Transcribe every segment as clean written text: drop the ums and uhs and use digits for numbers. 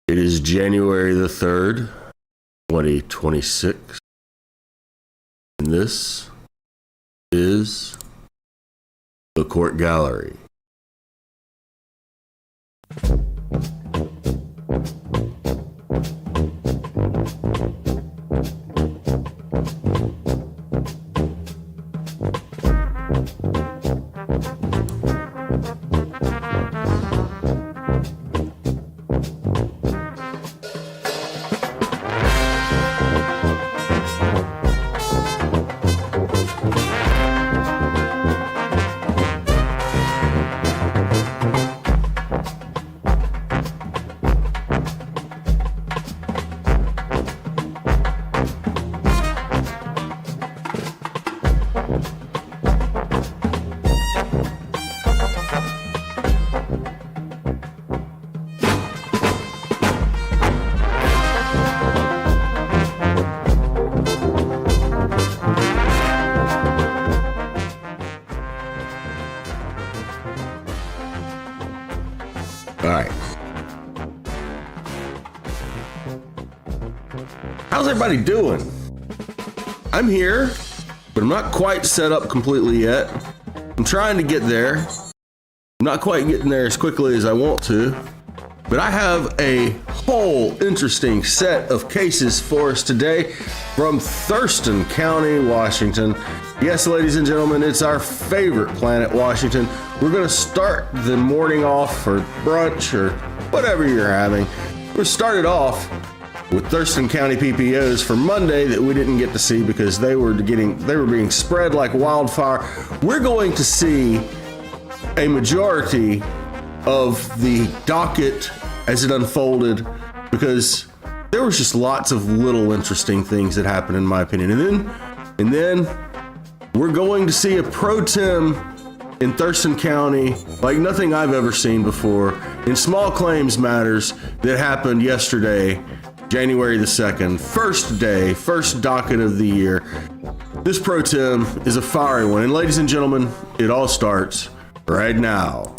It is January the 3rd, 2026. And this is the Court Gallery. How's everybody doing? I'm here, but I'm not quite set up completely yet. I'm trying to get there. I'm not quite getting there as quickly as I want to, but I have a whole interesting set of cases for us today from Thurston County, Washington. Yes, ladies and gentlemen, it's our favorite planet, Washington. We're going to start the morning off for brunch or whatever you're having. We're started off with Thurston County PPOs for Monday that we didn't get to see because they were being spread like wildfire. We're going to see a majority of the docket as it unfolded because there was just lots of little interesting things that happened, in my opinion. And then we're going to see a pro tem in Thurston County like nothing I've ever seen before in small claims matters that happened yesterday, January the 2nd, first docket of the year. This pro tem is a fiery one. And ladies and gentlemen, it all starts right now.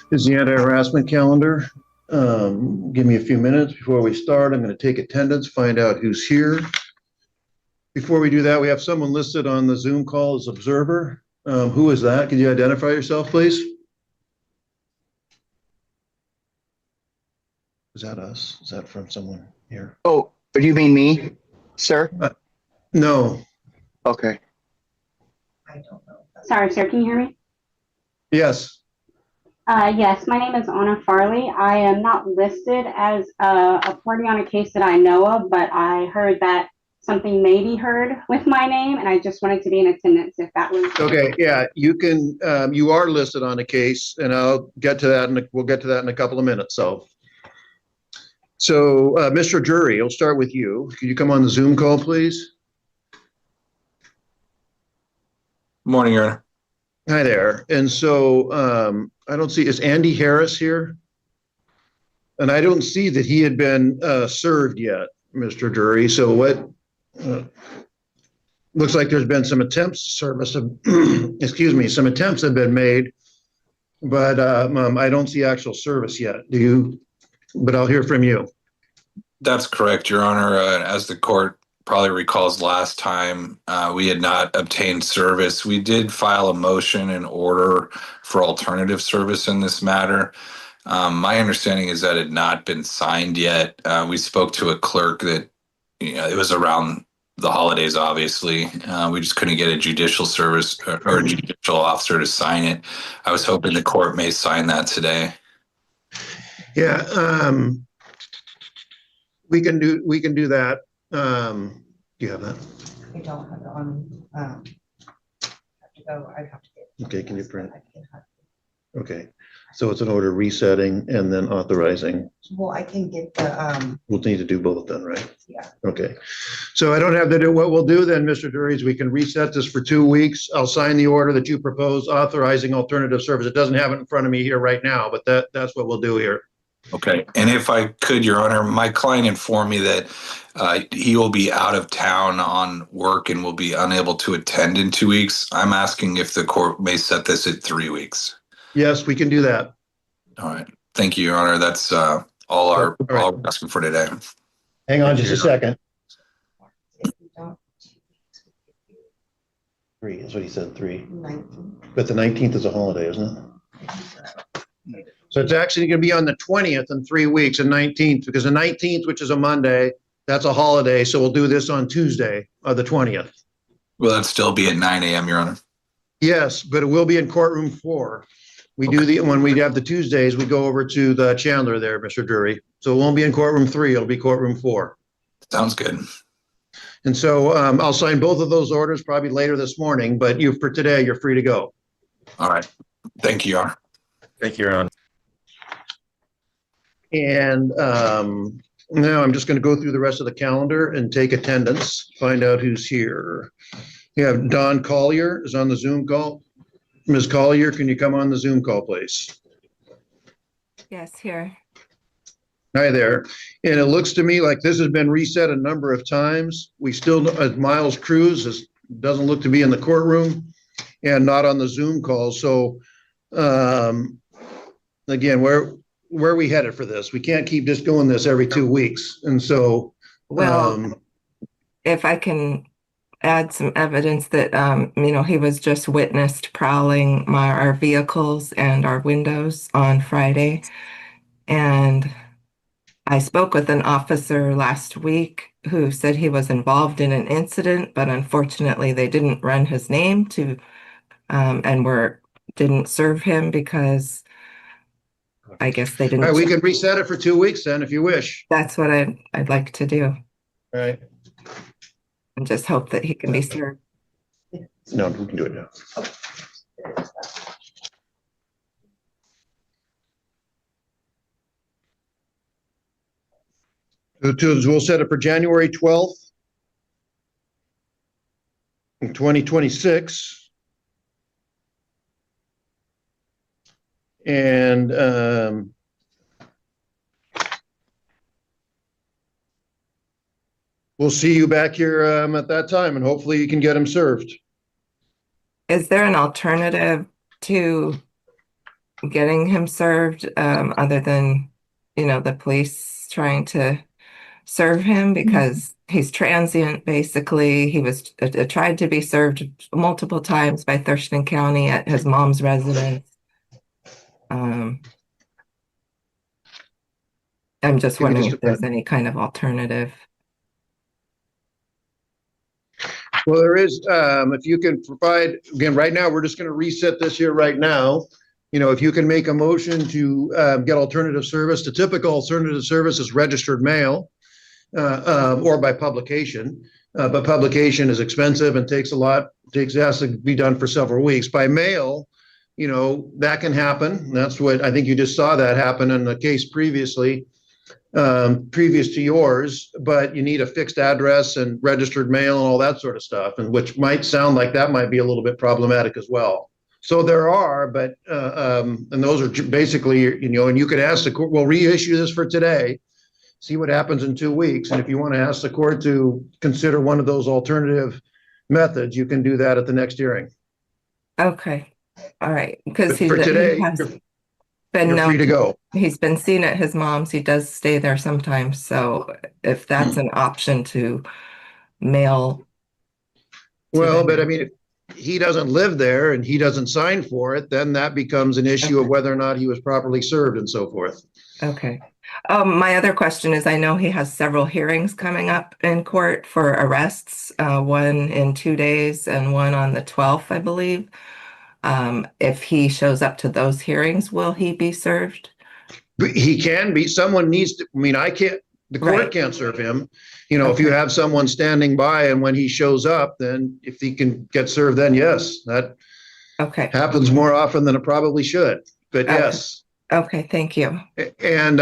Is the anti-harassment calendar. Give me a few minutes before we start. I'm going to take attendance, find out who's here. Before we do that, we have someone listed on the Zoom call as observer. Who is that? Can you identify yourself, please? Is that us? Is that from someone here? Oh, do you mean me, sir? No. Okay. I don't know. Sorry, sir. Can you hear me? Yes. Yes, my name is Anna Farley. I am not listed as a party on a case that I know of, but I heard that something may be heard with my name, and I just wanted to be in attendance if that was okay. Yeah, you can. You are listed on a case, and I'll get to that. We'll get to that in a couple of minutes. So, Mr. Jury, I'll start with you. Can you come on the Zoom call, please? Morning, Your Honor. Hi there. And so I don't see, is Andy Harris here? And I don't see that he had been served yet, Mr. Jury. So what, looks like there's been some attempts to service, excuse me, some attempts have been made, but I don't see actual service yet. Do you, but I'll hear from you. That's correct, Your Honor. As the court probably recalls last time, we had not obtained service. We did file a motion in order for alternative service in this matter. My understanding is that it had not been signed yet. We spoke to a clerk that, it was around the holidays, obviously. We just couldn't get a judicial service or a judicial officer to sign it. I was hoping the court may sign that today. Yeah, we can do that. Do you have that? I don't have it on. Have to go. I'd have to get. Okay, can you print? Okay, So it's an order resetting and then authorizing. Well, I can get the, We'll need to do both then, right? yeah. Okay. So I don't have to do, what we'll do then, Mr. Dury, is we can reset this for 2 weeks. I'll sign the order that you propose authorizing alternative service. It doesn't have it in front of me here right now, but that's what we'll do here. Okay. And if I could, Your Honor, my client informed me that he will be out of town on work and will be unable to attend in 2 weeks. I'm asking if the court may set this at 3 weeks. Yes, we can do that. All right. Thank you, Your Honor. That's all we're asking for today. Hang on just a second. If you don't, 3 is what he said, 3. 19. But the 19th is a holiday, isn't it? So it's actually going to be on the 20th in 3 weeks and 19th, because the 19th, which is a Monday, that's a holiday. So we'll do this on Tuesday, the 20th. Will that still be at 9 a.m., Your Honor? Yes, but it will be in courtroom 4. We do when we have the Tuesdays, we go over to the Chandler there, Mr. Drury. So it won't be in courtroom 3, it'll be courtroom 4. Sounds good. And so I'll sign both of those orders probably later this morning, but for today, you're free to go. All right. Thank you, Your Honor. Thank you, Your Honor. And now I'm just going to go through the rest of the calendar and take attendance, find out who's here. We have Don Collier is on the Zoom call. Ms. Collier, can you come on the Zoom call, please? Yes, here. Hi there. And it looks to me like this has been reset a number of times. We still, Miles Cruz doesn't look to be in the courtroom and not on the Zoom call. So again, where are we headed for this? We can't keep just going this every 2 weeks. And so, Well, if I can add some evidence that, he was just witnessed prowling our vehicles and our windows on Friday. And I spoke with an officer last week who said he was involved in an incident, but unfortunately they didn't run his name and didn't serve him because I guess they didn't. all right, we can reset it for 2 weeks then, if you wish. That's what I'd like to do. All right. And just hope that he can be served. No, we can do it now. We'll set it for January 12th, 2026. And we'll see you back here at that time, and hopefully you can get him served. Is there an alternative to getting him served other than, the police trying to serve him? Because he's transient, basically. He was tried to be served multiple times by Thurston County at his mom's residence. I'm just wondering if there's any kind of alternative. Well, there is, if you can provide, again, right now, we're just going to reset this here right now. If you can make a motion to get alternative service, the typical alternative service is registered mail or by publication. But publication is expensive and takes a lot, has to be done for several weeks. By mail, that can happen. That's what I think you just saw that happen in the case previously. Previous to yours, but you need a fixed address and registered mail and all that sort of stuff, and which might sound like that might be a little bit problematic as well. So there are, but and those are basically, and you could ask the court, we'll reissue this for today, see what happens in 2 weeks. And if you want to ask the court to consider one of those alternative methods, you can do that at the next hearing. Okay. All right. Because For today, you're free to go. He's been seen at his mom's. He does stay there sometimes. So if that's an option to mail. Well, but I mean, if he doesn't live there and he doesn't sign for it, then that becomes an issue of whether or not he was properly served and so forth. Okay. My other question is, I know he has several hearings coming up in court for arrests, one in 2 days and one on the 12th, I believe. If he shows up to those hearings, will he be served? He can be. Someone needs to, I can't, the court Right. can't serve him. If you have someone standing by and when he shows up, then if he can get served, then yes, that Okay. happens more often than it probably should. But Okay. yes, Okay, thank you. And,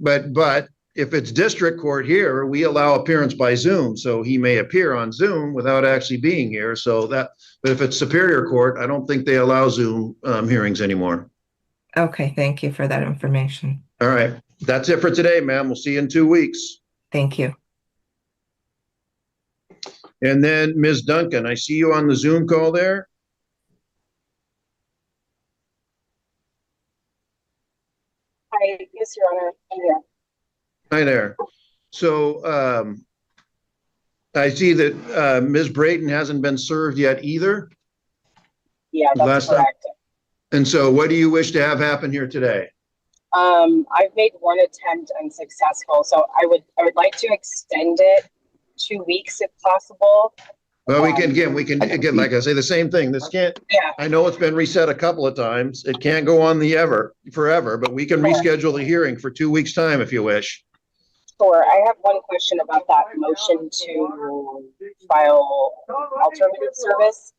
but if it's district court here, we allow appearance by Zoom, so he may appear on Zoom without actually being here. So that, but if it's Superior Court, I don't think they allow Zoom hearings anymore. Okay, thank you for that information. All right, that's it for today, ma'am. We'll see you in 2 weeks. Thank you. And then Ms. Duncan, I see you on the Zoom call there. Hi, yes, Your Honor. I'm here. Hi there. So I see that Ms. Brayton hasn't been served yet either. Yeah, that's Last time. correct. And so what do you wish to have happen here today? I've made one attempt unsuccessful, so I would like to extend it 2 weeks if possible. Well, we can, again, like I say, the same thing. This can't, Yeah, I know it's been reset a couple of times. It can't go on forever, but we can reschedule the hearing for 2 weeks' time if you wish. sure. I have one question about that motion to file alternative service.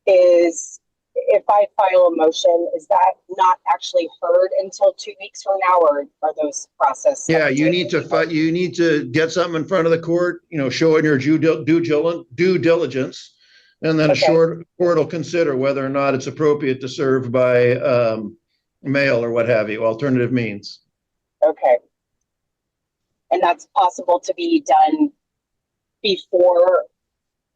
Is if I file a motion, is that not actually heard until 2 weeks from now, or are those processed? Yeah, you need to get something in front of the court, showing your due diligence. And then a Okay. court will consider whether or not it's appropriate to serve by mail or what have you, alternative means. Okay. And that's possible to be done before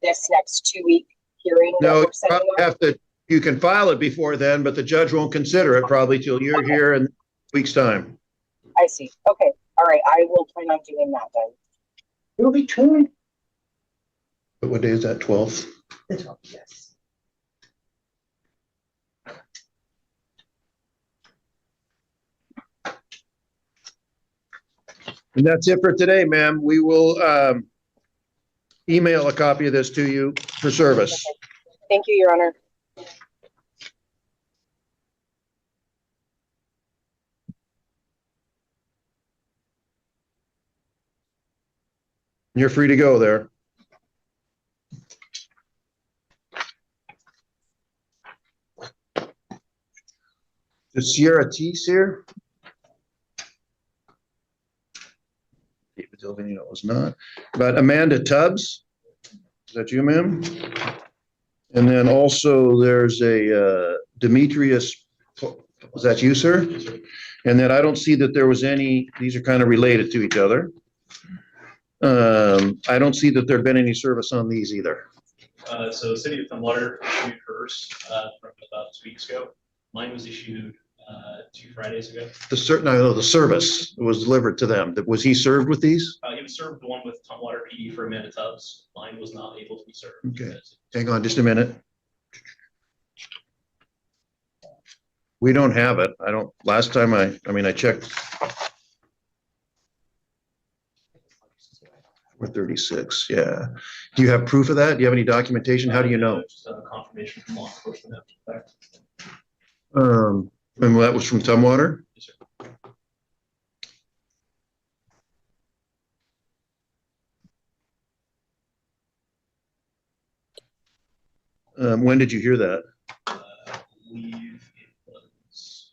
this next 2 week hearing? that No, we're setting up? you can file it before then, but the judge won't consider it probably till you're here in a week's time. I see. Okay. All right. I will plan on doing that then. It'll be true. But what day is that, 12th? The 12th, yes. And that's it for today, ma'am. We will email a copy of this to you for service. Thank you, Your Honor. You're free to go there. Is Sierra Teese here? David Delvino was not, but Amanda Tubbs, is that you, ma'am? And then also there's a Demetrius, is that you, sir? And then I don't see that there was any, these are kind of related to each other. I don't see that there'd been any service on these either. So City of Tumwater issued hers from about 2 weeks ago. Mine was issued 2 Fridays ago. The service was delivered to them. Was he served with these? He was served the one with Tumwater PD for Amanda Tubbs. Mine was not able to be served. Okay. Hang on just a minute. We don't have it. I don't, last time I checked. We're 36, yeah. Do you have proof of that? Do you have any documentation? How do you know? Just a confirmation from law enforcement after the fact. And that was from Tumwater? Yes, sir. When did you hear that? I believe it was.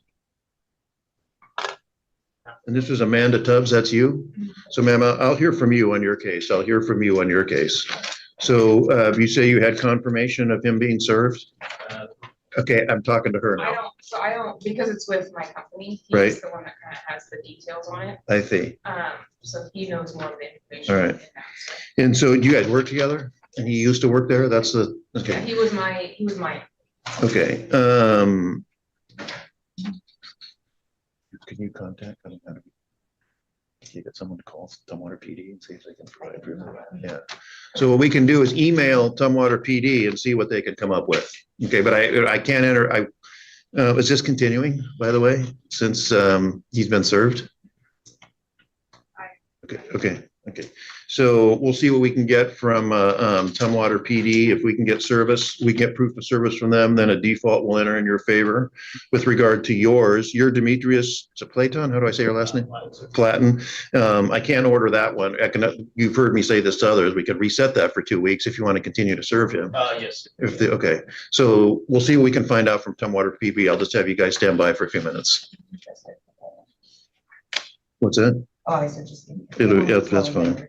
And this was Amanda Tubbs, that's you? So ma'am, I'll hear from you on your case. I'll hear from you on your case. So you say you had confirmation of him being served? Okay, I'm talking to her now. I don't, because it's with my company, Right. he's the one that kind of has the details on it. I see. So he knows more of the information. All right. in that, so. And so you guys work together? And he used to work there? That's the, Yeah, okay, he was my, okay. Can you contact, can you get someone to call Tumwater PD and see if they can provide proof of that? Yeah. So what we can do is email Tumwater PD and see what they can come up with. Okay, but I can't enter, is this continuing, by the way, since he's been served? Okay, Okay, so we'll see what we can get from Tumwater PD. If we can get service, we get proof of service from them, then a default will enter in your favor. With regard to yours, you're Demetrius, is it Platon? How do I say your last name? Platon. I can't order that one. You've heard me say this to others. We could reset that for 2 weeks if you want to continue to serve him. Yes. Okay, so we'll see what we can find out from Tumwater PD. I'll just have you guys stand by for a few minutes. What's that? Oh, I said just. Yeah, that's fine.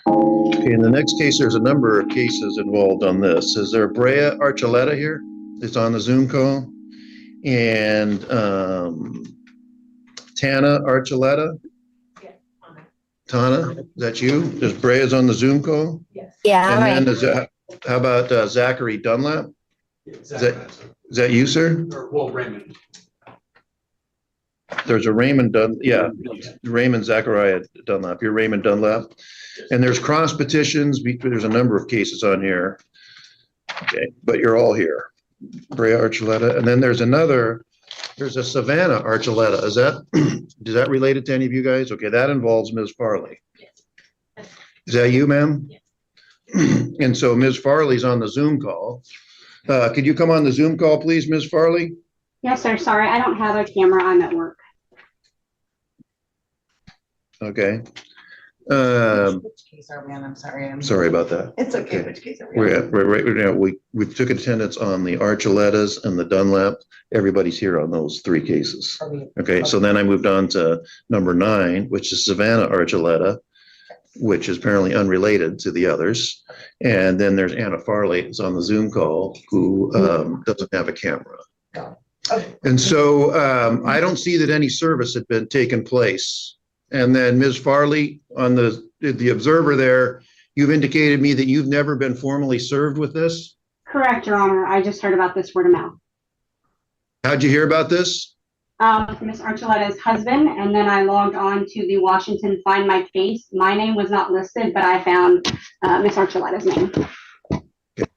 Okay, in the next case, there's a number of cases involved on this. Is there Brea Archuleta here? It's on the Zoom call. And Tana Archuleta? Yeah. Tana, is that you? There's Brea's on the Zoom call? Yes. Yeah, And all then right. is that, how about Zachary Dunlap? Is that you, sir? Well, Raymond. There's a Raymond Raymond Zachariah Dunlap. You're Raymond Dunlap. And there's cross petitions. There's a number of cases on here. Okay, but you're all here. Brea Archuleta. And then there's a Savannah Archuleta. Is that related to any of you guys? Okay, that involves Ms. Farley. Is that you, ma'am? Yes. And so Ms. Farley's on the Zoom call. Could you come on the Zoom call, please, Ms. Farley? Yes, sir. Sorry, I don't have a camera. I'm at work. Okay. Which case are we on? I'm sorry. Sorry about that. It's okay. Okay. Which case are we on? Right now, we took attendance on the Archuletas and the Dunlap. Everybody's here on those 3 cases. Are we- Okay, so then I moved on to number 9, which is Savannah Archuleta, which is apparently unrelated to the others. And then there's Anna Farley, who's on the Zoom call, who doesn't have a camera. Okay. And so I don't see that any service had been taken place. And then Ms. Farley, on the observer there, you've indicated me that you've never been formally served with this? Correct, Your Honor. I just heard about this word of mouth. How'd you hear about this? Ms. Archuleta's husband, and then I logged on to the Washington Find My Case. My name was not listed, but I found Ms. Archuleta's name. Okay.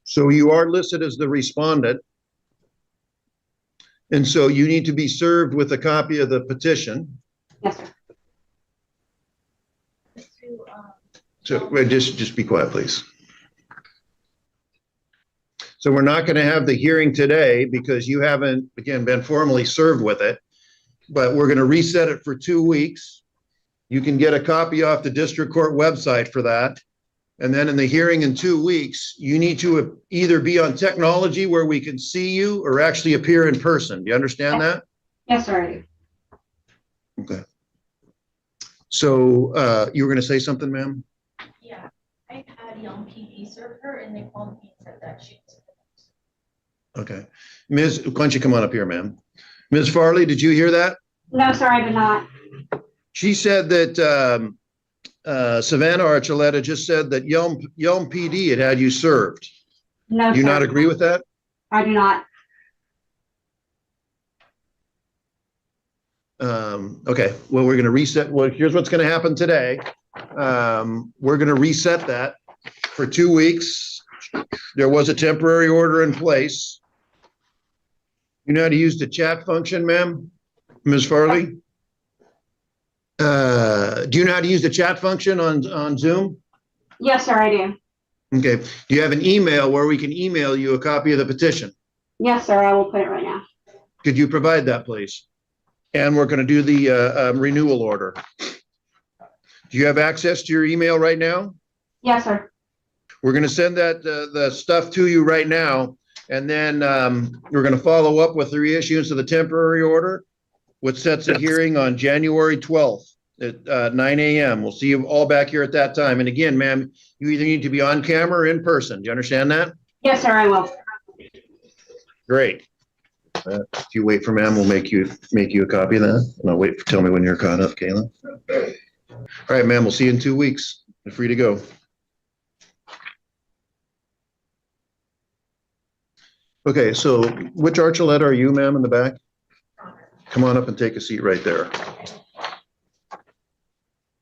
So you are listed as the respondent. And so you need to be served with a copy of the petition. Yes, sir. So wait, just be quiet, please. So we're not going to have the hearing today because you haven't, again, been formally served with it, but we're going to reset it for 2 weeks. You can get a copy off the district court website for that. And then in the hearing in 2 weeks, you need to either be on technology where we can see you or actually appear in person. Do you understand that? Yes, sir, I do. Okay. So you were going to say something, ma'am? Yeah, I had young PD serve her and they called me and said that she was. Okay. Ms., why don't you come on up here, ma'am? Ms. Farley, did you hear that? No, sir, I did not. She said that Savannah Archuleta just said that Yelm PD had you served. No, Do you sir. not agree with that? I do not. Okay, well, we're going to reset. Well, here's what's going to happen today. We're going to reset that for 2 weeks. There was a temporary order in place. You know how to use the chat function, ma'am? Ms. Farley? Do you know how to use the chat function on Zoom? Yes, sir, I do. Okay. Do you have an email where we can email you a copy of the petition? Yes, sir, I will put it right now. Could you provide that, please? And we're going to do the renewal order. Do you have access to your email right now? Yes, sir. We're going to send that the stuff to you right now, and then we're going to follow up with the reissuance of the temporary order, which sets a hearing on January 12th at 9 a.m. We'll see you all back here at that time. And again, ma'am, you either need to be on camera or in person. Do you understand that? Yes, sir, I will. Great. If you wait for ma'am, we'll make you a copy of that. And I'll wait for, tell me when you're caught up, Kayla. All right, ma'am, we'll see you in 2 weeks. You're free to go. Okay, so which Archuleta are you, ma'am, in the back? Come on up and take a seat right there.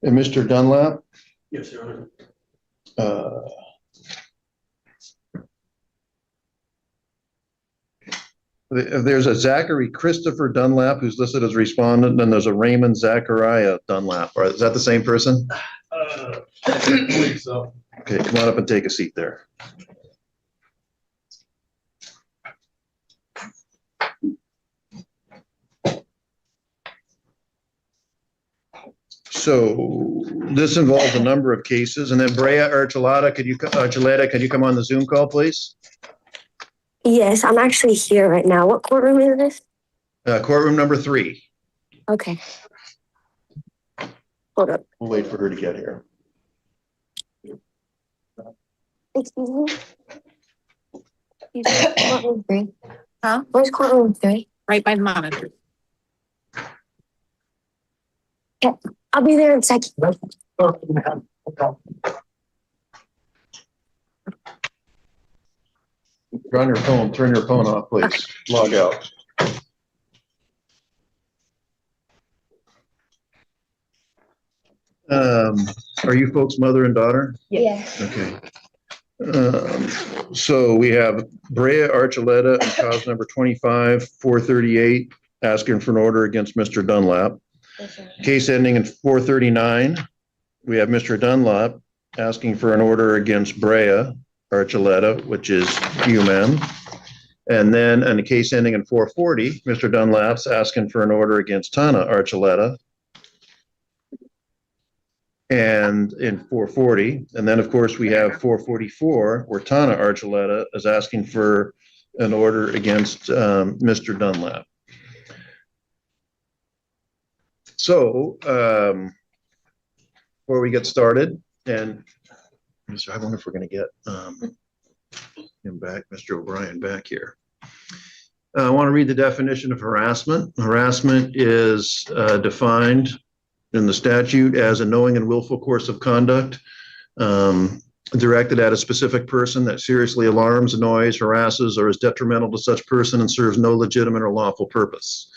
And Mr. Dunlap? Yes, Your Honor. There's a Zachary Christopher Dunlap who's listed as respondent, and there's a Raymond Zachariah Dunlap. Right, is that the same person? I believe so. Okay, come on up and take a seat there. So this involves a number of cases, and then Brea Archuleta, could you come on the Zoom call, please? Yes, I'm actually here right now. What courtroom is this? Courtroom number 3. Okay. Hold up. We'll wait for her to get here. Excuse me? Courtroom 3. Huh? Where's courtroom 3? Right by the monitor. Okay. I'll be there in a second. You're on your phone, turn your phone off, please. Okay. Log out. Are you folks mother and daughter? Yes. Okay. So we have Brea Archuleta and cause number 25-438, asking for an order against Mr. Dunlap. Case ending in 439, we have Mr. Dunlap asking for an order against Brea Archuleta, which is UMM. And then in the case ending in 440, Mr. Dunlap's asking for an order against Tana Archuleta. And in 440, and then of course we have 444, where Tana Archuleta is asking for an order against Mr. Dunlap. So before we get started, and I wonder if we're going to get him back, Mr. O'Brien, back here. I want to read the definition of harassment. Harassment is defined in the statute as a knowing and willful course of conduct directed at a specific person that seriously alarms, annoys, harasses, or is detrimental to such person and serves no legitimate or lawful purpose.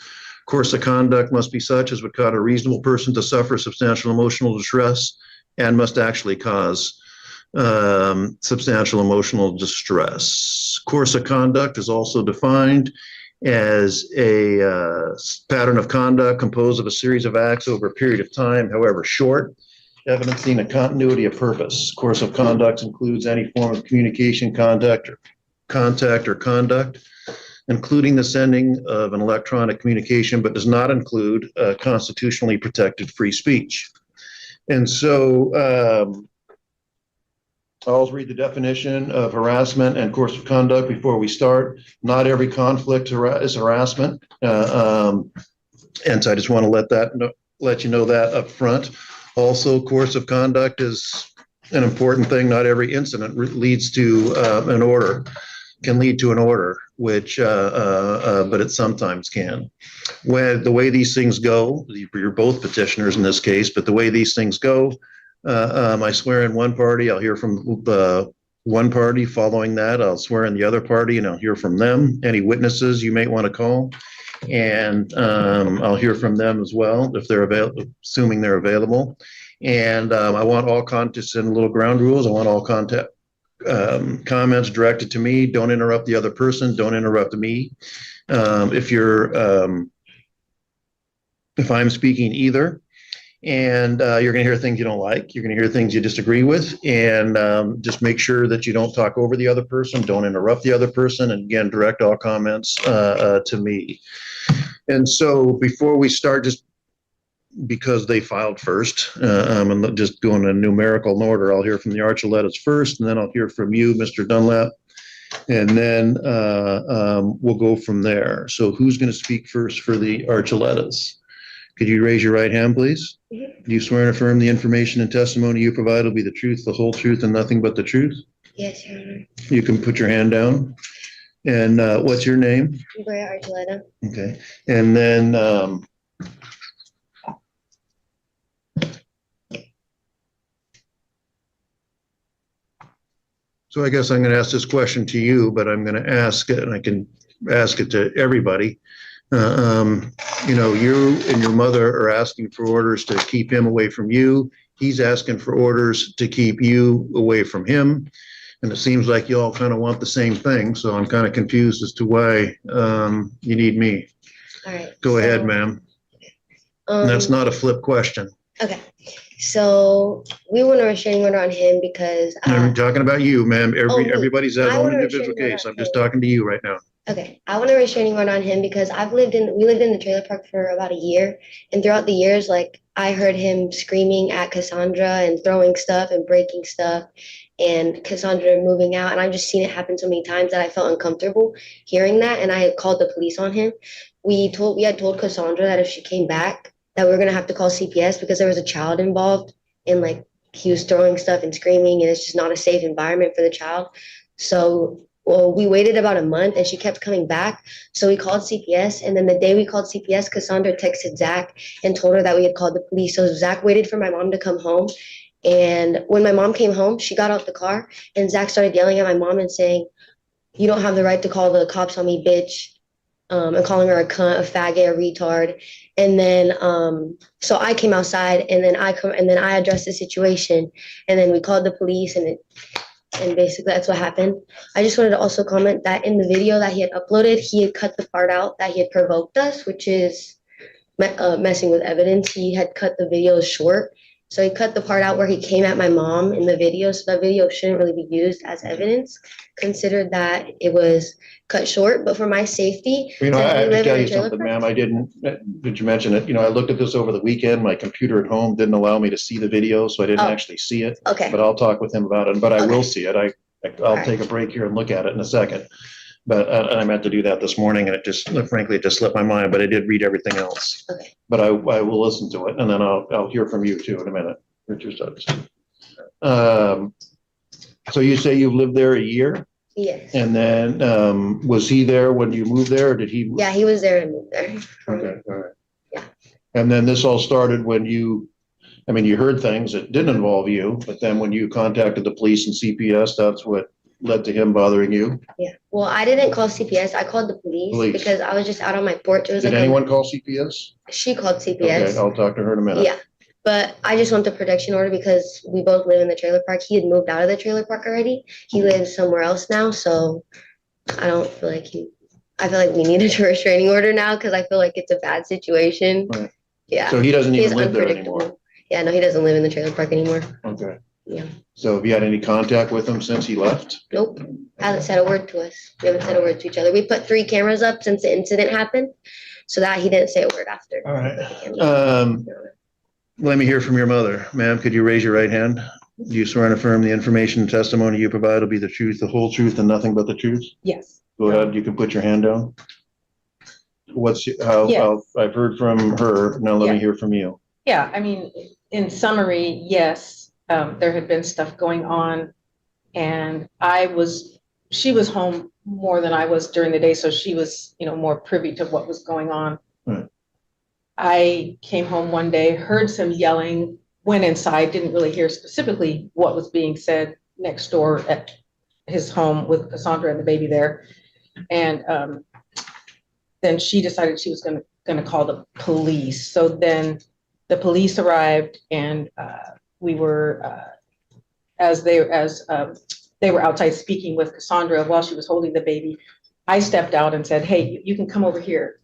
Course of conduct must be such as would cause a reasonable person to suffer substantial emotional distress and must actually cause substantial emotional distress. Course of conduct is also defined as a pattern of conduct composed of a series of acts over a period of time, however short, evidencing a continuity of purpose. Course of conduct includes any form of communication, contact, or conduct, including the sending of an electronic communication, but does not include constitutionally protected free speech. And so I'll read the definition of harassment and course of conduct before we start. Not every conflict is harassment. And so I just want to let you know that up front. Also, course of conduct is an important thing. Not every incident leads to an order, can lead to an order, which, but it sometimes can. When the way these things go, you're both petitioners in this case, but the way these things go, I swear in one party, I'll hear from one party. Following that, I'll swear in the other party and I'll hear from them. Any witnesses you may want to call, and I'll hear from them as well if they're available, assuming they're available. And I want all contests and little ground rules. I want all comments directed to me. Don't interrupt the other person. Don't interrupt me. If I'm speaking either, and you're going to hear things you don't like, you're going to hear things you disagree with, and just make sure that you don't talk over the other person, don't interrupt the other person, and again, direct all comments to me. And so before we start, just because they filed first, and just go in a numerical order, I'll hear from the Archuletas first, and then I'll hear from you, Mr. Dunlap, and then we'll go from there. So who's going to speak first for the Archuletas? Could you raise your right hand, please? Mm-hmm. Do you swear and affirm the information and testimony you provide will be the truth, the whole truth, and nothing but the truth? Yes, Your Honor. You can put your hand down. And what's your name? Brea Archuleta. Okay. And then so I guess I'm going to ask this question to you, but I'm going to ask it, and I can ask it to everybody. You know, you and your mother are asking for orders to keep him away from you. He's asking for orders to keep you away from him. And it seems like you all kind of want the same thing, so I'm kind of confused as to why you need me. All right. Go ahead, ma'am. That's not a flip question. Okay. So we want a restraining order on him because I'm talking about you, ma'am. me. Everybody's I their own want a individual restraining order case. on I'm just him. talking to you right now. Okay, I want a restraining order on him because we lived in the trailer park for about a year, and throughout the years, like I heard him screaming at Cassandra and throwing stuff and breaking stuff, and Cassandra moving out, and I've just seen it happen so many times that I felt uncomfortable hearing that, and I had called the police on him. We had told Cassandra that if she came back, that we were gonna have to call CPS because there was a child involved, and like he was throwing stuff and screaming, and it's just not a safe environment for the child. So. Well, we waited about a month and she kept coming back. So we called CPS. And then the day we called CPS, Cassandra texted Zach and told her that we had called the police. So Zach waited for my mom to come home. And when my mom came home, she got out the car and Zach started yelling at my mom and saying, "You don't have the right to call the cops on me, bitch." And calling her a cunt, a faggot, a retard. And then, so I came outside and then I addressed the situation. And then we called the police and basically that's what happened. I just wanted to also comment that in the video that he had uploaded, he had cut the part out that he had provoked us, which is messing with evidence. He had cut the video short. So he cut the part out where he came at my mom in the video. So that video shouldn't really be used as evidence, considered that it was cut short. But for my safety, You know, since I we have to live tell in a you trailer something, park- ma'am. Did you mention it? You know, I looked at this over the weekend. My computer at home didn't allow me to see the video, so I didn't Oh. actually see it. Okay. But I'll talk with him about it, but I will Okay. see it. I'll right. take a break here and look at it in a second. But I meant to do that this morning and frankly, it just slipped my mind, but I did read everything else. Okay. But I will listen to it and then I'll hear from you too in a minute. Richard Stubbs. So you say you've lived there a year? Yes. And then, was he there when you moved there or did he? Yeah, he was there and moved there. Okay, all right. Yeah. And then this all started when you heard things that didn't involve you, but then when you contacted the police and CPS, that's what led to him bothering you? Yeah. Well, I didn't call CPS. I called the police because I was just out on my porch. It was Did like anyone call CPS? she called Okay, CPS. I'll talk to her in a minute. Yeah. But I just want the protection order because we both live in the trailer park. He had moved out of the trailer park already. He lives somewhere else now. So I don't feel like I feel like we need a restraining order now because I feel like it's a bad situation. Right. Yeah. So he doesn't He's even live there unpredictable. anymore? Yeah, no, he doesn't live in the trailer park anymore. Okay. Yeah. So have you had any contact with him since he left? Nope. Hasn't said a word to us. We haven't said a word to each other. We put 3 cameras up since the incident happened so that he didn't say a word after. All right. Let me hear from your mother. Ma'am, could you raise your right hand? Do you swear and affirm the information and testimony you provide will be the truth, the whole truth, and nothing but the truth? Yes. Go ahead, you can put your hand down. Yes. I've heard from her, now let me Yeah. hear from you. Yeah, I mean, in summary, yes, there had been stuff going on and she was home more than I was during the day. So she was, more privy to what was going on. Right. I came home one day, heard some yelling, went inside, didn't really hear specifically what was being said next door at his home with Cassandra and the baby there. And then she decided she was going to call the police. So then the police arrived and we were, as they were outside speaking with Cassandra while she was holding the baby, I stepped out and said, "Hey, you can come over here.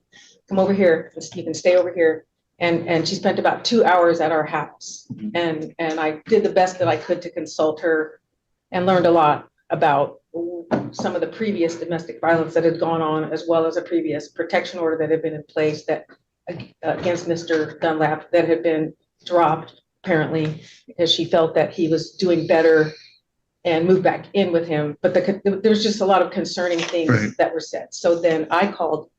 Come over here. You can stay over here." And she spent about 2 hours at our house. And I did the best that I could to consult her and learned a lot about some of the previous domestic violence that had gone on, as well as a previous protection order that had been in place that against Mr. Dunlap that had been dropped, apparently, because she felt that he was doing better and moved back in with him. But there was just a lot of concerning things that were said. So then I called.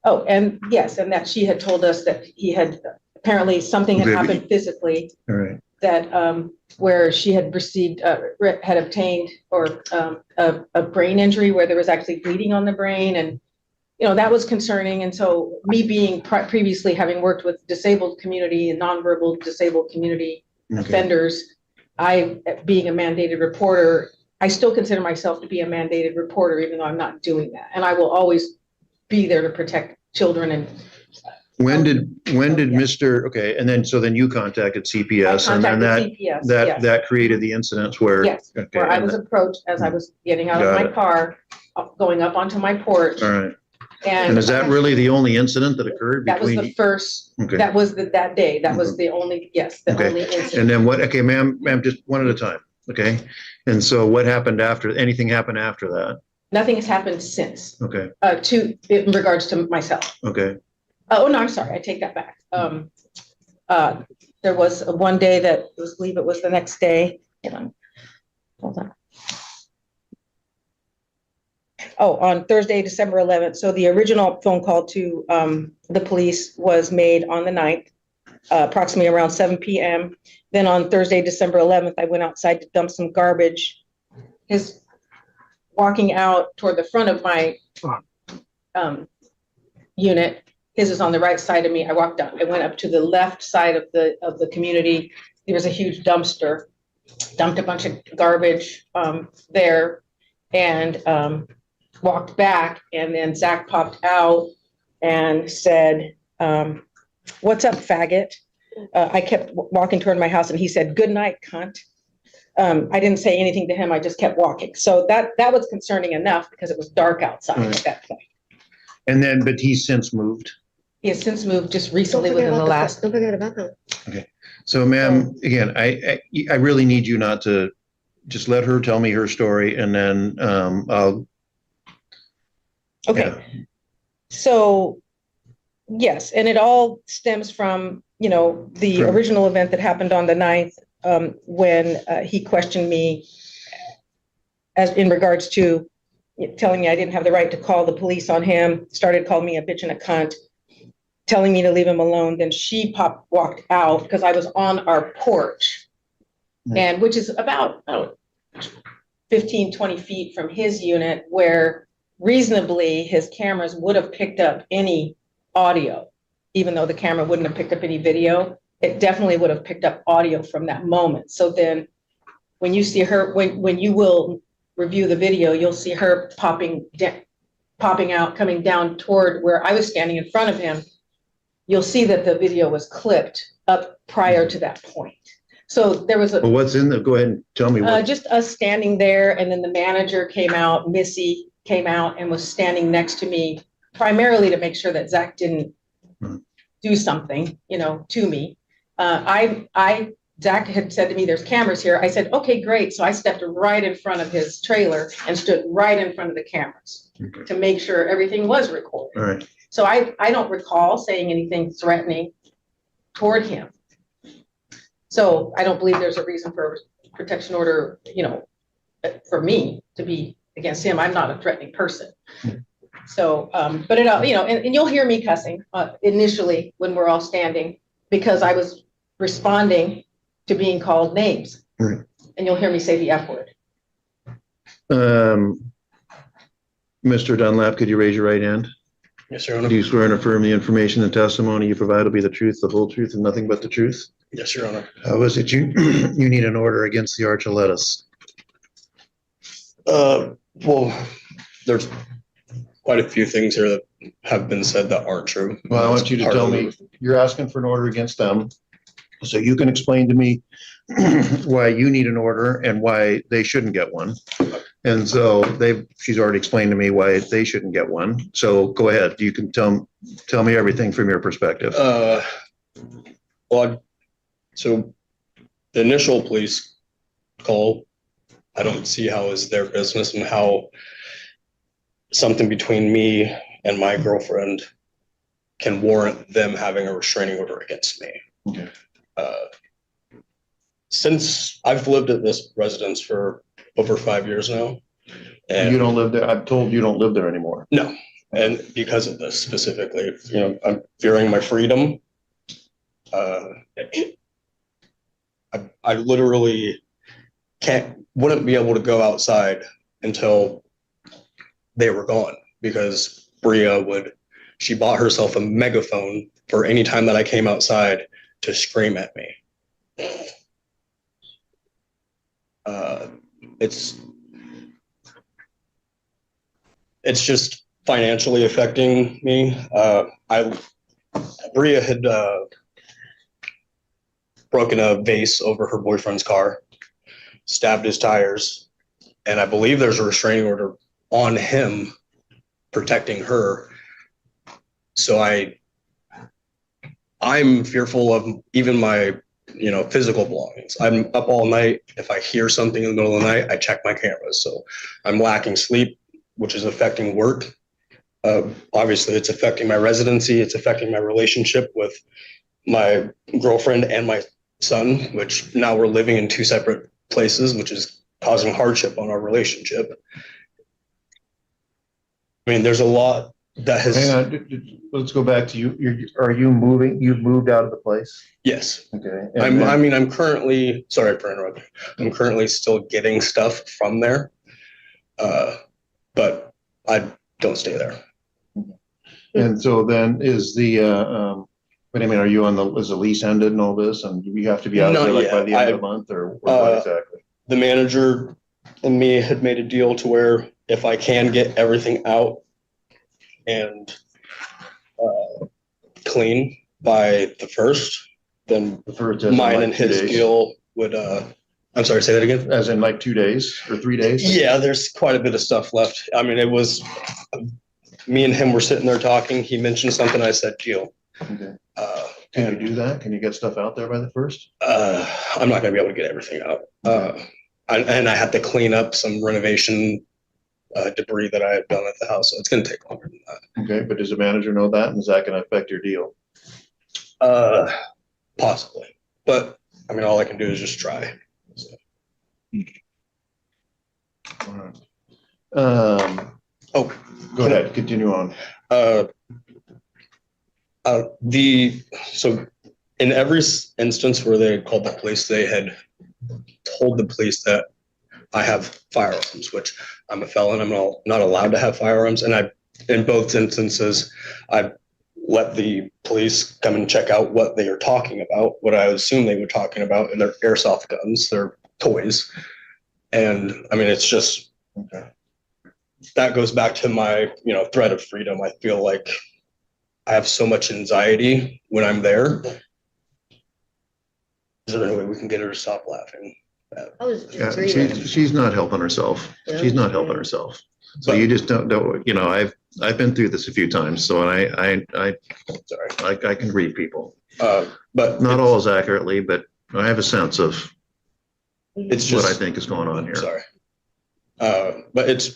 Oh, and yes, and that she had told us that he had apparently something had happened physically. All right. That where she had received, had obtained or a brain injury where there was actually bleeding on the brain. And, that was concerning. And so me being previously having worked with disabled community and nonverbal disabled community offenders, I, being a mandated reporter, I still consider myself to be a mandated reporter, even though I'm not doing that. And I will always be there to protect children and When did Mr. Okay, and then so then you contacted CPS, and then Contacted CPS, yes. that created the incidents where Yes, okay, where I and was approached as I was getting out of Got my it. car, going up onto my porch. all right. And is that really the only incident that occurred That was between? the first, Okay. that was that day. That was the only, yes, the Okay. only incident. And then what? Okay, ma'am, just one at a time. Okay. And so what happened after? Anything happened after that? Nothing has happened since, Okay. in regards to myself. Okay. Oh, no, I'm sorry. I take that back. There was one day that I believe it was the next day. Hold on. Oh, on Thursday, December 11th. So the original phone call to the police was made on the 9th, approximately around 7 p.m. Then on Thursday, December 11th, I went outside to dump some garbage. His walking out toward the front of my unit. His is on the right side of me. I walked out. I went up to the left side of the community. There was a huge dumpster. Dumped a bunch of garbage there, and walked back. And then Zach popped out and said, "What's up, faggot?" I kept walking toward my house, and he said, "Good night, cunt." I didn't say anything to him. I just kept walking. So that was concerning enough because it was dark outside at that point. And then, but he's since moved. He has since moved just recently within the last. Don't forget about that. Okay. So, ma'am, again, I really need you not to just let her tell me her story, and then I'll. Okay. Yeah. So, yes, and it all stems from, the original event that happened on the 9th, when he questioned me as in regards to telling me I didn't have the right to call the police on him, started calling me a bitch and a cunt, telling me to leave him alone. Then she walked out because I was on our porch, and which is about 15, 20 feet from his unit, where reasonably his cameras would have picked up any audio, even though the camera wouldn't have picked up any video. It definitely would have picked up audio from that moment. So then when you see her, when you will review the video, you'll see her popping out, coming down toward where I was standing in front of him. You'll see that the video was clipped up prior to that point. So there was Well, what's in the? Go ahead and tell me what. just us standing there, and then the manager came out, Missy came out and was standing next to me, primarily to make sure that Zach didn't do something, to me. Zach had said to me, "There's cameras here." I said, "Okay, great." So I stepped right in front of his trailer and stood right in front of the cameras to make sure everything was recorded. All right. So I don't recall saying anything threatening toward him. So I don't believe there's a reason for protection order, for me to be against him. I'm not a threatening person. So, but it, and you'll hear me cussing initially when we're all standing, because I was responding to being called names. Right. And you'll hear me say the F word. Mr. Dunlap, could you raise your right hand? Yes, Your Honor. Do you swear and affirm the information and testimony you provide will be the truth, the whole truth, and nothing but the truth? Yes, Your Honor. How is it you need an order against the Archuleta? Well, there's quite a few things here that have been said that aren't true. Well, I want you to tell me, you're asking for an order against them. So you can explain to me why you need an order and why they shouldn't get one. And so she's already explained to me why they shouldn't get one. So go ahead. You can tell me everything from your perspective. Well, so the initial police call, I don't see how is their business and how something between me and my girlfriend can warrant them having a restraining order against me. Okay. Since I've lived at this residence for over 5 years now. And You don't live there. I'm told you don't live there anymore. No, and because of this specifically, I'm fearing my freedom. I literally wouldn't be able to go outside until they were gone, because Bria she bought herself a megaphone for any time that I came outside to scream at me. It's just financially affecting me. Bria had broken a vase over her boyfriend's car, stabbed his tires, and I believe there's a restraining order on him protecting her. So I'm fearful of even my, physical belongings. I'm up all night. If I hear something in the middle of the night, I check my cameras. So I'm lacking sleep, which is affecting work. Obviously, it's affecting my residency. It's affecting my relationship with my girlfriend and my son, which now we're living in two separate places, which is causing hardship on our relationship. I mean, there's a lot that has. Hang on, let's go back to you. Are you moving? You've moved out of the place? Yes. Okay. I'm currently, sorry for interrupting. I'm currently still getting stuff from there, but I don't stay there. And so then is the, but I mean, are you is the lease ended and all this, and you have to be out of there like by the end of the month, or what exactly? The manager and me had made a deal to where if I can get everything out and clean by the 1st, then mine and his deal would, I'm sorry, say that again? As in like 2 days or 3 days? Yeah, there's quite a bit of stuff left. I mean, it was, me and him were sitting there talking. He mentioned something. I said, deal. Okay. Can you do that? Can you get stuff out there by the 1st? I'm not going to be able to get everything out. And I had to clean up some renovation debris that I had done at the house. So it's going to take longer than that. Okay. But does the manager know that? And is that going to affect your deal? Possibly. But I mean, all I can do is just try. So. All right. Go ahead. Continue on. So in every instance where they had called the police, they had told the police that I have firearms, which I'm a felon. I'm not allowed to have firearms. And in both instances, I've let the police come and check out what they are talking about, what I assume they were talking about, and their airsoft guns, their toys. And I mean, it's just, that goes back to my, threat of freedom. I feel like I have so much anxiety when I'm there. Is there any way we can get her to stop laughing? She's not helping herself. Yeah. She's not helping herself. So you just don't. I've been through this a few times. So I can read people. But not always accurately, but I have a sense of it's just what I think is going on here. Sorry. But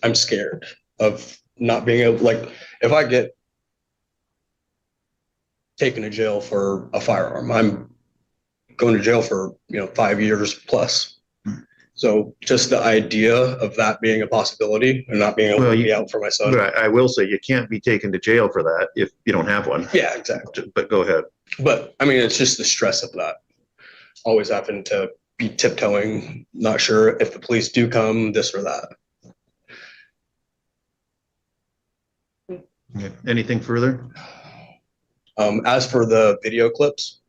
I'm scared of not being able, like, if I get taken to jail for a firearm, I'm going to jail for 5 years plus. So just the idea of that being a possibility and not being able to be out for my son. But I will say you can't be taken to jail for that if you don't have one. Yeah, exactly. But go ahead. But I mean, it's just the stress of that. Always having to be tiptoeing, not sure if the police do come, this or that. Okay. Anything further? As for the video clips,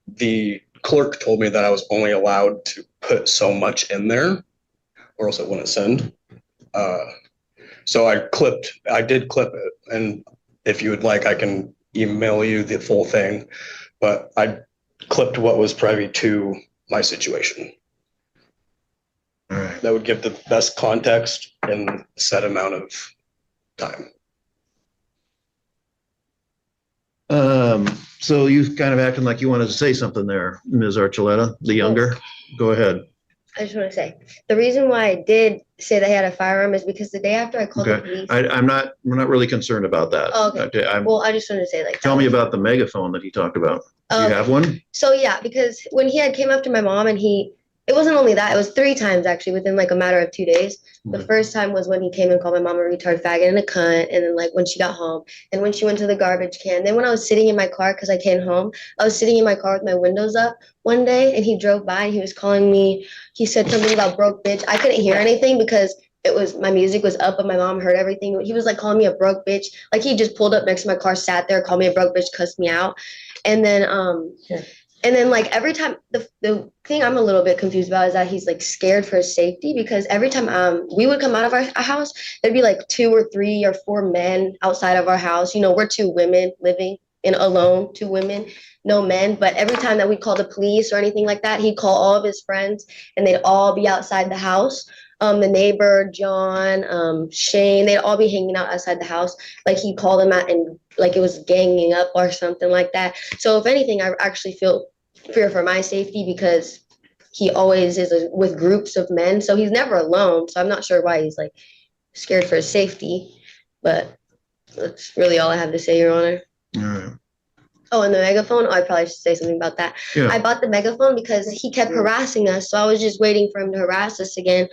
the clerk told me that I was only allowed to put so much in there or else it wouldn't send. So I did clip it. And if you would like, I can email you the full thing, but I clipped what was privy to my situation. All right. That would give the best context in a set amount of time. So you kind of acting like you wanted to say something there, Ms. Archuleta, the younger. Go ahead. I just want to say the reason why I did say that he had a firearm is because the day after I called the police. we're not really concerned about that. Oh, okay. Well, I just wanted to say tell me about the megaphone that he talked about. Do you have one? So yeah, because when he had came after my mom and it wasn't only that, it was 3 times actually within like a matter of 2 days. The first time was when he came and called my mom a retard, faggot, and a cunt. And then like when she got home and when she went to the garbage can. Then when I was sitting in my car, because I came home, I was sitting in my car with my windows up one day and he drove by and he was calling me. He said something about broke bitch. I couldn't hear anything because my music was up, but my mom heard everything. He was like calling me a broke bitch. Like he just pulled up next to my car, sat there, called me a broke bitch, cussed me out. And then, And then like every time the thing I'm a little bit confused about is that he's like scared for his safety because every time we would come out of our house, there'd be like 2 or 3 or 4 men outside of our house. We're 2 women living in alone, 2 women, no men. But every time that we call the police or anything like that, he'd call all of his friends and they'd all be outside the house. The neighbor, John, Shane, they'd all be hanging out outside the house. Like he'd call them out and like it was ganging up or something like that. So if anything, I actually feel fear for my safety because he always is with groups of men. So he's never alone. So I'm not sure why he's like scared for his safety. But that's really all I have to say, Your Honor. All right. Oh, and the megaphone. Oh, I probably should say something about that. Yeah. I bought the megaphone because he kept harassing us. So I was just waiting for him to harass us again.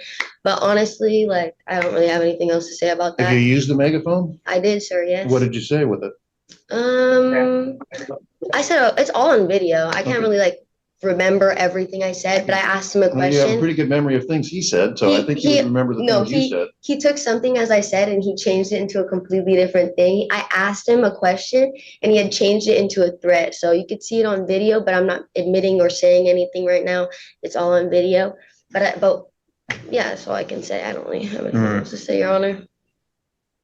But honestly, like, I don't really have anything else to say about Did that. you use the megaphone? I did, sir, yes. What did you say with it? I said it's all on video. I can't Okay. really like remember everything I said, but I asked him a Well, you have a question. pretty good memory of things he said, so I think you would remember the things you said. He took something as I said and he changed it into a completely different thing. I asked him a question and he had changed it into a threat. So you could see it on video, but I'm not admitting or saying anything right now. It's all on video. But yeah, that's all I can say. I don't really have anything else to say, Your Honor.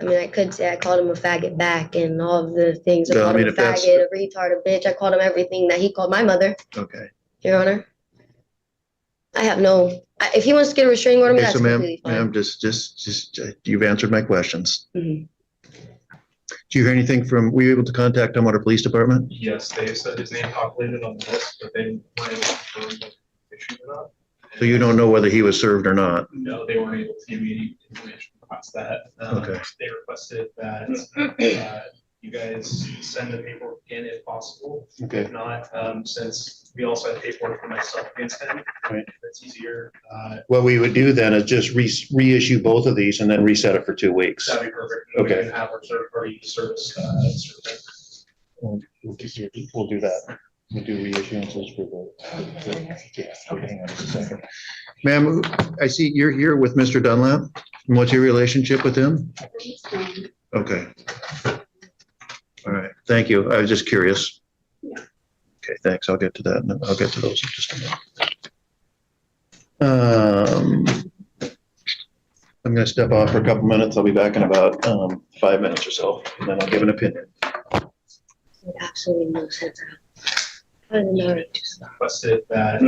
I mean, I could say I called him a faggot back and all of the things. I Yeah, I called mean, him a if that's- faggot, a retard, a bitch. I called him everything that he called my mother, Okay. Your Honor. I have if he wants to get a restraining order, Okay, that's so ma'am, completely fine. ma'am, you've answered my questions. Mhm. Do you hear anything were you able to contact Tumwater Police Department? Yes, they said his name populated on the list, but they weren't able to confirm whether he was issued or not. So you don't know whether he was served or not? No, they weren't able to give me any information past that. Okay. They requested that you guys send the paperwork in if possible. Okay. If not, since we also have paperwork for myself against him, Right. if it's easier, What we would do then is just reissue both of these and then reset it for 2 weeks. that'd be perfect. Okay. We can have our third party service. We'll do that. We'll do reissuances for yeah, okay, hang on just a second. Ma'am, I see you're here with Mr. Dunlap. And what's your relationship with him? Okay. All right, thank you. I was just curious. Okay, thanks. I'll get to that. And I'll get to those in just a minute. I'm gonna step off for a couple minutes. I'll be back in about 5 minutes or so, and then I'll give an opinion. Absolutely no sense at all. I don't know. Requested that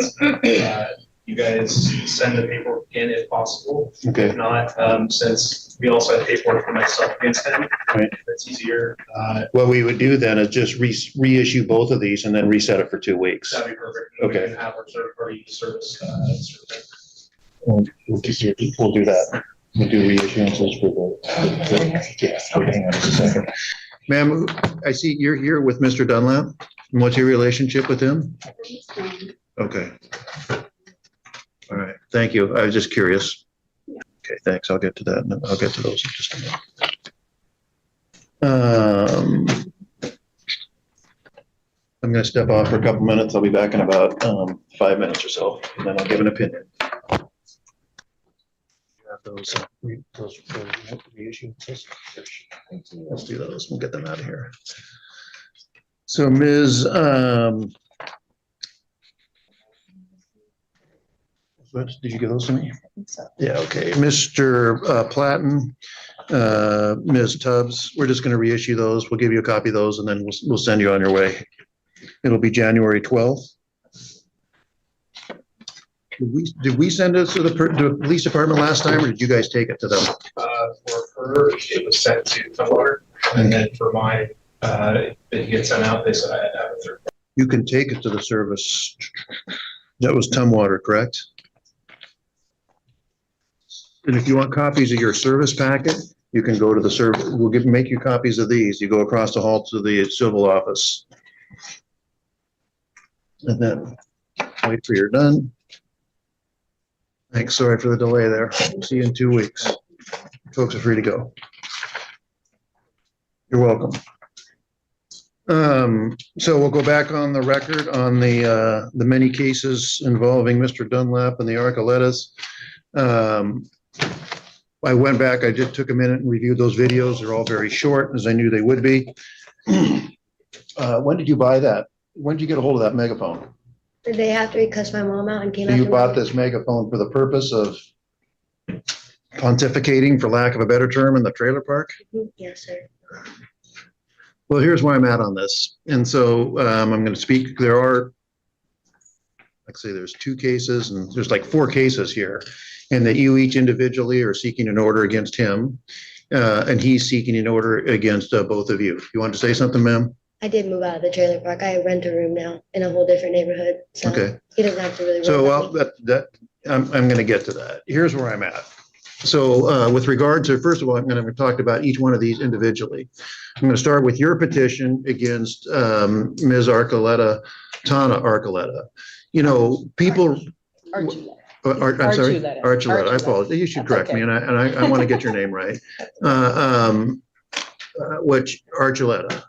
you guys send the paperwork in if possible. Okay. If not, since we also have paperwork for myself against him, Right. if it's easier, What we would do then is just reissue both of these and then reset it for 2 weeks. that'd be perfect. Okay. We can have our third party service. We'll do that. We'll do reissuances for yeah, okay, hang on just a second. Ma'am, I see you're here with Mr. Dunlap. And what's your relationship with him? Okay. All right, thank you. I was just curious. Okay, thanks. I'll get to that. And I'll get to those in just a minute. I'm gonna step off for a couple minutes. I'll be back in about 5 minutes or so, and then I'll give an opinion. Those reissuances. Let's do those. We'll get them out of here. So Ms. Did you give those to me? Yeah, okay. Mr. Platten, Ms. Tubbs, we're just gonna reissue those. We'll give you a copy of those and then we'll send you on your way. It'll be January 12th. Did we send it to the police department last time, or did you guys take it to them? For her, it was sent to Tumwater, and then for mine, it gets sent out, they said I had to have a third. You can take it to the service. That was Tumwater, correct? And if you want copies of your service packet, you can go to the service. We'll make you copies of these. You go across the hall to the civil office. And then wait for you're done. Thanks, sorry for the delay there. See you in 2 weeks. Folks are free to go. You're welcome. So we'll go back on the record on the many cases involving Mr. Dunlap and the Arcolettas. I went back, I just took a minute and reviewed those videos. They're all very short, as I knew they would be. When did you buy that? When did you get a hold of that megaphone? The day after he cussed my mom out and came So after you bought me. this megaphone for the purpose of pontificating, for lack of a better term, in the trailer park? Yes, sir. Well, here's where I'm at on this. And so I'm going to speak. There are, like I say, there's 2 cases and there's like 4 cases here. And that you each individually are seeking an order against him. And he's seeking an order against both of you. You want to say something, ma'am? I did move out of the trailer park. I rent a room now in a whole different neighborhood. So Okay. he doesn't have to really worry So, about well, me. I'm going to get to that. Here's where I'm at. So with regard to, first of all, I'm going to talk about each one of these individually. I'm going to start with your petition against Ms. Archuleta, Tana Archuleta. You know, people. Archuleta. I'm sorry, Archuleta. Archuleta. I apologize. You should That's correct okay. me, and I want to get your name right. Which Archuleta.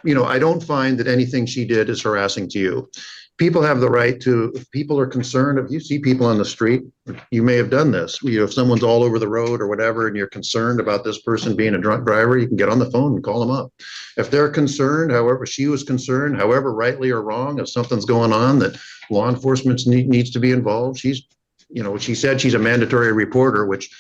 You know, I don't find that anything she did is harassing to you. People have the right to, if people are concerned, if you see people on the street, you may have done this. You know, if someone's all over the road or whatever, and you're concerned about this person being a drunk driver, you can get on the phone and call them up. If they're concerned, however she was concerned, however rightly or wrong, if something's going on that law enforcement needs to be involved, she's, you know, she said she's a mandatory reporter, which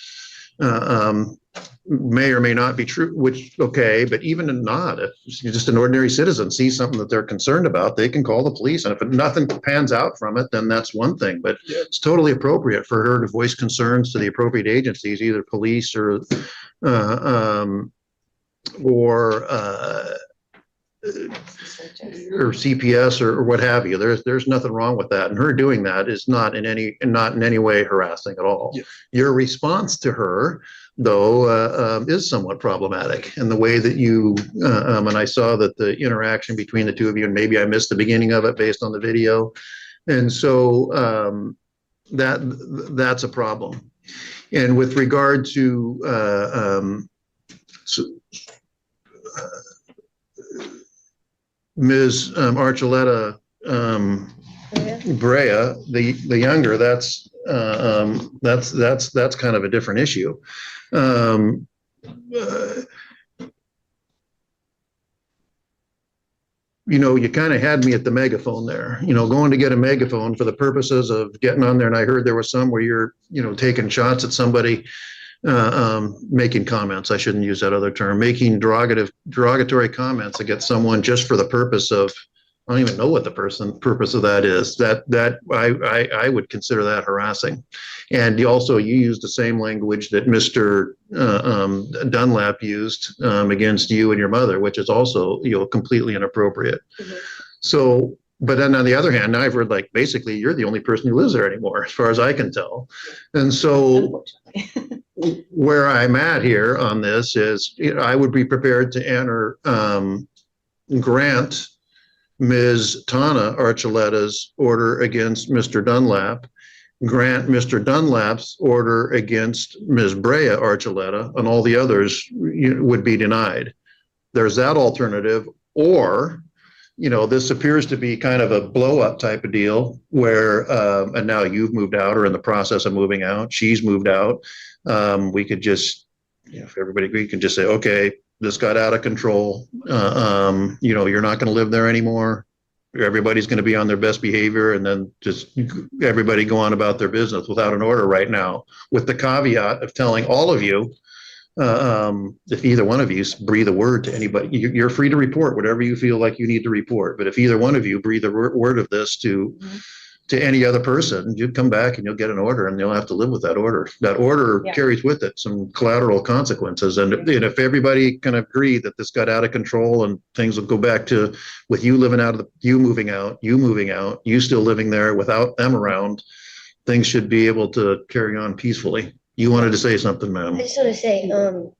may or may not be true, which, okay, but even if not, if just an ordinary citizen sees something that they're concerned about, they can call the police. And if nothing pans out from it, then that's one thing, but it's totally appropriate for her to voice concerns to the appropriate agencies, either police or CPS or what have you. There's nothing wrong with that. And her doing that is not in any way harassing at all. Yeah. Your response to her, though, is somewhat problematic. And the way that you, and I saw that the interaction between the two of you, and maybe I missed the beginning of it based on the video. And so that's a problem. And with regard to Ms. Archuleta Brea, the younger, that's kind of a different issue. You know, you kind of had me at the megaphone there, you know, going to get a megaphone for the purposes of getting on there. And I heard there was some where you're, you know, taking shots at somebody, making comments. I shouldn't use that other term, making derogatory comments against someone just for the purpose of, I don't even know what the purpose of that is. That I would consider that harassing. And you used the same language that Mr. Dunlap used against you and your mother, which is also, you know, completely inappropriate. Mm-hmm. So, but then on the other hand, now I've heard, like, basically you're the only person who lives there anymore, as far as I can tell. And so where I'm at here on this is, you know, I would be prepared to grant Ms. Tana Archuleta's order against Mr. Dunlap, grant Mr. Dunlap's order against Ms. Brea Archuleta, and all the others would be denied. There's that alternative, or, you know, this appears to be kind of a blow up type of deal where, and now you've moved out or in the process of moving out, she's moved out. We could just, you know, if everybody agreed, can just say, okay, this got out of control. You know, you're not going to live there anymore. Everybody's going to be on their best behavior, and then just everybody go on about their business without an order right now, with the caveat of telling all of you, if either one of you breathe a word to anybody, you're free to report whatever you feel like you need to report. But if either one of you breathe a word of this to any other person, you'd come back and you'll get an order, and you'll have to live with that order. That order carries with it some collateral consequences. And if everybody can agree that this got out of control and things will go back to with you living out of you moving out, you still living there without them around, things should be able to carry on peacefully. You wanted to say something, ma'am. I just want to say,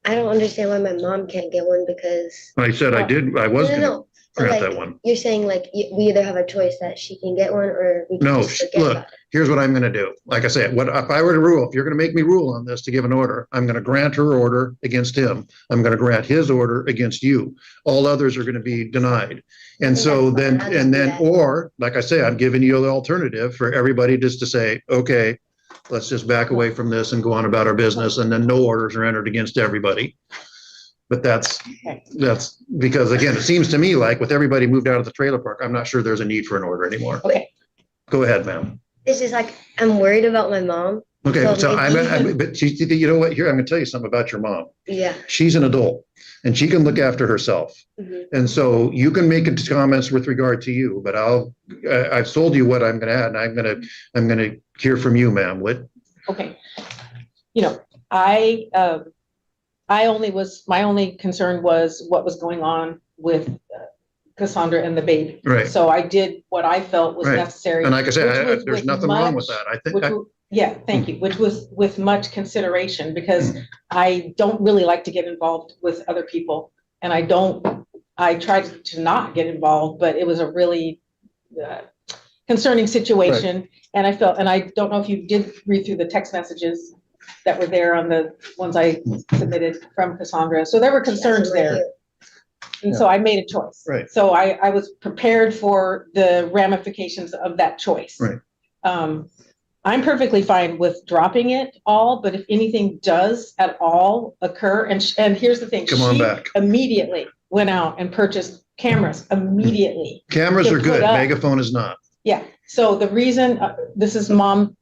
I don't understand why my mom can't get one, because I said I did. I was going to grant that one. You're saying, like, we either have a choice that she can get one, or we can No, just forget look, about it. here's what I'm going to do. Like I said, what if I were to rule, if you're going to make me rule on this to give an order, I'm going to grant her order against him. I'm going to grant his order against you. All others are going to be denied. And so then, or like I say, I'm giving you the alternative for everybody just to say, okay, let's just back away from this and go on about our business. And then no orders are entered against everybody. But that's because, again, it seems to me like with everybody moved out of the trailer park, I'm not sure there's a need for an order anymore. Okay. Go ahead, ma'am. It's just like, I'm worried about my mom, Okay, So so maybe- but you know what, here, I'm gonna tell you something about your mom. Yeah. She's an adult and she can look after herself. Mhm. And so you can make comments with regard to you, but I've told you what I'm gonna add, and I'm gonna hear from you, ma'am. What? Okay. You know, my only concern was what was going on with Cassandra and the baby. Right. So I did what I felt was Right. necessary. And like I which said, was there's with nothing wrong with much- that. I think, which w- Yeah, thank you, which was with much consideration, because I don't really like to get involved with other people. And I tried to not get involved, but it was a really concerning situation. And I don't know if you did read through the text messages that were there on the ones I submitted from Cassandra. So there were concerns there. And so I made a choice. Right. So I was prepared for the ramifications of that choice. Right. I'm perfectly fine with dropping it all, but if anything does at all occur, and here's the thing. Come on she back. Immediately went out and purchased cameras immediately. Cameras to are good. put up. Megaphone is not. Yeah, so the reason, this is mom,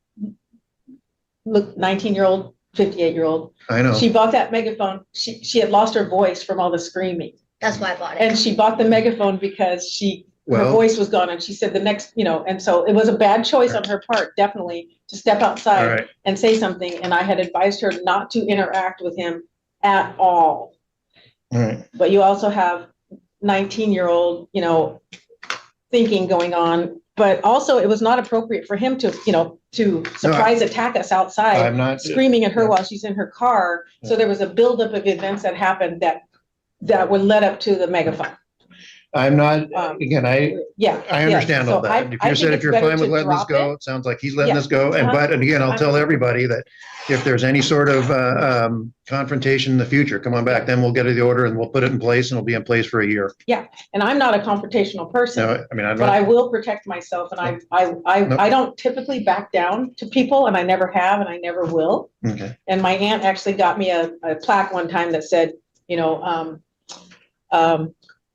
look, 19-year-old, 58-year-old. I know. She bought that megaphone. She had lost her voice from all the screaming. That's why I bought it. And she bought the megaphone because her Well- voice was gone, and she said the next, and so it was a bad choice on her part, definitely, to step All outside right. and say something, and I had advised her not to interact with him at all. All right. But you also have 19-year-old, thinking going on, but also it was not appropriate for him to surprise attack us outside, I'm not. screaming at her while she's in her car. So there was a buildup of events that happened that would led up to the megaphone. I'm not, again, Yeah. I understand all that. If you're fine with letting this go, it sounds like he's letting Yeah. this go. But again, I'll tell everybody that if there's any sort of confrontation in the future, come on back, then we'll get the order and we'll put it in place, and it'll be in place for a year. Yeah, and I'm not a confrontational person. No, I mean, I'm But I not, will protect myself, and I don't typically back down to people, and I never have, and I never will. okay. And my aunt actually got me a plaque one time that said,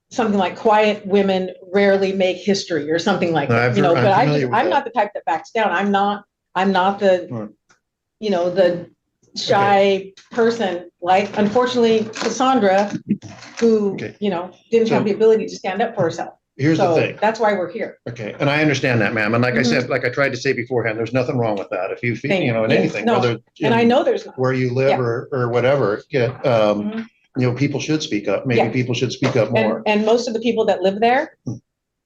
something like "quiet women rarely make history" or something like that. I'm But familiar with I'm that. not the type that backs down. I'm not the, Right. the shy person, like unfortunately Cassandra, who, Okay. didn't So- have the ability to stand up for herself. Here's the So thing. that's why we're here. Okay, and I understand that, ma'am. And like I Mhm. said, like I tried to say beforehand, there's nothing wrong with that. If you feel, Thank you. in Yes. anything, No. whether And I know there's not. where you live Yeah. or whatever, Mhm. people should speak up. Maybe Yeah. people should speak up more. And most of the people that live there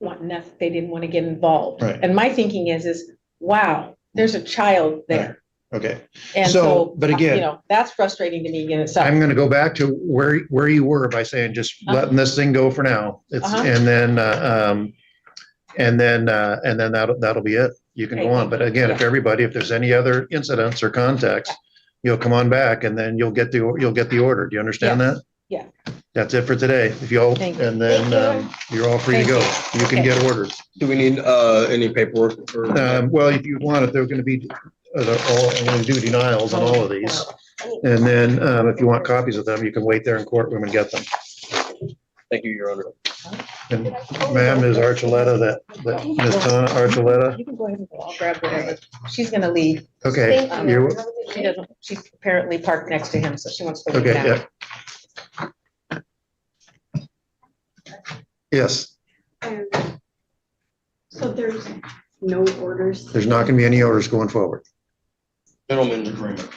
want nothing, they didn't want to get involved. Right. And my thinking is, wow, there's a child there. Okay, And So, so, but again- that's frustrating to me in itself. I'm gonna go back to where you were by saying just letting this thing go for now. It's, Uh-huh. and then that'll be it. You can go Okay. on. But again, if there's any other incidents or contacts, you'll come on back and then you'll get the order. Do you understand Yes. that? Yeah. That's it for today. If you all, Thank you. and then, Thank you're all free to Thank go. You can Okay. get orders. Do we need any paperwork or? Well, if you want it, they're gonna be, I'm gonna do denials on all of these. And then, if you want copies of them, you can wait there in courtroom and get them. Thank you, Your Honor. And ma'am, is Archuleta that Ms. Tana Archuleta? You can go ahead and go. I'll grab whatever. She's gonna leave. Okay, Thank you're, She's apparently parked next to him, so she wants to leave okay, now. yeah. Yes, So there's no orders. there's not gonna be any orders going forward. Gentleman's agreement.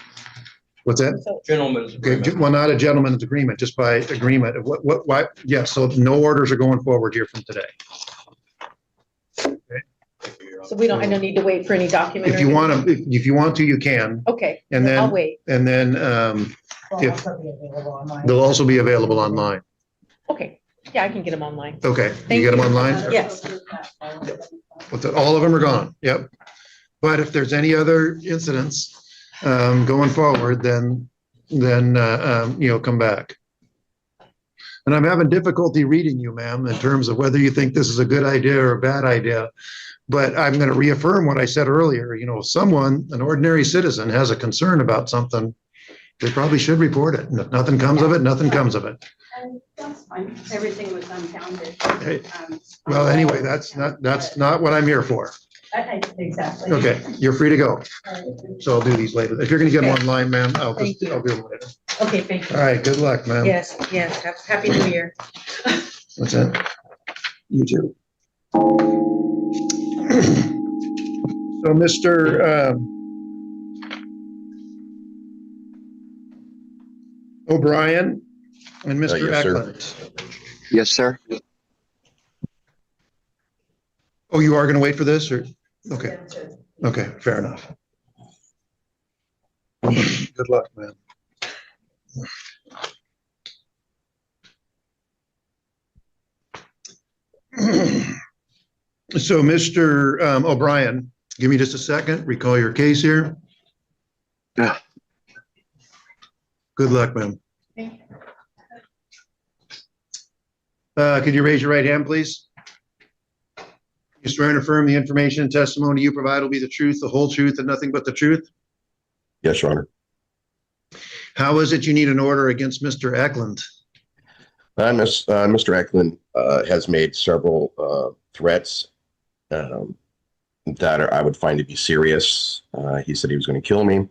What's that? Gentleman's Okay, agreement. well, not a gentleman's agreement, just by agreement. Why? Yeah, so no orders are going forward here from today. Thank you, Your Honor. So I don't need to wait for any document. If you want to, if you want to, you can. Okay, And I'll then, wait. and then, if, they'll also be available online. Okay, yeah, I can get them online. Okay, you Thank get them you. online? Yes. All of them are gone, yep. But if there's any other incidents going forward, then come back. And I'm having difficulty reading you, ma'am, in terms of whether you think this is a good idea or a bad idea. But I'm going to reaffirm what I said earlier. If someone, an ordinary citizen, has a concern about something, they probably should report it. And if nothing comes of it, nothing comes of it. And that's fine. Everything was unfounded. Hey, Well, anyway, that's not what I'm here for. Exactly. Okay, you're free to go. So I'll do these later. If you're gonna get them online, ma'am, I'll Thank you. do them later. Okay, thank you. All right, good luck, ma'am. Yes, happy New Year. What's that? You too. So Mr. O'Brien and Mr. Yes, sir. Eklund. Yes, sir. Oh, you are gonna wait for this or? Okay, okay, fair enough. Good luck, man. So, Mr. O'Brien, give me just a second, recall your case here. Yeah. Good luck, man. Could you raise your right hand, please? You swear and affirm the information and testimony you provide will be the truth, the whole truth, and nothing but the truth? Yes, Your Honor. How is it you need an order against Mr. Eklund? Mr. Eklund has made several threats that I would find to be serious. He said he was going to kill me.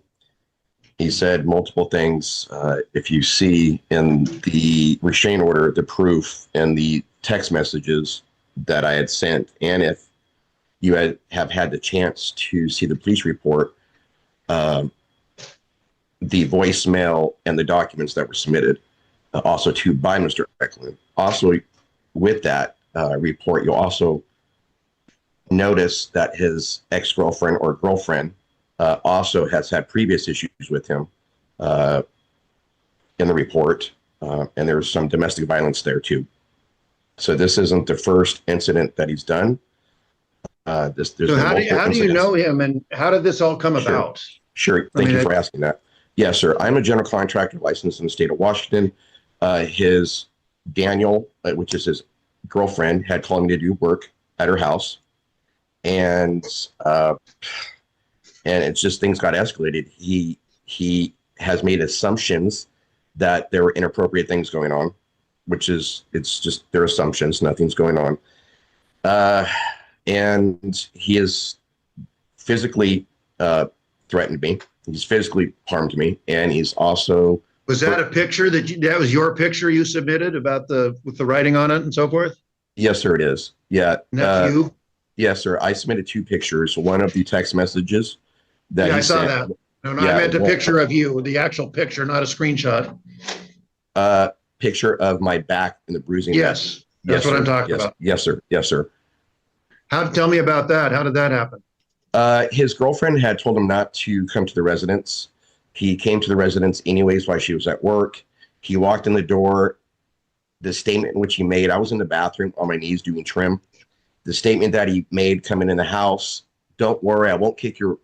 He said multiple things. If you see in the restraint order, the proof and the text messages that I had sent, and if you have had the chance to see the police report, the voicemail and the documents that were submitted, also to by Mr. Eklund. Also, with that report, you'll also notice that his ex-girlfriend or girlfriend also has had previous issues with him in the report, and there's some domestic violence there too. So this isn't the first incident that he's done. So how do you know him, and how did this all come about? Sure. Thank you for asking that. Yes, sir. I'm a general contractor licensed in the state of Washington. His Daniel, which is his girlfriend, had called me to do work at her house, and it's just things got escalated. He has made assumptions that there were inappropriate things going on, which is, it's just their assumptions. Nothing's going on, and he has physically threatened me. He's physically harmed me, and he's also. Was that a picture that was your picture you submitted about with the writing on it and so forth? Yes, sir, it is. Yeah. And that's you? Yes, sir. I submitted 2 pictures. One of the text messages that Yeah, he I saw sent. that. No, I meant a picture of you, the actual picture, not a screenshot. Picture of my back and the bruising. Yes, that's what I'm talking about. Yes, sir. Yes, sir. Tell me about that. How did that happen? His girlfriend had told him not to come to the residence. He came to the residence anyways while she was at work. He walked in the door. The statement in which he made, I was in the bathroom on my knees doing trim. The statement that he made coming in the house, don't worry, I won't kick your.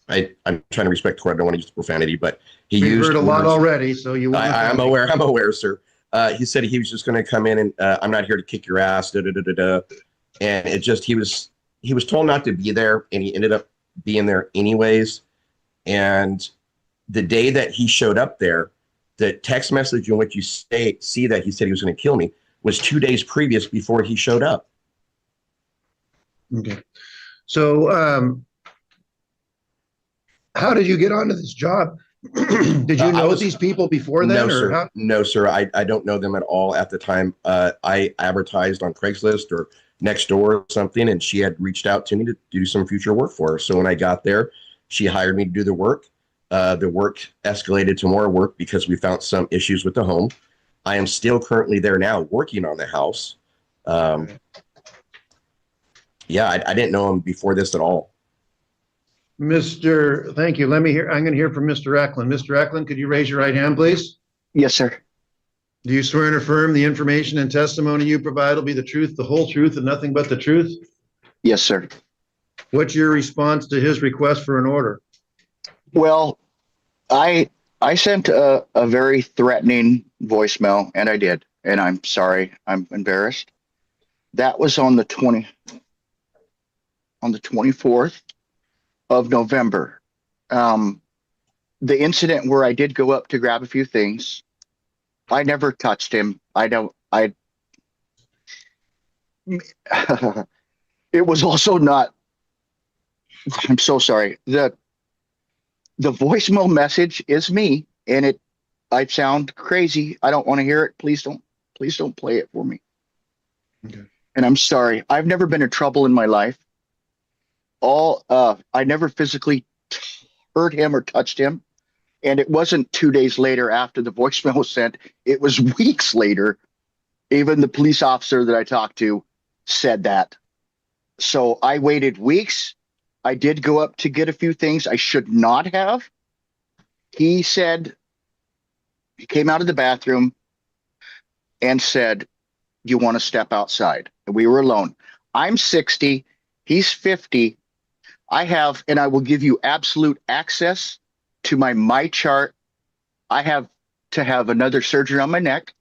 I'm trying to respect the court. I don't want to use profanity, but We've heard a lot already, so you. I'm aware, sir. He said he was just going to come in and I'm not here to kick your ass. Da, da, da, da, da. And it just he was told not to be there, and he ended up being there anyways. And the day that he showed up there, the text message in which you see that he said he was going to kill me was 2 days previous before he showed up. Okay. So, how did you get onto this job? Did you know these people before then? No, or sir. how? No, sir. I don't know them at all at the time. I advertised on Craigslist or Nextdoor or something, and she had reached out to me to do some future work for her. So when I got there, she hired me to do the work. The work escalated to more work because we found some issues with the home. I am still currently there now working on the house. Yeah, I didn't know him before this at all. Thank you. I'm going to hear from Mr. Eklund. Mr. Eklund, could you raise your right hand, please? Yes, sir. Do you swear and affirm the information and testimony you provide will be the truth, the whole truth, and nothing but the truth? Yes, sir. What's your response to his request for an order? Well, I sent a very threatening voicemail, and I did, and I'm sorry. I'm embarrassed. That was on the 24th of November. The incident where I did go up to grab a few things, I never touched him. It was also not, I'm so sorry. The voicemail message is me, and I sound crazy. I don't want to hear it. Please don't play it for me. Okay. And I'm sorry. I've never been in trouble in my life. I never physically hurt him or touched him. And it wasn't 2 days later after the voicemail was sent. It was weeks later. Even the police officer that I talked to said that. So I waited weeks. I did go up to get a few things I should not have. He said, he came out of the bathroom and said, you want to step outside? And we were alone. I'm 60. He's 50. And I will give you absolute access to my chart. I have to have another surgery on my neck.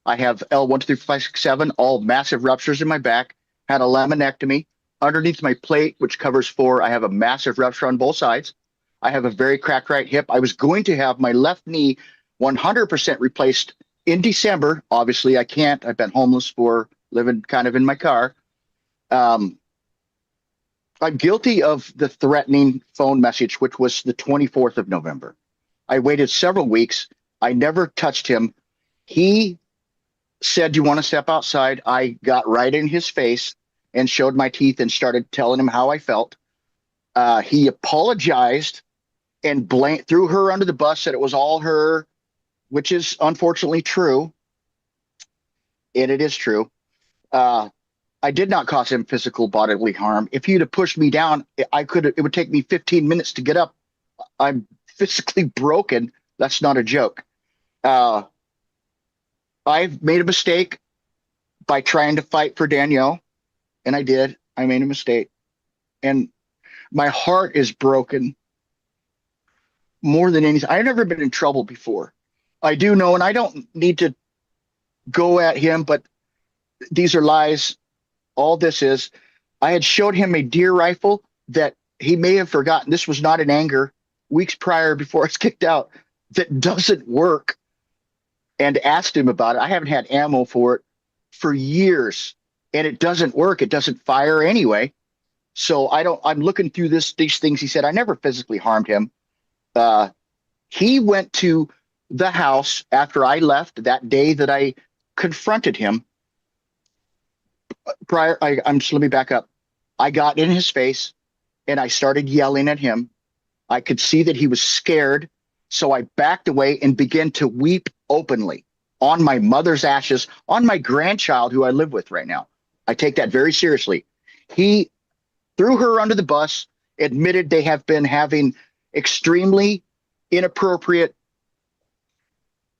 I have L1, 2, 3, 4, 5, 6, 7, all massive ruptures in my back, had a laminectomy. Underneath my plate, which covers 4, I have a massive rupture on both sides. I have a very cracked right hip. I was going to have my left knee 100% replaced in December. Obviously, I can't. I've been homeless for living kind of in my car. I'm guilty of the threatening phone message, which was the 24th of November. I waited several weeks. I never touched him. He said, "Do you want to step outside?" I got right in his face and showed my teeth and started telling him how I felt. He apologized and threw her under the bus, said it was all her, which is unfortunately true. And it is true. I did not cause him physical bodily harm. If he'd have pushed me down, it would take me 15 minutes to get up. I'm physically broken. That's not a joke. I've made a mistake by trying to fight for Danielle, and I did. I made a mistake. And my heart is broken more than anything. I've never been in trouble before. I do know, and I don't need to go at him, but these are lies. All this is, I had showed him a deer rifle that he may have forgotten. This was not in anger. Weeks prior, before I was kicked out, that doesn't work, and asked him about it. I haven't had ammo for it for years, and it doesn't work. It doesn't fire anyway. So I'm looking through these things. He said, I never physically harmed him. He went to the house after I left that day that I confronted him. Let me back up. I got in his face and I started yelling at him. I could see that he was scared. So I backed away and began to weep openly on my mother's ashes, on my grandchild who I live with right now. I take that very seriously. He threw her under the bus, admitted they have been having extremely inappropriate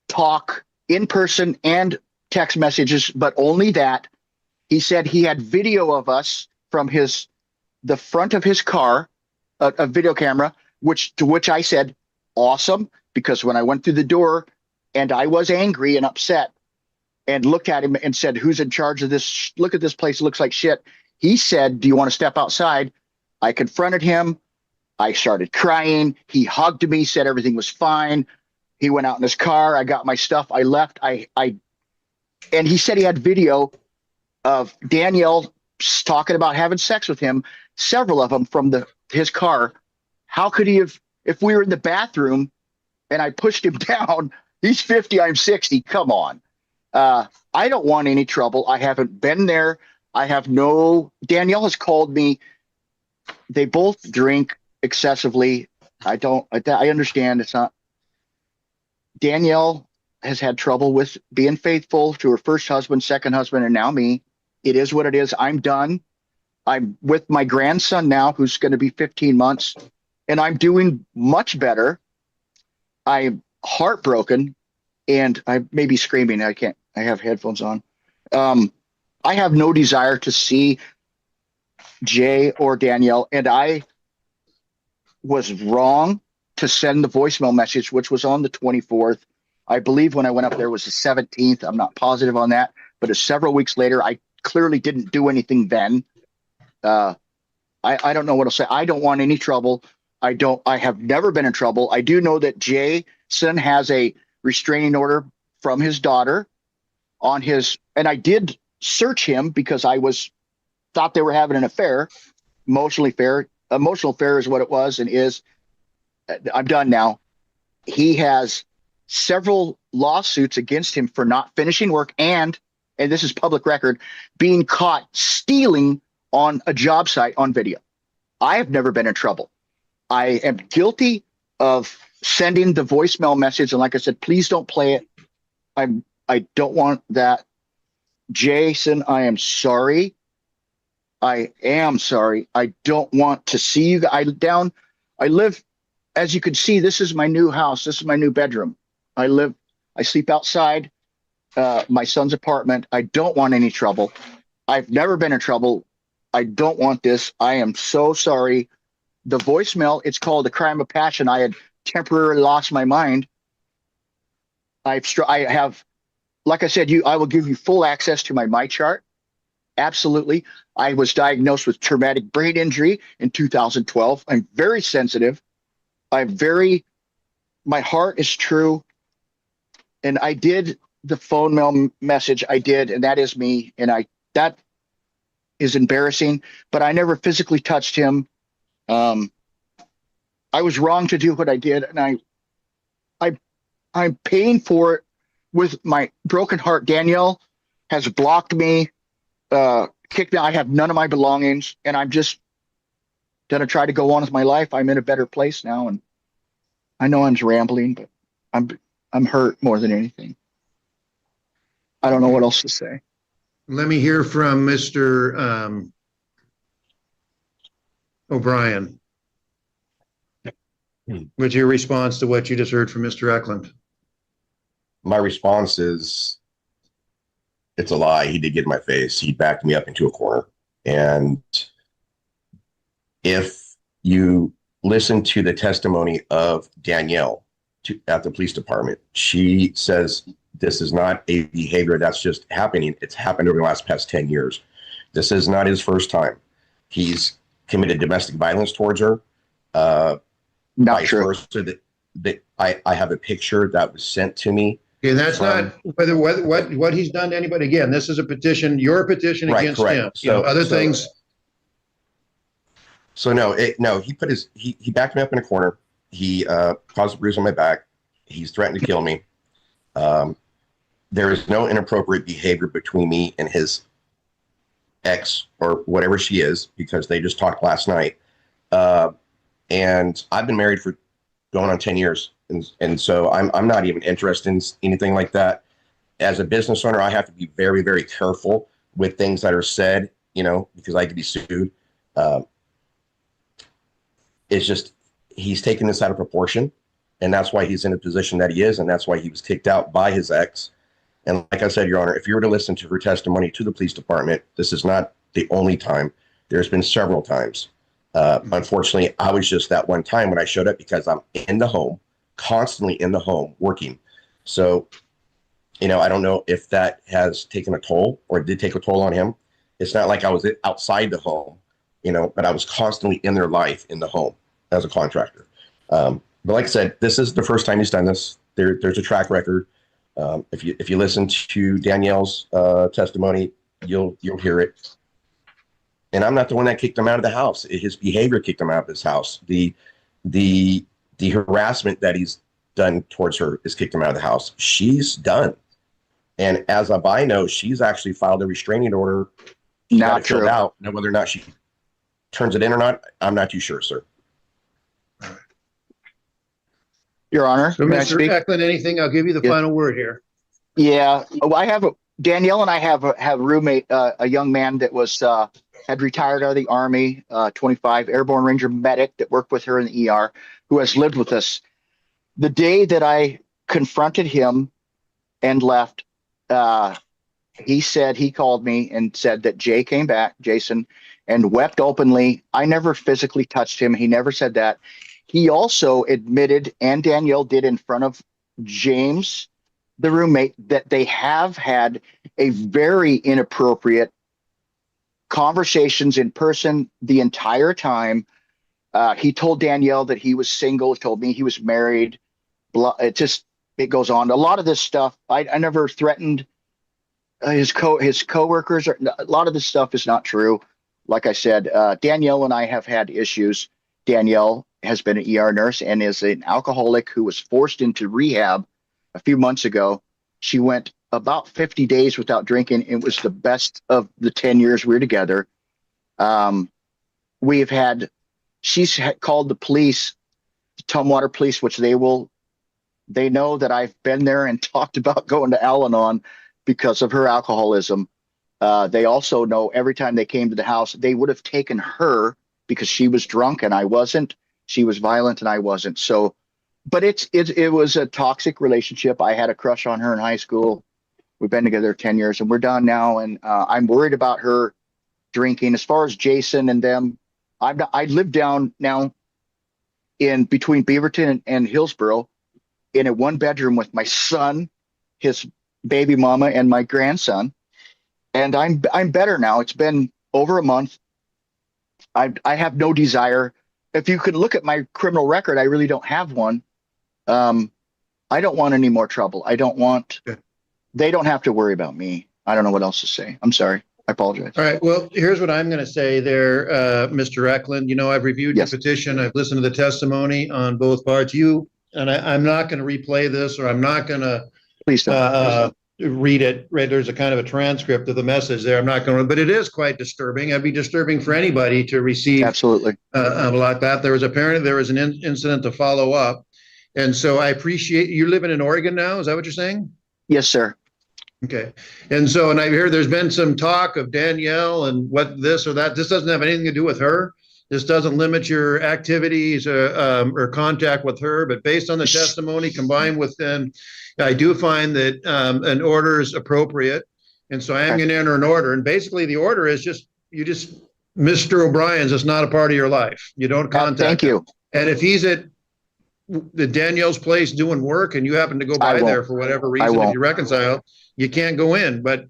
talk in person and text messages, but only that. He said he had video of us from the front of his car, a video camera, to which I said, awesome, because when I went through the door and I was angry and upset and looked at him and said, who's in charge of this? Look at this place. It looks like shit. He said, do you want to step outside? I confronted him. I started crying. He hugged me, said everything was fine. He went out in his car. I got my stuff. I left. And he said he had video of Danielle talking about having sex with him, several of them from his car. How could he have, if we were in the bathroom and I pushed him down? He's 50, I'm 60. Come on. I don't want any trouble. I haven't been there. Danielle has called me. They both drink excessively. I understand it's not. Danielle has had trouble with being faithful to her first husband, second husband, and now me. It is what it is. I'm done. I'm with my grandson now, who's going to be 15 months, and I'm doing much better. I'm heartbroken, and I may be screaming. I have headphones on. I have no desire to see Jay or Danielle, and I was wrong to send the voicemail message, which was on the 24th. I believe when I went up there was the 17th. I'm not positive on that, but it's several weeks later. I clearly didn't do anything then. I don't know what to say. I don't want any trouble. I have never been in trouble. I do know that Jason has a restraining order from his daughter and I did search him because I was thought they were having an affair, emotional affair is what it was and is. I'm done now. He has several lawsuits against him for not finishing work and this is public record, being caught stealing on a job site on video. I have never been in trouble. I am guilty of sending the voicemail message. And like I said, please don't play it. I don't want that. Jason, I am sorry. I am sorry. I don't want to see you. I live, as you can see, this is my new house. This is my new bedroom. I sleep outside my son's apartment. I don't want any trouble. I've never been in trouble. I don't want this. I am so sorry. The voicemail, it's called a crime of passion. I had temporarily lost my mind. I have, like I said, I will give you full access to my chart. Absolutely. I was diagnosed with traumatic brain injury in 2012. I'm very sensitive. My heart is true. And I did the phone mail message. I did, and that is me. And that is embarrassing, but I never physically touched him. I was wrong to do what I did. And I'm paying for it with my broken heart. Danielle has blocked me, kicked me. I have none of my belongings, and I'm just going to try to go on with my life. I'm in a better place now. And I know I'm rambling, but I'm hurt more than anything. I don't know what else to say. Let me hear from Mr. O'Brien. What's your response to what you just heard from Mr. Eklund? My response is, it's a lie. He did get in my face. He backed me up into a corner. And if you listen to the testimony of Danielle at the police department, she says this is not a behavior that's just happening. It's happened over the past 10 years. This is not his first time. He's committed domestic violence towards her. Not true. I have a picture that was sent to me. And that's not whether what he's done to anybody. Again, this is a petition, your petition against him. Other things. So no, he backed me up in a corner. He caused a bruise on my back. He's threatened to kill me. There is no inappropriate behavior between me and his ex or whatever she is, because they just talked last night. And I've been married for going on 10 years. And so I'm not even interested in anything like that. As a business owner, I have to be very, very careful with things that are said, because I could be sued. It's just, he's taken this out of proportion, and that's why he's in the position that he is. And that's why he was kicked out by his ex. And like I said, Your Honor, if you were to listen to her testimony to the police department, this is not the only time. There's been several times. Unfortunately, I was just that one time when I showed up because I'm in the home, constantly in the home working. So, I don't know if that has taken a toll or did take a toll on him. It's not like I was outside the home, but I was constantly in their life in the home as a contractor. But like I said, this is the first time he's done this. There's a track record. If you listen to Danielle's testimony, you'll hear it. And I'm not the one that kicked him out of the house. His behavior kicked him out of his house. The harassment that he's done towards her has kicked him out of the house. She's done. And as I know, she's actually filed a restraining order. Not true. Out. Now, whether or not she turns it in or not, I'm not too sure, sir. Your Honor, So, Mr. Eklund, anything? I'll give you the final word here. Yeah, Danielle and I have a roommate, a young man that was had retired out of the Army, 25, Airborne Ranger medic that worked with her in the ER, who has lived with us. The day that I confronted him and left, he called me and said that Jason, and wept openly. I never physically touched him. He never said that. He also admitted, and Danielle did in front of James, the roommate, that they have had a very inappropriate conversations in person the entire time. He told Danielle that he was single. He told me he was married. It goes on. A lot of this stuff, I never threatened his coworkers. A lot of this stuff is not true. like I said, Danielle and I have had issues. Danielle has been an ER nurse and is an alcoholic who was forced into rehab a few months ago. She went about 50 days without drinking. It was the best of the 10 years we were together. She's called the police, the Tumwater police, which they know that I've been there and talked about going to Al-Anon because of her alcoholism. They also know every time they came to the house, they would have taken her because she was drunk and I wasn't. She was violent and I wasn't. So, but it was a toxic relationship. I had a crush on her in high school. We've been together 10 years and we're done now. And I'm worried about her drinking. As far as Jason and them, I live down now in between Beaverton and Hillsborough in a 1-bedroom with my son, his baby mama, and my grandson. And I'm better now. It's been over a month. I have no desire. If you could look at my criminal record, I really don't have one. I don't want any more trouble. They don't have to worry about me. I don't know what else to say. I'm sorry. I apologize. All right. Well, here's what I'm going to say there, Mr. Eklund. You know, I've reviewed your petition. I've listened to the testimony on both parts. I'm not going to replay this, or I'm not going to read it. Right? There's a kind of a transcript of the message there. I'm not going to, but it is quite disturbing. It'd be disturbing for anybody to receive absolutely like that. There was an incident to follow up, and so I appreciate you living in Oregon now. Is that what you're saying? Yes, sir. Okay. And I hear there's been some talk of Danielle and what this or that. This doesn't have anything to do with her. This doesn't limit your activities or contact with her. But based on the testimony combined with I do find that an order is appropriate. And so I am going to enter an order. And basically the order is Mr. O'Brien's is not a part of your life. You don't contact Thank you. him. And if he's at the Danielle's place doing work and you happen to go by there for whatever reason, if you reconcile, you can't go in, but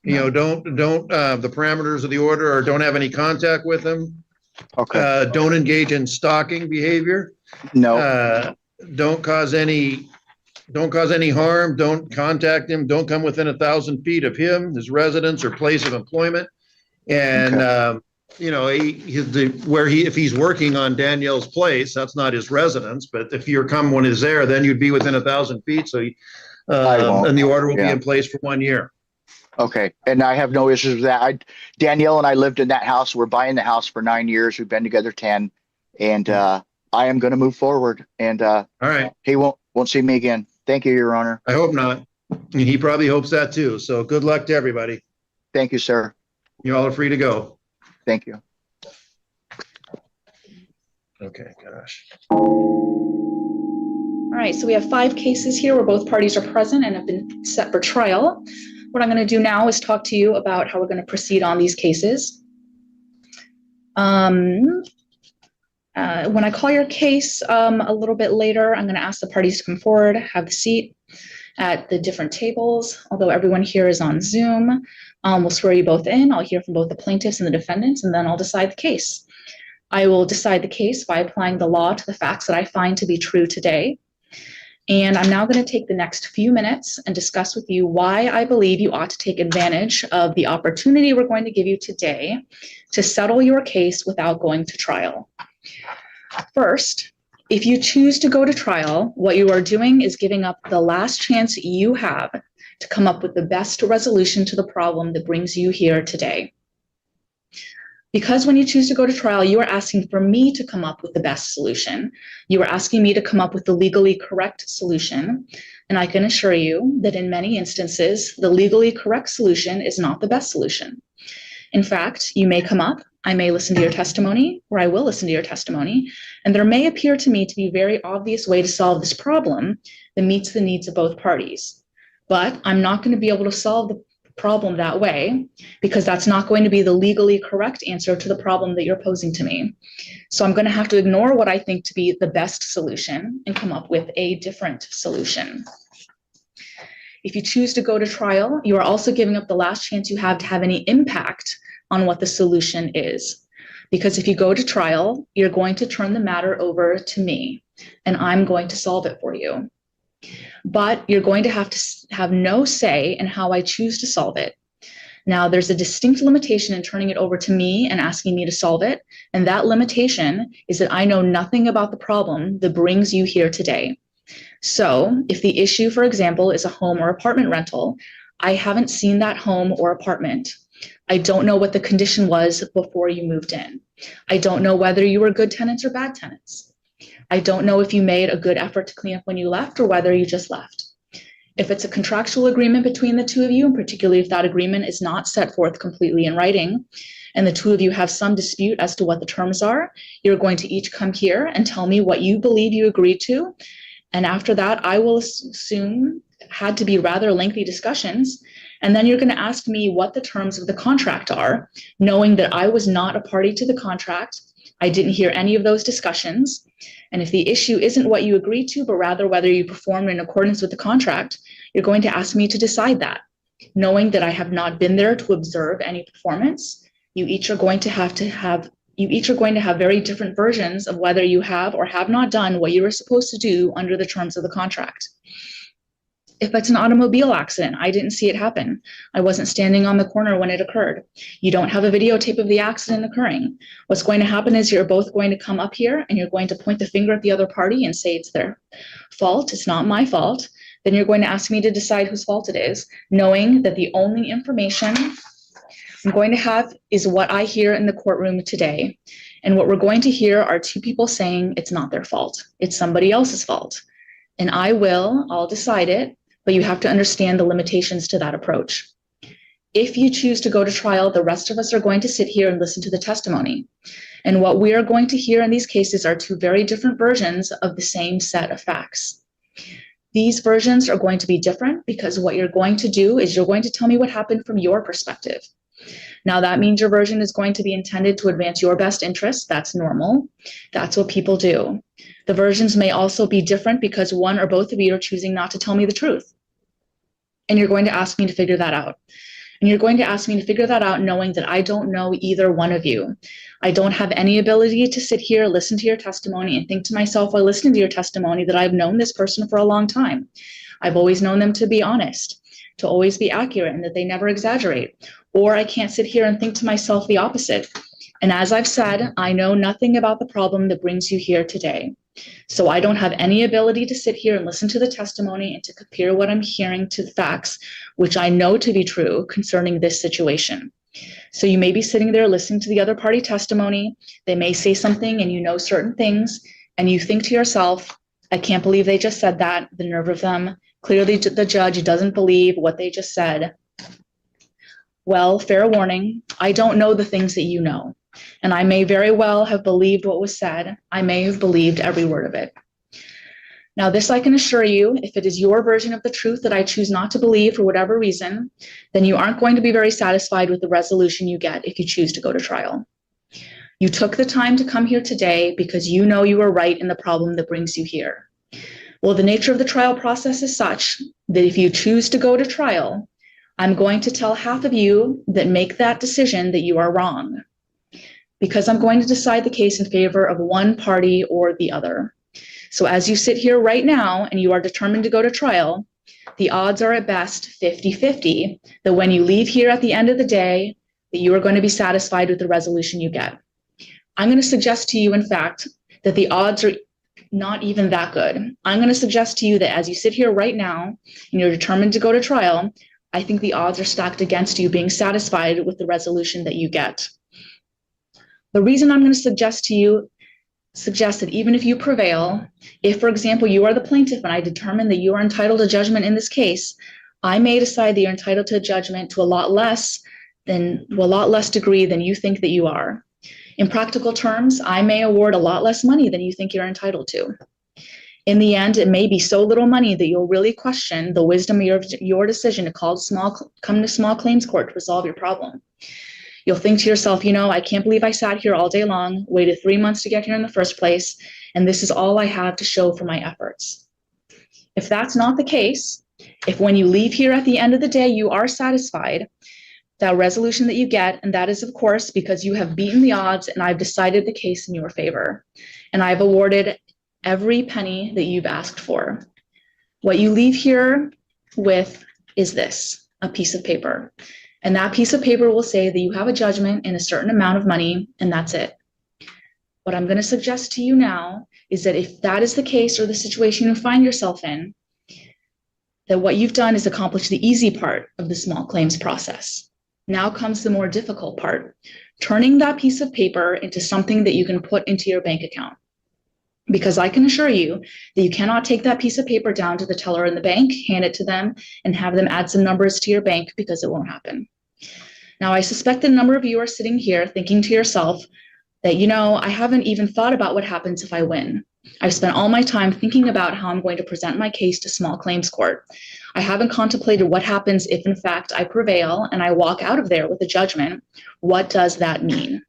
don't the parameters of the order or don't have any contact with them. Okay. Don't engage in stalking behavior. No. Don't cause any harm. Don't contact him. Don't come within 1,000 feet of him, his residence or place of employment. And if he's working on Danielle's place, that's not his residence. But if your one is there, then you'd be within 1,000 feet. So and the order will be in place for 1 year. Okay. And I have no issues with that. Danielle and I lived in that house. We're buying the house for 9 years. We've been together 10. And I am going to move forward. And all right. He won't see me again. Thank you, Your Honor. I hope not. And he probably hopes that too. So good luck to everybody. Thank you, sir. You all are free to go. Thank you. Okay, gosh. All right, so we have 5 cases here where both parties are present and have been set for trial. What I'm going to do now is talk to you about how we're going to proceed on these cases. When I call your case a little bit later, I'm going to ask the parties to come forward, have a seat at the different tables. Although everyone here is on Zoom, we'll swear you both in. I'll hear from both the plaintiffs and the defendants, and then I'll decide the case. I will decide the case by applying the law to the facts that I find to be true today. And I'm now going to take the next few minutes and discuss with you why I believe you ought to take advantage of the opportunity we're going to give you today to settle your case without going to trial. First, if you choose to go to trial, what you are doing is giving up the last chance you have to come up with the best resolution to the problem that brings you here today. Because when you choose to go to trial, you are asking for me to come up with the best solution. You are asking me to come up with the legally correct solution. And I can assure you that in many instances, the legally correct solution is not the best solution. In fact, you may come up, I may listen to your testimony, or I will listen to your testimony, and there may appear to me to be a very obvious way to solve this problem that meets the needs of both parties. But I'm not going to be able to solve the problem that way, because that's not going to be the legally correct answer to the problem that you're posing to me. So I'm going to have to ignore what I think to be the best solution and come up with a different solution. If you choose to go to trial, you are also giving up the last chance you have to have any impact on what the solution is. Because if you go to trial, you're going to turn the matter over to me, and I'm going to solve it for you. But you're going to have no say in how I choose to solve it. Now, there's a distinct limitation in turning it over to me and asking me to solve it. And that limitation is that I know nothing about the problem that brings you here today. So if the issue, for example, is a home or apartment rental, I haven't seen that home or apartment. I don't know what the condition was before you moved in. I don't know whether you were good tenants or bad tenants. I don't know if you made a good effort to clean up when you left or whether you just left. If it's a contractual agreement between the two of you, and particularly if that agreement is not set forth completely in writing, and the two of you have some dispute as to what the terms are, you're going to each come here and tell me what you believe you agreed to. And after that, I will assume had to be rather lengthy discussions. And then you're going to ask me what the terms of the contract are, knowing that I was not a party to the contract. I didn't hear any of those discussions. And if the issue isn't what you agreed to, but rather whether you performed in accordance with the contract, you're going to ask me to decide that, knowing that I have not been there to observe any performance. You each are going to have very different versions of whether you have or have not done what you were supposed to do under the terms of the contract. If it's an automobile accident, I didn't see it happen. I wasn't standing on the corner when it occurred. You don't have a videotape of the accident occurring. What's going to happen is you're both going to come up here and you're going to point the finger at the other party and say it's their fault. It's not my fault. Then you're going to ask me to decide whose fault it is, knowing that the only information I'm going to have is what I hear in the courtroom today. And what we're going to hear are two people saying it's not their fault. It's somebody else's fault. And I'll decide it, but you have to understand the limitations to that approach. If you choose to go to trial, the rest of us are going to sit here and listen to the testimony. And what we are going to hear in these cases are two very different versions of the same set of facts. These versions are going to be different because what you're going to do is you're going to tell me what happened from your perspective. Now, that means your version is going to be intended to advance your best interests. That's normal. That's what people do. The versions may also be different because one or both of you are choosing not to tell me the truth. And you're going to ask me to figure that out. And you're going to ask me to figure that out knowing that I don't know either one of you. I don't have any ability to sit here, listen to your testimony, and think to myself while listening to your testimony that I've known this person for a long time. I've always known them to be honest, to always be accurate, and that they never exaggerate. Or I can't sit here and think to myself the opposite. And as I've said, I know nothing about the problem that brings you here today. So I don't have any ability to sit here and listen to the testimony and to compare what I'm hearing to the facts, which I know to be true concerning this situation. So you may be sitting there listening to the other party testimony. They may say something and you know certain things, and you think to yourself, I can't believe they just said that, the nerve of them. Clearly the judge doesn't believe what they just said. Well, fair warning, I don't know the things that you know. And I may very well have believed what was said. I may have believed every word of it. Now, this I can assure you, if it is your version of the truth that I choose not to believe for whatever reason, then you aren't going to be very satisfied with the resolution you get if you choose to go to trial. You took the time to come here today because you know you are right in the problem that brings you here. Well, the nature of the trial process is such that if you choose to go to trial, I'm going to tell half of you that make that decision that you are wrong, because I'm going to decide the case in favor of one party or the other. So as you sit here right now and you are determined to go to trial, the odds are at best 50-50 that when you leave here at the end of the day, that you are going to be satisfied with the resolution you get. I'm going to suggest to you, in fact, that the odds are not even that good. I'm going to suggest to you that as you sit here right now and you're determined to go to trial, I think the odds are stacked against you being satisfied with the resolution that you get. The reason I'm going to suggest that even if you prevail, if, for example, you are the plaintiff and I determine that you are entitled to judgment in this case, I may decide that you're entitled to judgment to a lot less degree than you think that you are. In practical terms, I may award a lot less money than you think you're entitled to. In the end, it may be so little money that you'll really question the wisdom of your decision to come to small claims court to resolve your problem. You'll think to yourself, I can't believe I sat here all day long, waited 3 months to get here in the first place, and this is all I have to show for my efforts. If that's not the case, if when you leave here at the end of the day, you are satisfied, that resolution that you get, and that is, of course, because you have beaten the odds and I've decided the case in your favor, and I've awarded every penny that you've asked for. What you leave here with is this, a piece of paper. And that piece of paper will say that you have a judgment in a certain amount of money, and that's it. What I'm going to suggest to you now is that if that is the case or the situation you find yourself in, that what you've done is accomplish the easy part of the small claims process. Now comes the more difficult part, turning that piece of paper into something that you can put into your bank account. Because I can assure you that you cannot take that piece of paper down to the teller in the bank, hand it to them, and have them add some numbers to your bank, because it won't happen. Now, I suspect that a number of you are sitting here thinking to yourself that, you know, I haven't even thought about what happens if I win. I've spent all my time thinking about how I'm going to present my case to small claims court. I haven't contemplated what happens if, in fact, I prevail and I walk out of there with a judgment. What does that mean?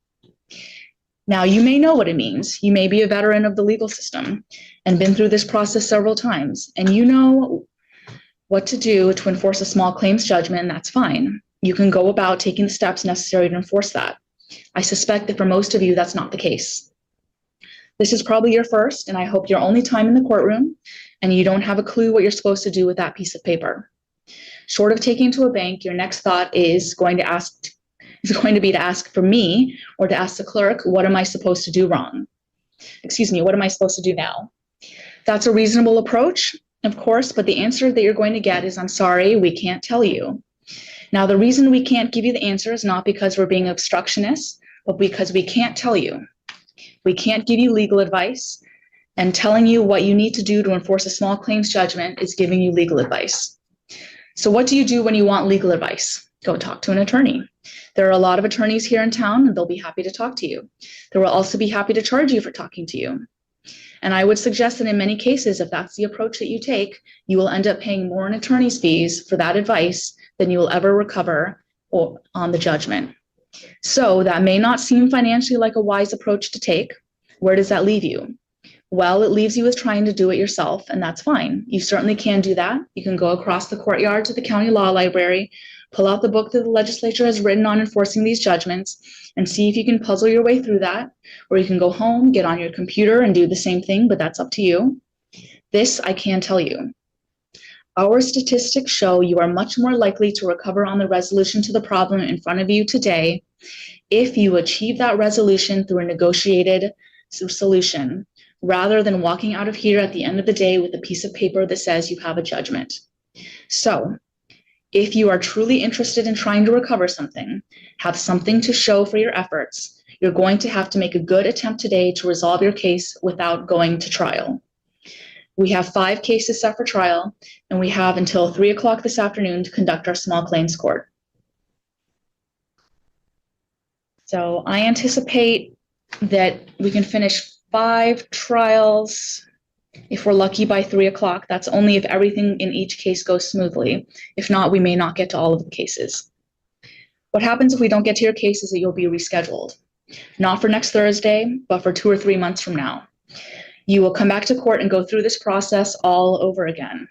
Now, you may know what it means. You may be a veteran of the legal system and been through this process several times, and you know what to do to enforce a small claims judgment, and that's fine. You can go about taking the steps necessary to enforce that. I suspect that for most of you, that's not the case. This is probably your first, and I hope your only time in the courtroom, and you don't have a clue what you're supposed to do with that piece of paper. Short of taking to a bank, your next thought is going to be to ask for me or to ask the clerk, what am I supposed to do wrong? Excuse me, what am I supposed to do now? That's a reasonable approach, of course, but the answer that you're going to get is, I'm sorry, we can't tell you. Now, the reason we can't give you the answer is not because we're being obstructionists, but because we can't tell you. We can't give you legal advice, and telling you what you need to do to enforce a small claims judgment is giving you legal advice. So what do you do when you want legal advice? Go talk to an attorney. There are a lot of attorneys here in town, and they'll be happy to talk to you. They will also be happy to charge you for talking to you. And I would suggest that in many cases, if that's the approach that you take, you will end up paying more in attorney's fees for that advice than you will ever recover on the judgment. So that may not seem financially like a wise approach to take. Where does that leave you? Well, it leaves you with trying to do it yourself, and that's fine. You certainly can do that. You can go across the courtyard to the county law library, pull out the book that the legislature has written on enforcing these judgments, and see if you can puzzle your way through that. Or you can go home, get on your computer, and do the same thing, but that's up to you. This I can tell you. Our statistics show you are much more likely to recover on the resolution to the problem in front of you today if you achieve that resolution through a negotiated solution, rather than walking out of here at the end of the day with a piece of paper that says you have a judgment. So, if you are truly interested in trying to recover something, have something to show for your efforts, you're going to have to make a good attempt today to resolve your case without going to trial. We have 5 cases set for trial, and we have until 3 o'clock this afternoon to conduct our small claims court. So I anticipate that we can finish 5 trials if we're lucky by 3 o'clock. That's only if everything in each case goes smoothly. If not, we may not get to all of the cases. What happens if we don't get to your case is that you'll be rescheduled. Not for next Thursday, but for 2 or 3 months from now. You will come back to court and go through this process all over again.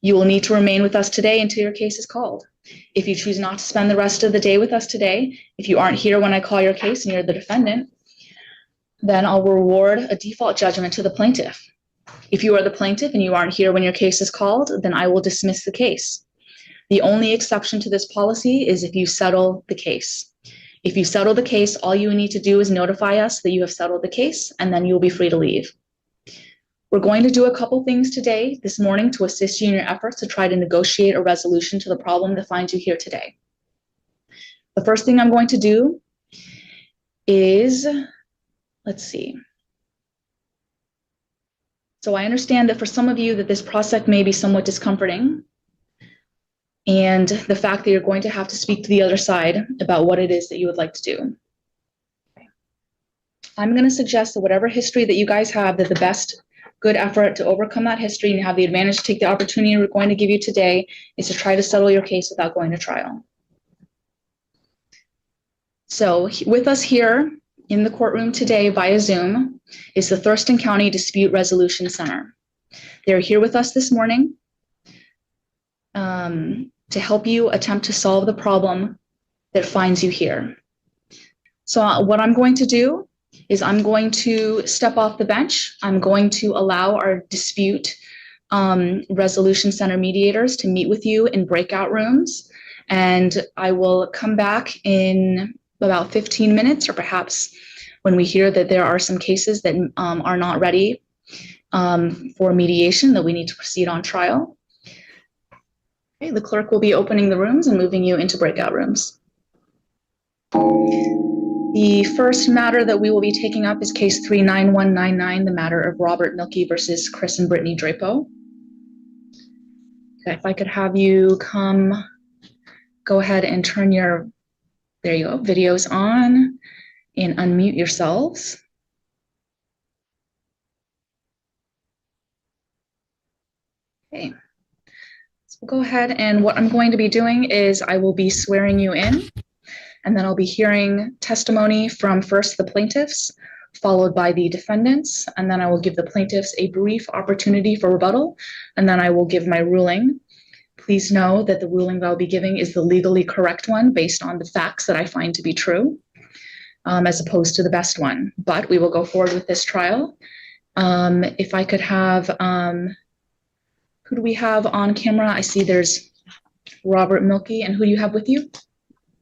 You will need to remain with us today until your case is called. If you choose not to spend the rest of the day with us today, if you aren't here when I call your case and you're the defendant, then I'll reward a default judgment to the plaintiff. If you are the plaintiff and you aren't here when your case is called, then I will dismiss the case. The only exception to this policy is if you settle the case. If you settle the case, all you need to do is notify us that you have settled the case, and then you'll be free to leave. We're going to do a couple things today, this morning, to assist you in your efforts to try to negotiate a resolution to the problem that finds you here today. The first thing I'm going to do is, let's see. So I understand that for some of you that this process may be somewhat discomforting, and the fact that you're going to have to speak to the other side about what it is that you would like to do. Okay. I'm going to suggest that whatever history that you guys have, that the best good effort to overcome that history and have the advantage to take the opportunity we're going to give you today is to try to settle your case without going to trial. So with us here in the courtroom today via Zoom is the Thurston County Dispute Resolution Center. They're here with us this morning to help you attempt to solve the problem that finds you here. So what I'm going to do is I'm going to step off the bench. I'm going to allow our dispute resolution center mediators to meet with you in breakout rooms And I will come back in about 15 minutes, or perhaps when we hear that there are some cases that are not ready for mediation, that we need to proceed on trial. Okay, the clerk will be opening the rooms and moving you into breakout rooms. The first matter that we will be taking up is case 39199, the matter of Robert Milkey versus Chris and Brittany Drapeau. Okay, if I could have you go ahead and turn your, there you go, videos on and unmute yourselves. Okay, so we'll go ahead, and what I'm going to be doing is I will be swearing you in, and then I'll be hearing testimony from first the plaintiffs, followed by the defendants, and then I will give the plaintiffs a brief opportunity for rebuttal, and then I will give my ruling. Please know that the ruling that I'll be giving is the legally correct one based on the facts that I find to be true, as opposed to the best one. But we will go forward with this trial. If I could have, who do we have on camera? I see there's Robert Milkey, and who do you have with you?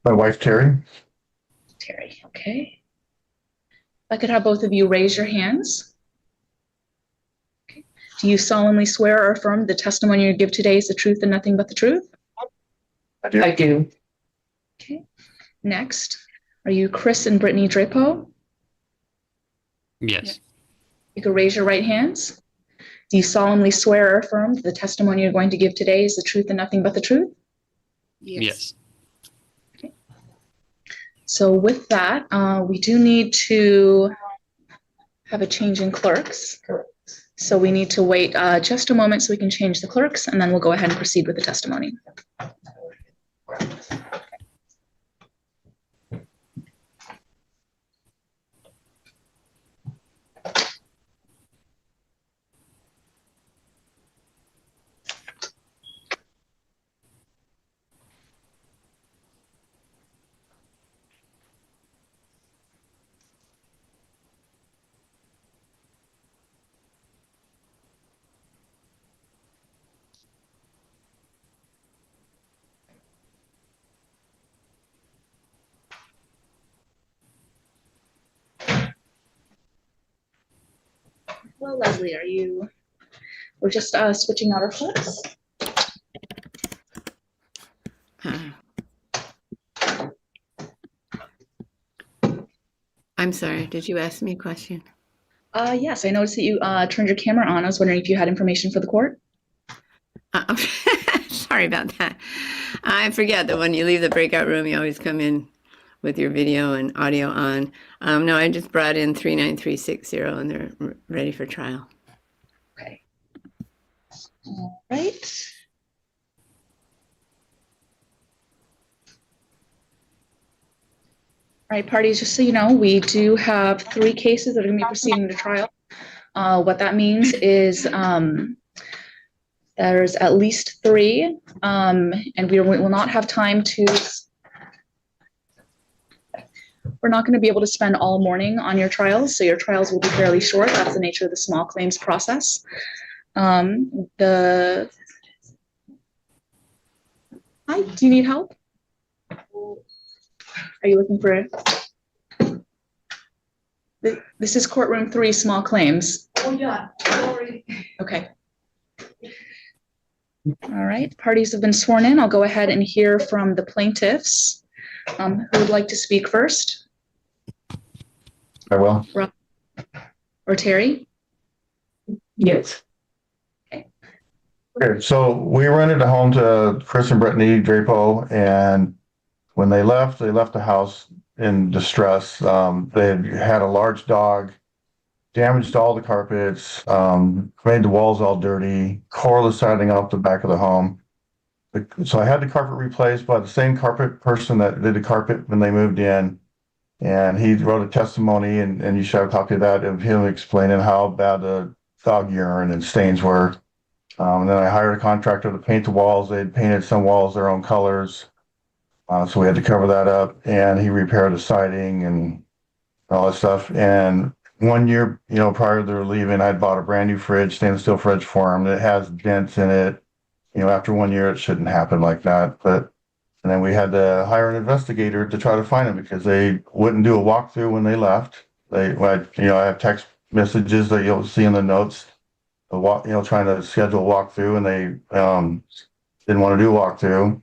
My wife, Terry. Terry, okay. If I could have both of you raise your hands. Okay. Do you solemnly swear or affirm the testimony you give today is the truth and nothing but the truth? I do. I do. Okay. Next, are you Chris and Brittany Drapeau? Yes. You can raise your right hands. Do you solemnly swear or affirm that the testimony you're going to give today is the truth and nothing but the truth? Yes. Okay. So with that, we do need to have a change in clerks. So we need to wait just a moment so we can change the clerks, and then we'll go ahead and proceed with the testimony. Hello, Leslie. We're just switching out our clerks. I'm sorry, did you ask me a question? Yes, I noticed that you turned your camera on. I was wondering if you had information for the court. Sorry about that. I forget that when you leave the breakout room, you always come in with your video and audio on. No, I just brought in 39360 and they're ready for trial. Okay. All right. All right, parties, just so you know, we do have 3 cases that are going to be proceeding to trial. What that means is there's at least 3, and we will not have time to, we're not going to be able to spend all morning on your trials, so your trials will be fairly short. That's the nature of the small claims process. Hi, do you need help? Are you looking for this is courtroom 3, small claims. Oh, yeah, sorry. Okay. All right, parties have been sworn in. I'll go ahead and hear from the plaintiffs. Who would like to speak first? I will. Rob or Terry? Yes. Okay, so we rented a home to Chris and Brittany Drapeau, and when they left the house in distress. They had a large dog, damaged all the carpets, made the walls all dirty, tore the siding off the back of the home. So I had the carpet replaced by the same carpet person that did the carpet when they moved in. And he wrote a testimony, and you should have a copy of that, of him explaining how bad the dog urine and stains were. And then I hired a contractor to paint the walls. They had painted some walls their own colors. So we had to cover that up, and he repaired the siding and all that stuff. And 1 year, prior to their leaving, I'd bought a brand new fridge, stainless steel fridge for him. It has dents in it. After 1 year, it shouldn't happen like that. But And then we had to hire an investigator to try to find them because they wouldn't do a walkthrough when they left. I have text messages that you'll see in the notes, trying to schedule a walkthrough, and they didn't want to do a walkthrough.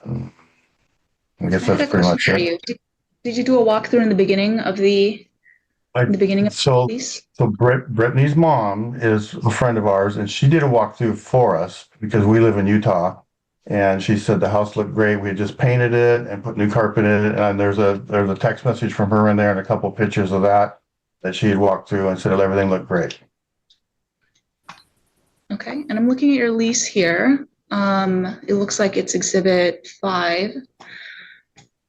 I guess I had that's a pretty question much for it. you. Did you do a walkthrough in the beginning of the beginning of the lease? So Brittany's mom is a friend of ours, and she did a walkthrough for us because we live in Utah. And she said the house looked great. We had just painted it and put new carpet in it. And there's a text message from her in there and a couple pictures of that she had walked through and said everything looked great. Okay, and I'm looking at your lease here. It looks like it's Exhibit 5.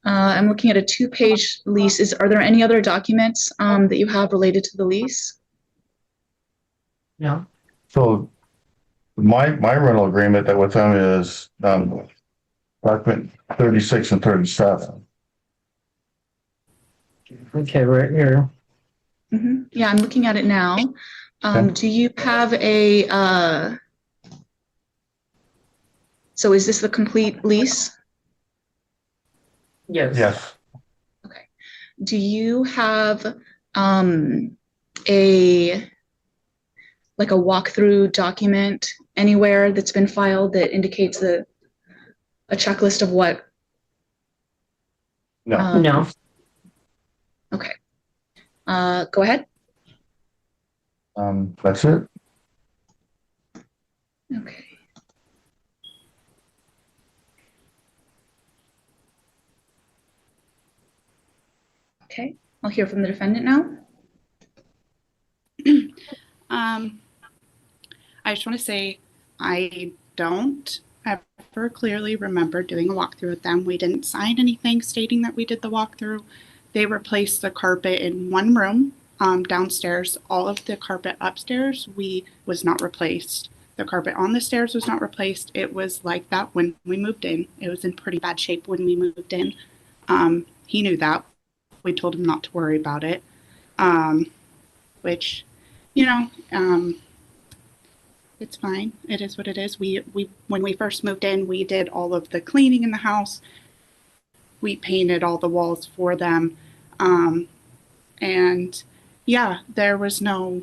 I'm looking at a 2-page lease. Are there any other documents that you have related to the lease? No. So my rental agreement that with them is document 36 and 37. Okay, right here. Mm-hmm. Yeah, I'm looking at it now. Do you have a, so is this the complete lease? Yes. Yes. Okay. Do you have like a walkthrough document anywhere that's been filed that indicates a checklist of what? No. No. Okay. Go ahead. That's it. Okay. Okay, I'll hear from the defendant now. I just want to say I don't ever clearly remember doing a walkthrough with them. We didn't sign anything stating that we did the walkthrough. They replaced the carpet in one room downstairs. All of the carpet upstairs was not replaced. The carpet on the stairs was not replaced. It was like that when we moved in. It was in pretty bad shape when we moved in. He knew that. We told him not to worry about it, which, it's fine. It is what it is. When we first moved in, we did all of the cleaning in the house. We painted all the walls for them. And yeah, there was no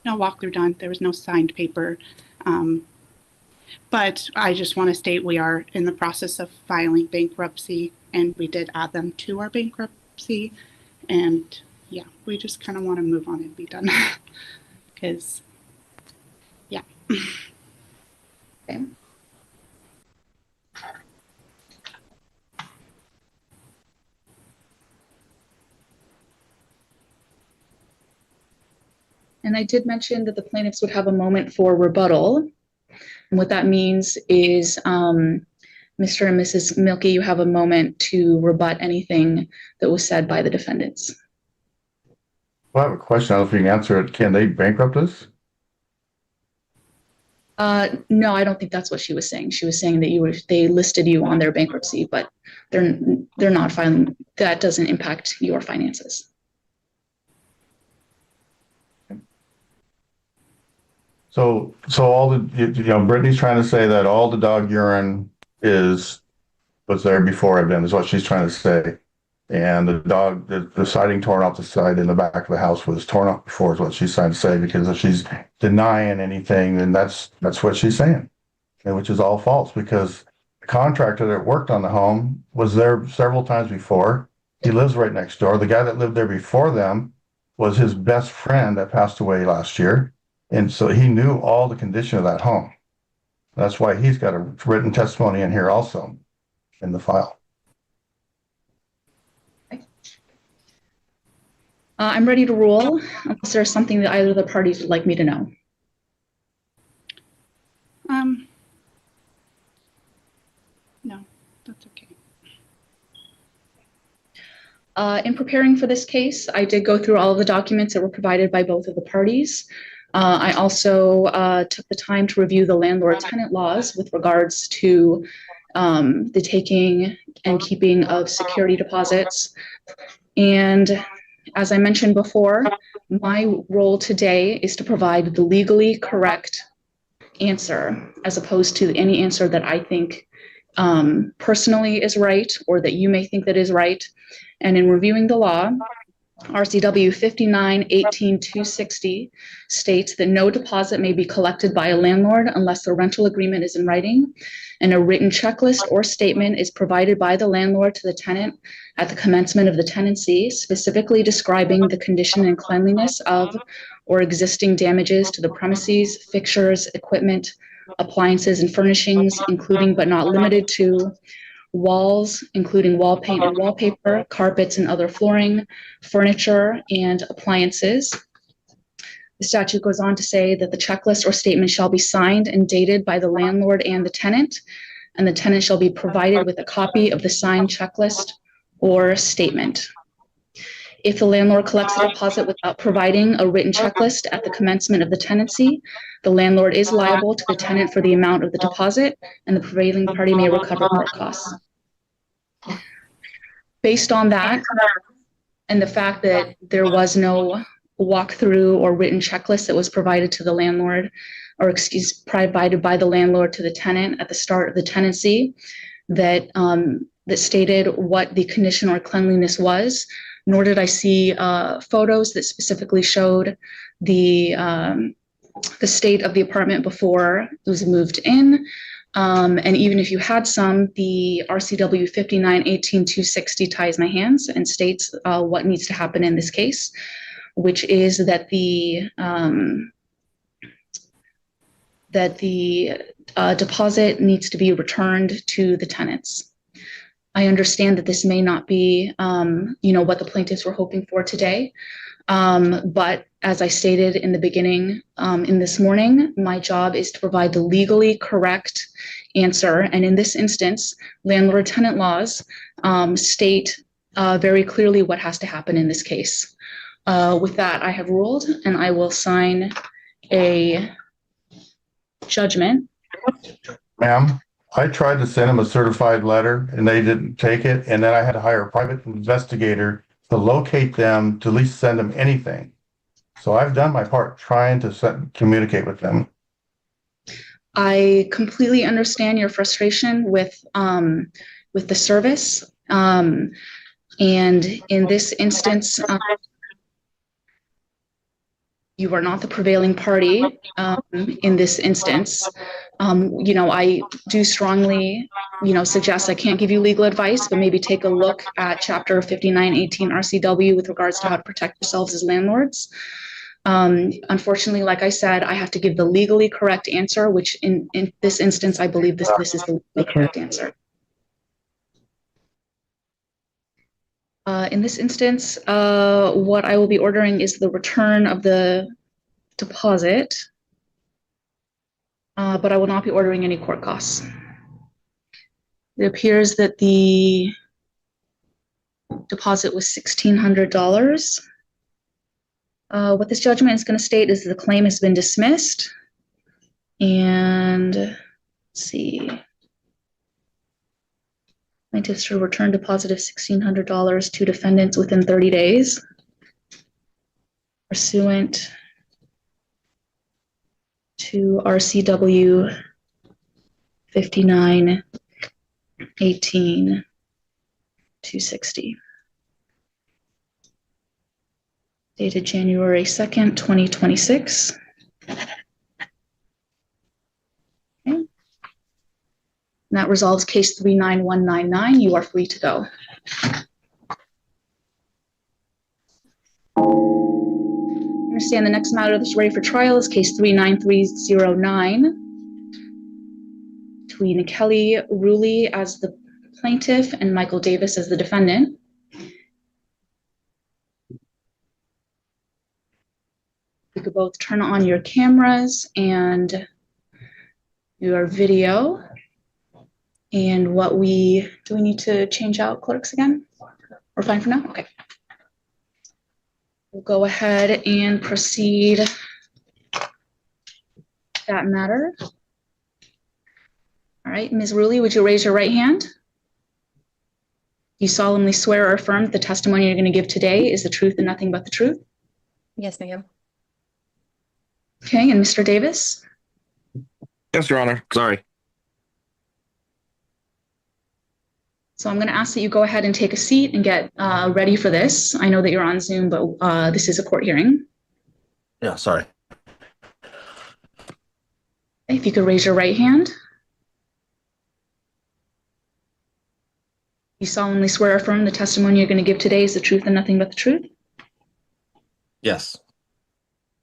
walkthrough done. There was no signed paper. But I just want to state we are in the process of filing bankruptcy, and we did add them to our bankruptcy. And yeah, we just kind of want to move on and be done. Because, yeah. Okay. And I did mention that the plaintiffs would have a moment for rebuttal. And what that means is Mr. and Mrs. Milky, you have a moment to rebut anything that was said by the defendants. Well, I have a question. I don't know if you can answer it. Can they bankrupt us? No, I don't think that's what she was saying. She was saying that they listed you on their bankruptcy, but they're not filing. That doesn't impact your finances. So all the, Brittany's trying to say that all the dog urine was there before I've been, is what she's trying to say. And the siding torn off the side in the back of the house was torn off before, is what she's trying to say, because if she's denying anything, then that's what she's saying, which is all false, because the contractor that worked on the home was there several times before. He lives right next door. The guy that lived there before them was his best friend that passed away last year. And so he knew all the condition of that home. That's why he's got a written testimony in here also in the file. I'm ready to rule unless there's something that either of the parties would like me to know. No, that's okay. In preparing for this case, I did go through all of the documents that were provided by both of the parties. I also took the time to review the landlord-tenant laws with regards to the taking and keeping of security deposits. And as I mentioned before, my role today is to provide the legally correct answer, as opposed to any answer that I think personally is right or that you may think that is right. And in reviewing the law, RCW 59-18-260 states that no deposit may be collected by a landlord unless the rental agreement is in writing and a written checklist or statement is provided by the landlord to the tenant at the commencement of the tenancy, specifically describing the condition and cleanliness of or existing damages to the premises, fixtures, equipment, appliances, and furnishings, including but not limited to walls, including wall paint and wallpaper, carpets and other flooring, furniture, and appliances. The statute goes on to say that the checklist or statement shall be signed and dated by the landlord and the tenant shall be provided with a copy of the signed checklist or statement. If the landlord collects a deposit without providing a written checklist at the commencement of the tenancy, the landlord is liable to the tenant for the amount of the deposit, and the prevailing party may recover court costs. Based on that, and the fact that there was no walkthrough or written checklist that was provided to the landlord, or provided by the landlord to the tenant at the start of the tenancy, that stated what the condition or cleanliness was, nor did I see photos that specifically showed the state of the apartment before it was moved in. And even if you had some, the RCW 59-18-260 ties my hands and states what needs to happen in this case, which is that the deposit needs to be returned to the tenants. I understand that this may not be, what the plaintiffs were hoping for today. But as I stated in the beginning, in this morning, my job is to provide the legally correct answer. And in this instance, landlord-tenant laws state very clearly what has to happen in this case. With that, I have ruled, and I will sign a judgment. Ma'am, I tried to send them a certified letter and they didn't take it. And then I had to hire a private investigator to locate them, to at least send them anything. So I've done my part trying to communicate with them. I completely understand your frustration with the service. And in this instance, you are not the prevailing party in this instance. I do strongly, suggest, I can't give you legal advice, but maybe take a look at Chapter 59-18 RCW with regards to how to protect yourselves as landlords. Unfortunately, like I said, I have to give the legally correct answer, which in this instance, I believe this is the legally correct answer. In this instance, what I will be ordering is the return of the deposit, but I will not be ordering any court costs. It appears that the deposit was $1,600. What this judgment is going to state is the claim has been dismissed. And let's see. Plaintiffs should return deposit of $1,600 to defendants within 30 days. Pursuant to RCW 59-18-260. Dated January 2nd, 2026. Okay. And that resolves case 39199. You are free to go. I understand the next matter that's ready for trial is case 39309 between Kelly Ruley as the plaintiff and Michael Davis as the defendant. You could both turn on your cameras and your video. And do we need to change out clerks again? We're fine for now? Okay. We'll go ahead and proceed that matter. All right, Ms. Ruley, would you raise your right hand? You solemnly swear or affirm that the testimony you're going to give today is the truth and nothing but the truth? Yes, ma'am. Okay, and Mr. Davis? Yes, Your Honor. Sorry. So I'm going to ask that you go ahead and take a seat and get ready for this. I know that you're on Zoom, but this is a court hearing. Yeah, sorry. If you could raise your right hand. You solemnly swear or affirm the testimony you're going to give today is the truth and nothing but the truth? Yes.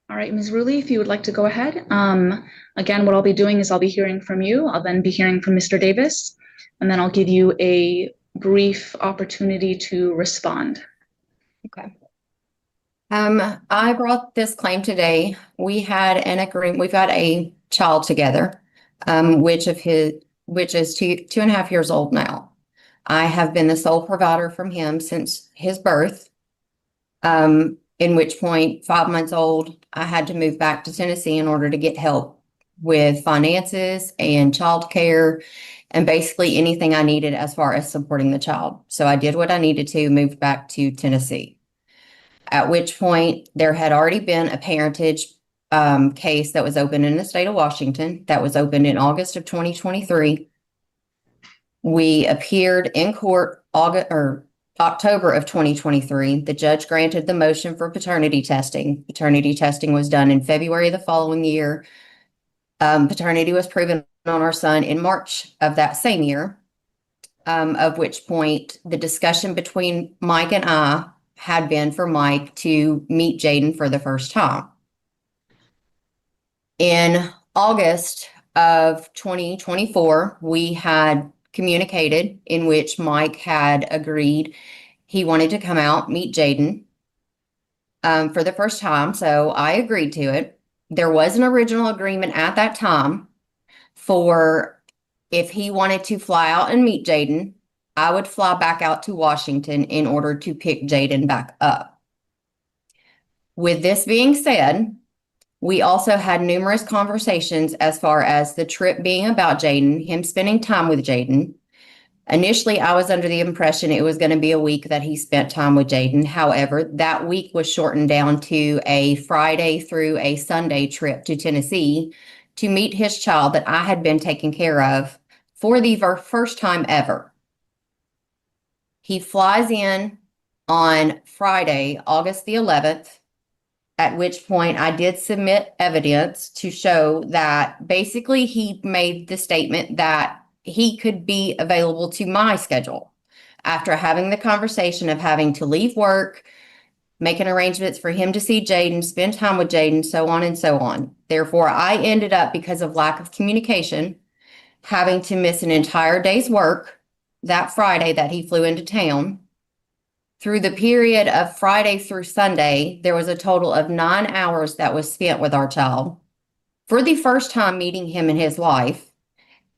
All right, Ms. Rulli, if you would like to go ahead. Again, what I'll be doing is I'll be hearing from you. I'll then be hearing from Mr. Davis, and then I'll give you a brief opportunity to respond. Okay. I brought this claim today. We had an agreement. We've got a child together, which is 2.5 years old now. I have been the sole provider from him since his birth. In which point, 5 months old, I had to move back to Tennessee in order to get help with finances and childcare and basically anything I needed as far as supporting the child. So I did what I needed to, moved back to Tennessee. At which point, there had already been a parentage case that was opened in the state of Washington that was opened in August of 2023. We appeared in court October of 2023. The judge granted the motion for paternity testing. Paternity testing was done in February the following year. Paternity was proven on our son in March of that same year, of which point the discussion between Mike and I had been for Mike to meet Jaden for the first time. In August of 2024, we had communicated in which Mike had agreed he wanted to come out, meet Jaden for the first time. So I agreed to it. There was an original agreement at that time for if he wanted to fly out and meet Jaden, I would fly back out to Washington in order to pick Jaden back up. With this being said, we also had numerous conversations as far as the trip being about Jaden, him spending time with Jaden. Initially, I was under the impression it was going to be a week that he spent time with Jaden. However, that week was shortened down to a Friday through a Sunday trip to Tennessee to meet his child that I had been taking care of for the first time ever. He flies in on Friday, August the 11th, at which point I did submit evidence to show that basically he made the statement that he could be available to my schedule after having the conversation of having to leave work, making arrangements for him to see Jaden, spend time with Jaden, so on and so on. Therefore, I ended up, because of lack of communication, having to miss an entire day's work that Friday that he flew into town. Through the period of Friday through Sunday, there was a total of 9 hours that was spent with our child for the first time meeting him in his life.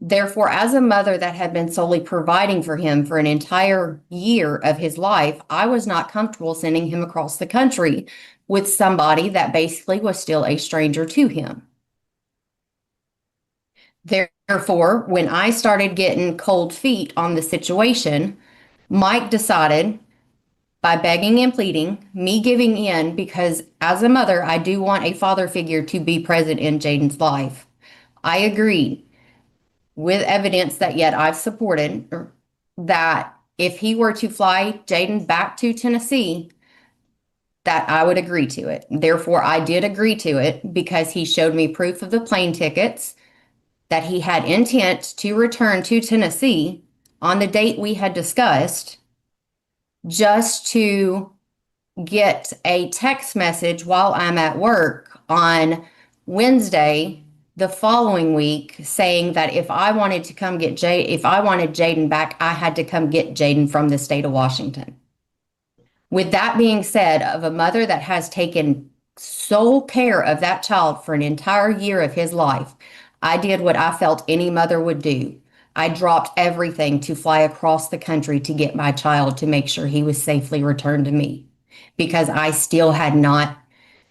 Therefore, as a mother that had been solely providing for him for an entire year of his life, I was not comfortable sending him across the country with somebody that basically was still a stranger to him. Therefore, when I started getting cold feet on the situation, Mike decided, by begging and pleading, me giving in, because as a mother, I do want a father figure to be present in Jaden's life. I agreed with evidence that yet I've supported that if he were to fly Jaden back to Tennessee, that I would agree to it. Therefore, I did agree to it because he showed me proof of the plane tickets, that he had intent to return to Tennessee on the date we had discussed, just to get a text message while I'm at work on Wednesday the following week saying that if I wanted to come get if I wanted Jaden back, I had to come get Jaden from the state of Washington. With that being said, of a mother that has taken sole care of that child for an entire year of his life, I did what I felt any mother would do. I dropped everything to fly across the country to get my child to make sure he was safely returned to me, because I still had not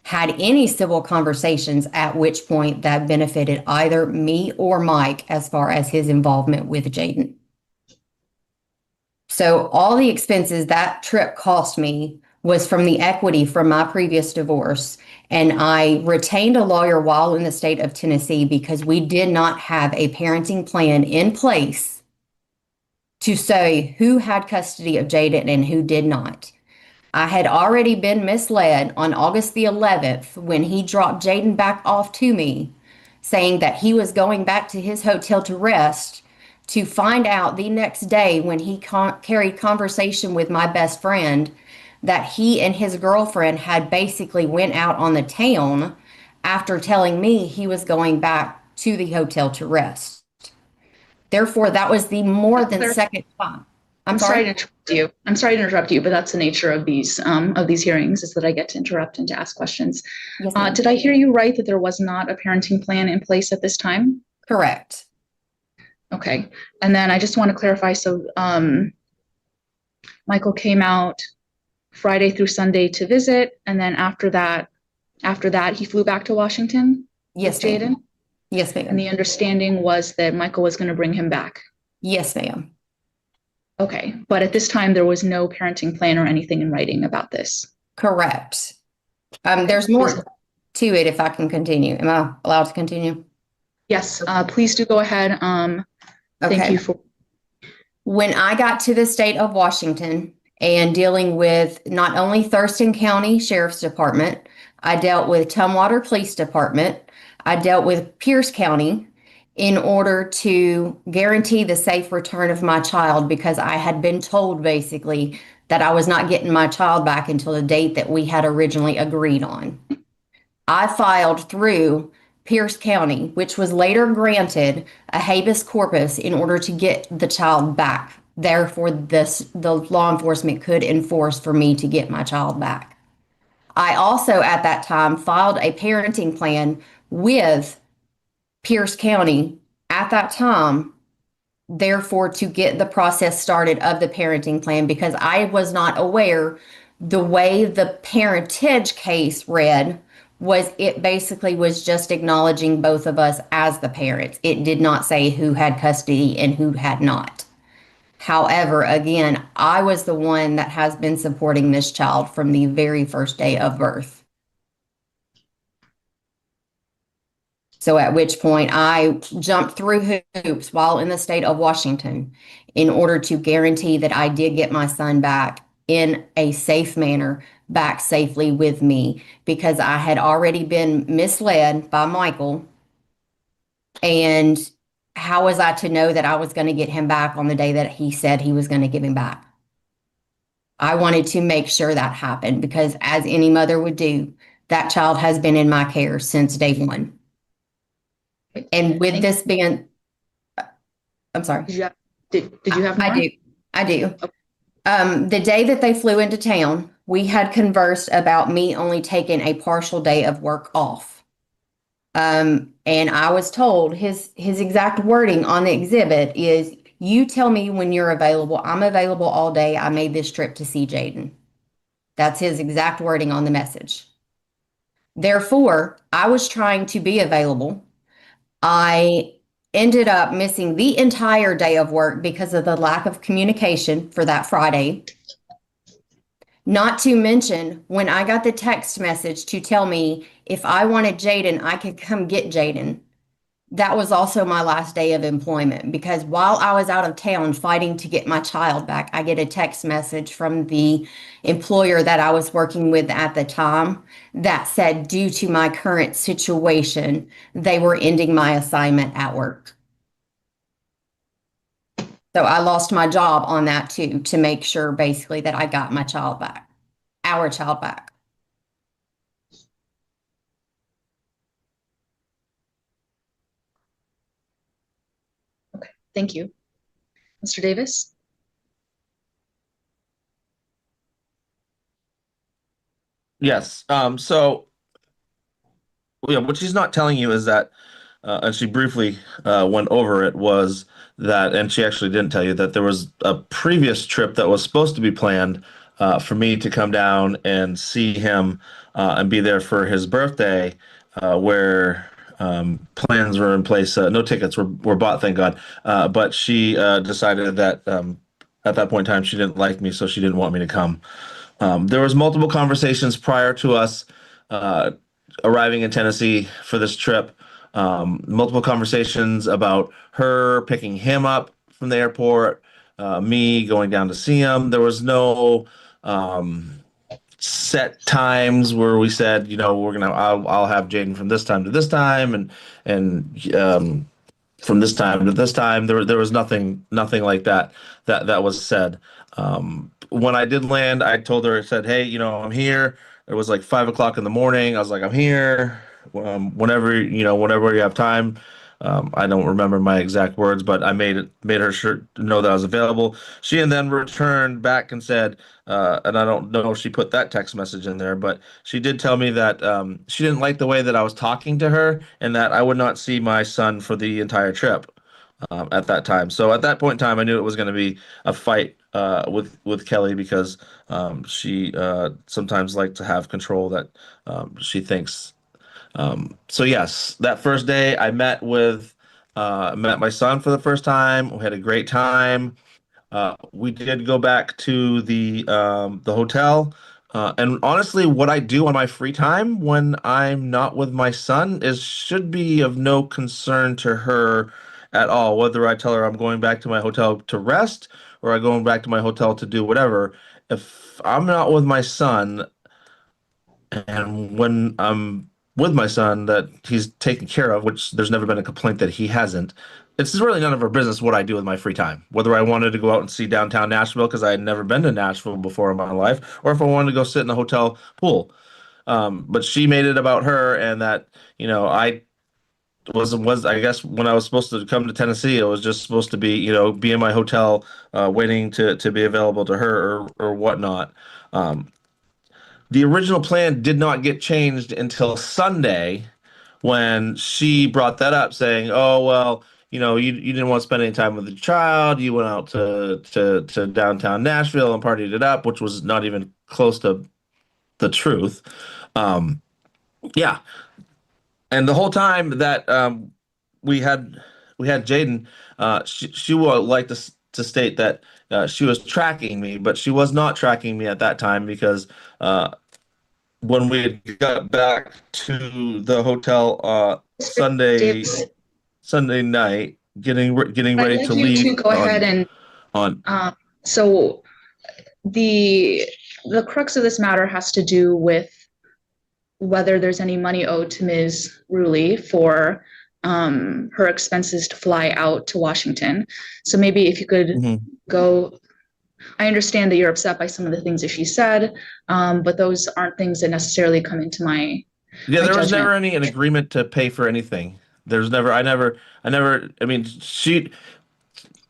had any civil conversations at which point that benefited either me or Mike as far as his involvement with Jaden. So all the expenses that trip cost me was from the equity from my previous divorce. And I retained a lawyer while in the state of Tennessee because we did not have a parenting plan in place to say who had custody of Jaden and who did not. I had already been misled on August the 11th when he dropped Jaden back off to me, saying that he was going back to his hotel to rest, to find out the next day when he carried conversation with my best friend that he and his girlfriend had basically went out on the town after telling me he was going back to the hotel to rest. Therefore, that was the more than second time. I'm sorry to interrupt you. I'm sorry to interrupt you, but that's the nature of these hearings, is that I get to interrupt and to ask questions. Yes, did I hear you right that there was not a parenting plan in place at this time? Correct. Okay. And then I just want to clarify. So Michael came out Friday through Sunday to visit, and then after that he flew back to Washington. Yes, with Jaden. Yes, ma'am. And the understanding was that Michael was going to bring him back. Yes, ma'am. Okay, but at this time there was no parenting plan or anything in writing about this. Correct. There's more to it if I can continue. Am I allowed to continue? Yes, please do go ahead. Thank you for. When I got to the state of Washington and dealing with not only Thurston County Sheriff's Department, I dealt with Tumwater Police Department, I dealt with Pierce County in order to guarantee the safe return of my child, because I had been told basically that I was not getting my child back until the date that we had originally agreed on. I filed through Pierce County, which was later granted a habeas corpus in order to get the child back. Therefore, the law enforcement could enforce for me to get my child back. I also, at that time, filed a parenting plan with Pierce County at that time, therefore, to get the process started of the parenting plan, because I was not aware the way the parentage case read was it basically was just acknowledging both of us as the parents. It did not say who had custody and who had not. However, again, I was the one that has been supporting this child from the very first day of birth. So at which point I jumped through hoops while in the state of Washington in order to guarantee that I did get my son back in a safe manner, back safely with me, because I had already been misled by Michael. And how was I to know that I was going to get him back on the day that he said he was going to give him back? I wanted to make sure that happened, because as any mother would do, that child has been in my care since day one. And with this being, I'm sorry. Did you have more? I do. The day that they flew into town, we had conversed about me only taking a partial day of work off. And I was told his exact wording on the exhibit is, you tell me when you're available. I'm available all day. I made this trip to see Jaden. That's his exact wording on the message. Therefore, I was trying to be available. I ended up missing the entire day of work because of the lack of communication for that Friday. Not to mention, when I got the text message to tell me if I wanted Jaden, I could come get Jaden. That was also my last day of employment, because while I was out of town fighting to get my child back, I get a text message from the employer that I was working with at the time that said, due to my current situation, they were ending my assignment at work. So I lost my job on that too, to make sure basically that I got my child back, our child back. Okay, thank you. Mr. Davis? Yes. So, yeah, what she's not telling you is that, and she briefly went over it, was that, and she actually didn't tell you that there was a previous trip that was supposed to be planned for me to come down and see him and be there for his birthday, where plans were in place. No tickets were bought, thank God. But she decided that at that point in time, she didn't like me, so she didn't want me to come. There was multiple conversations prior to us arriving in Tennessee for this trip. Multiple conversations about her picking him up from the airport, me going down to see him. There was no set times where we said, I'll have Jaden from this time to this time, and from this time to this time. There was nothing like that was said. When I did land, I told her, I said, hey, I'm here. It was like 5 o'clock in the morning. I was like, I'm here. Whenever you have time. I don't remember my exact words, but I made her sure to know that I was available. She and then returned back and said, and I don't know if she put that text message in there, but she did tell me that she didn't like the way that I was talking to her and that I would not see my son for the entire trip at that time. So at that point in time, I knew it was going to be a fight with Kelly because she sometimes likes to have control that she thinks. So yes, that first day I met my son for the first time. We had a great time. We did go back to the hotel. And honestly, what I do on my free time when I'm not with my son should be of no concern to her at all. Whether I tell her I'm going back to my hotel to rest or I'm going back to my hotel to do whatever. If I'm not with my son, and when I'm with my son that he's taken care of, which there's never been a complaint that he hasn't, it's really none of our business what I do with my free time. Whether I wanted to go out and see downtown Nashville because I had never been to Nashville before in my life, or if I wanted to go sit in the hotel pool. But she made it about her, and that I was I guess when I was supposed to come to Tennessee, it was just supposed to be in my hotel waiting to be available to her or whatnot. The original plan did not get changed until Sunday when she brought that up, saying, "Oh well, you didn't want to spend any time with the child. You went out to downtown Nashville and partied it up," which was not even close to the truth. Yeah, and the whole time that we had Jaden, she would like to state that she was tracking me, but she was not tracking me at that time because when we got back to the hotel Sunday night, getting ready to leave. To go ahead and so the crux of this matter has to do with whether there's any money owed to Ms. Ruley for her expenses to fly out to Washington. So maybe if you could go. I understand that you're upset by some of the things that she said, but those aren't things that necessarily come into my there was judgment. never an agreement to pay for anything. There's never, I mean,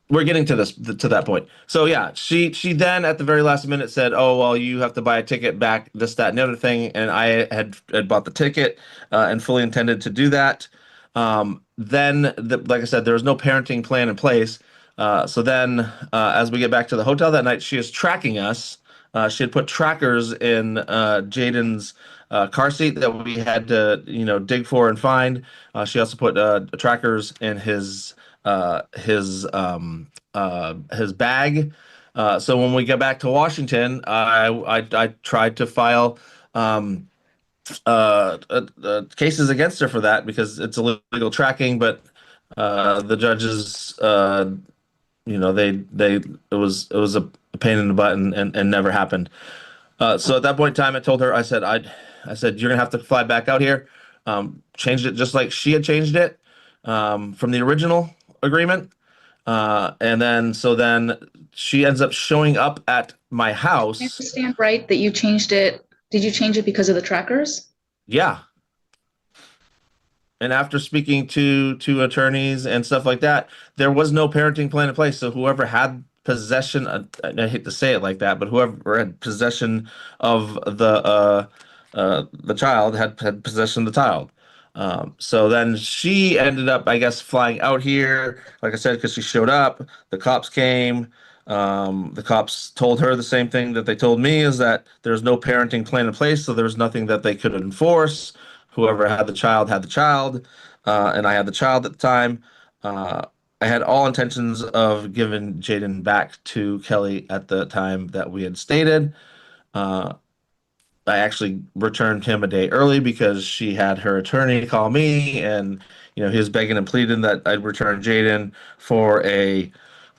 we're getting to that point. So yeah, she then at the very last minute said, "Oh, well, you have to buy a ticket back, this, that, and the other thing." And I had bought the ticket and fully intended to do that. Then, like I said, there was no parenting plan in place. So then, as we get back to the hotel that night, she is tracking us. She had put trackers in Jaden's car seat that we had to, dig for and find. She also put trackers in his bag. So when we get back to Washington, I tried to file cases against her for that because it's illegal tracking, but the judges it was a pain in the butt and never happened. So at that point in time, I told her, I said, you're gonna have to fly back out here. Changed it just like she had changed it from the original agreement. And then she ends up showing up at my house. I understand, right, that you changed it. Did you change it because of the trackers? Yeah. And after speaking to attorneys and stuff like that, there was no parenting plan in place. So whoever had possession, I hate to say it like that, but whoever had possession of the child had possession of the child. So then she ended up, I guess, flying out here, like I said, because she showed up. The cops came. The cops told her the same thing that they told me, is that there's no parenting plan in place, so there's nothing that they could enforce. Whoever had the child had the child, and I had the child at the time. I had all intentions of giving Jaden back to Kelly at the time that we had stated. I actually returned him a day early because she had her attorney call me, and he was begging and pleading that I'd return Jaden for a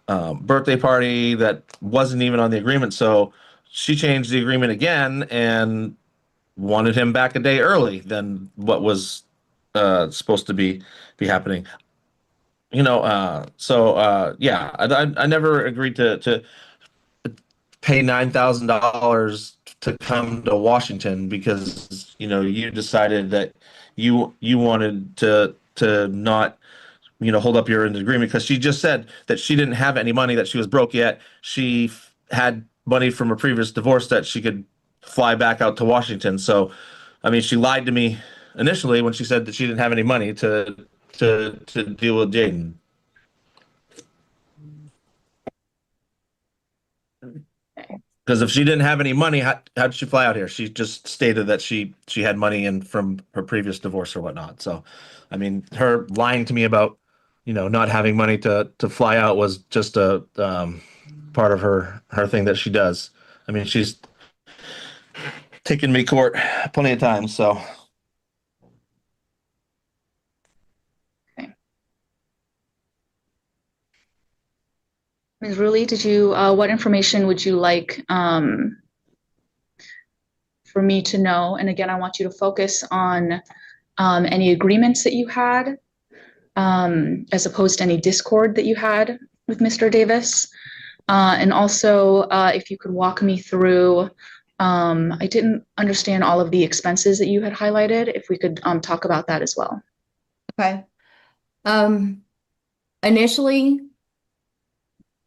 birthday party that wasn't even on the agreement. So she changed the agreement again and wanted him back a day early than what was supposed to be happening. You know, yeah, I never agreed to pay $9,000 to come to Washington because you decided that you wanted to not hold up your end of the agreement, because she just said that she didn't have any money, that she was broke, yet she had money from a previous divorce that she could fly back out to Washington. So, I mean, she lied to me initially when she said that she didn't have any money to deal with Jaden. Because if she didn't have any money, how did she fly out here? She just stated that she had money in from her previous divorce or whatnot. So, I mean, her lying to me about not having money to fly out was just a part of her thing that she does. I mean, she's taken me to court plenty of times. So. Ms. Rulli, did you, what information would you like for me to know? And again, I want you to focus on any agreements that you had, as opposed to any discord that you had with Mr. Davis. And also, if you could walk me through, I didn't understand all of the expenses that you had highlighted. If we could talk about that as well. Okay. Initially,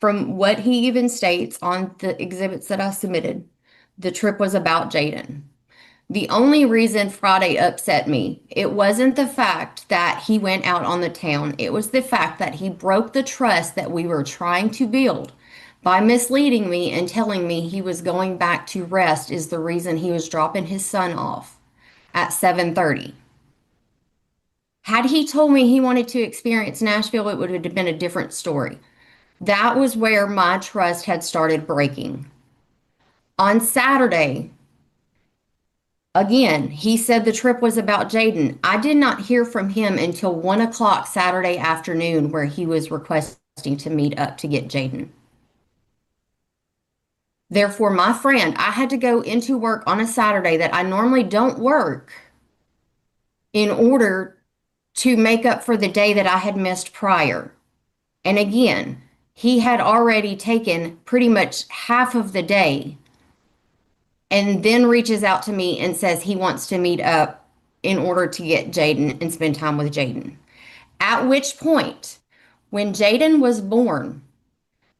from what he even states on the exhibits that I submitted, the trip was about Jaden. The only reason Friday upset me, it wasn't the fact that he went out on the town. It was the fact that he broke the trust that we were trying to build by misleading me and telling me he was going back to rest is the reason he was dropping his son off at 7:30. Had he told me he wanted to experience Nashville, it would have been a different story. That was where my trust had started breaking. On Saturday, again, he said the trip was about Jaden. I did not hear from him until 1 o'clock Saturday afternoon, where he was requesting to meet up to get Jaden. Therefore, my friend, I had to go into work on a Saturday that I normally don't work in order to make up for the day that I had missed prior. And again, he had already taken pretty much half of the day and then reaches out to me and says he wants to meet up in order to get Jaden and spend time with Jaden. At which point, when Jaden was born,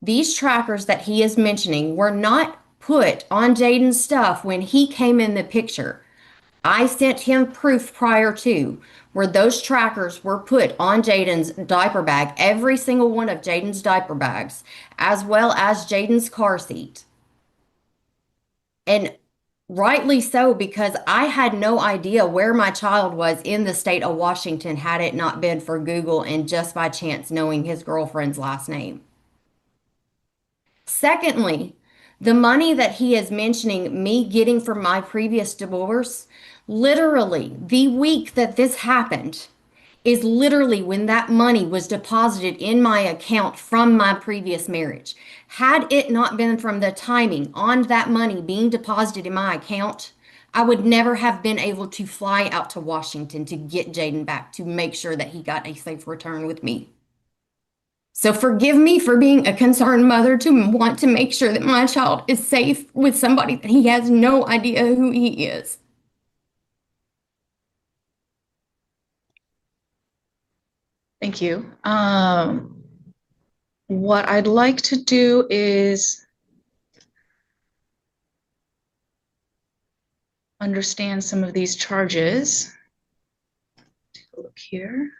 these trackers that he is mentioning were not put on Jaden's stuff when he came in the picture. I sent him proof prior to where those trackers were put on Jaden's diaper bag, every single one of Jaden's diaper bags, as well as Jaden's car seat. And rightly so, because I had no idea where my child was in the state of Washington had it not been for Google and just by chance knowing his girlfriend's last name. Secondly, the money that he is mentioning me getting from my previous divorce, literally the week that this happened is literally when that money was deposited in my account from my previous marriage. Had it not been from the timing on that money being deposited in my account, I would never have been able to fly out to Washington to get Jaden back to make sure that he got a safe return with me. So forgive me for being a concerned mother to want to make sure that my child is safe with somebody that he has no idea who he is. Thank you. What I'd like to do is understand some of these charges. Take a look here.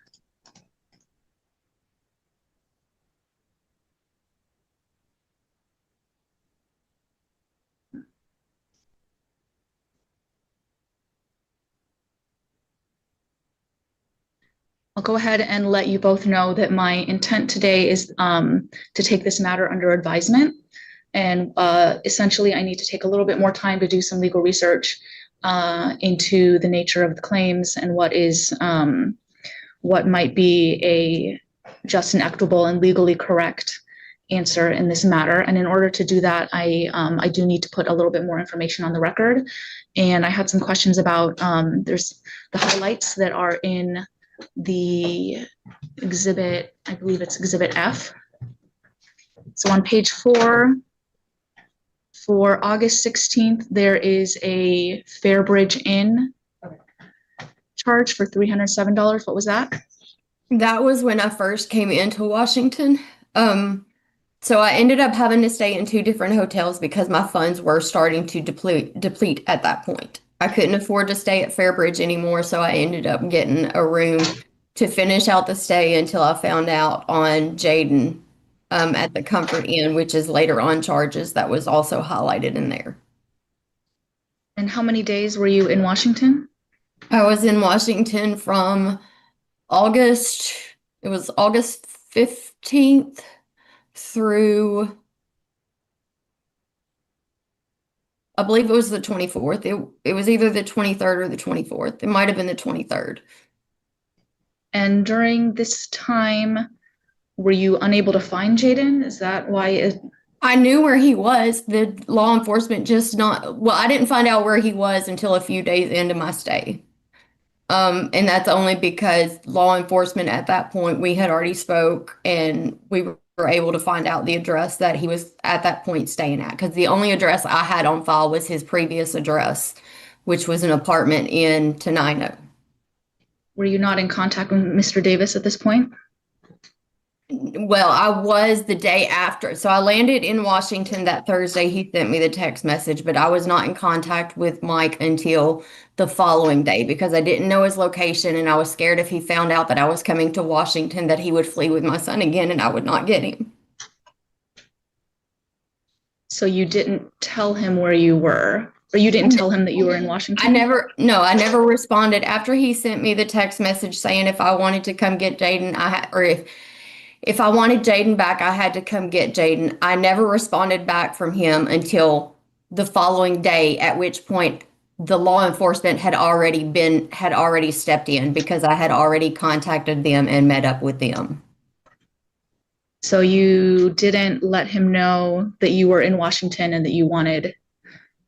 I'll go ahead and let you both know that my intent today is to take this matter under advisement. And essentially, I need to take a little bit more time to do some legal research into the nature of the claims and what might be a just and equitable and legally correct answer in this matter. And in order to do that, I do need to put a little bit more information on the record. And I had some questions about, there's the highlights that are in the exhibit, I believe it's exhibit F. So on page 4, for August 16th, there is a Fairbridge Inn charge for $307. What was that? That was when I first came into Washington. So I ended up having to stay in 2 different hotels because my funds were starting to deplete at that point. I couldn't afford to stay at Fairbridge anymore, so I ended up getting a room to finish out the stay until I found out on Jaden at the Comfort Inn, which is later on charges that was also highlighted in there. And how many days were you in Washington? I was in Washington from August 15th through, I believe it was the 24th. It was either the 23rd or the 24th. It might have been the 23rd. And during this time, were you unable to find Jaden? Is that why I knew where he was. The law enforcement I didn't find out where he was until a few days into my stay. And that's only because law enforcement at that point, we had already spoke and we were able to find out the address that he was at that point staying at. Because the only address I had on file was his previous address, which was an apartment in Tenino. Were you not in contact with Mr. Davis at this point? Well, I was the day after. So I landed in Washington that Thursday. He sent me the text message, but I was not in contact with Mike until the following day because I didn't know his location and I was scared if he found out that I was coming to Washington that he would flee with my son again and I would not get him. So you didn't tell him where you were, or you didn't tell him that you were in Washington? I never responded. After he sent me the text message saying if I wanted to come get Jaden, if I wanted Jaden back, I had to come get Jaden. I never responded back from him until the following day, at which point the law enforcement had already stepped in because I had already contacted them and met up with them. So you didn't let him know that you were in Washington and that you wanted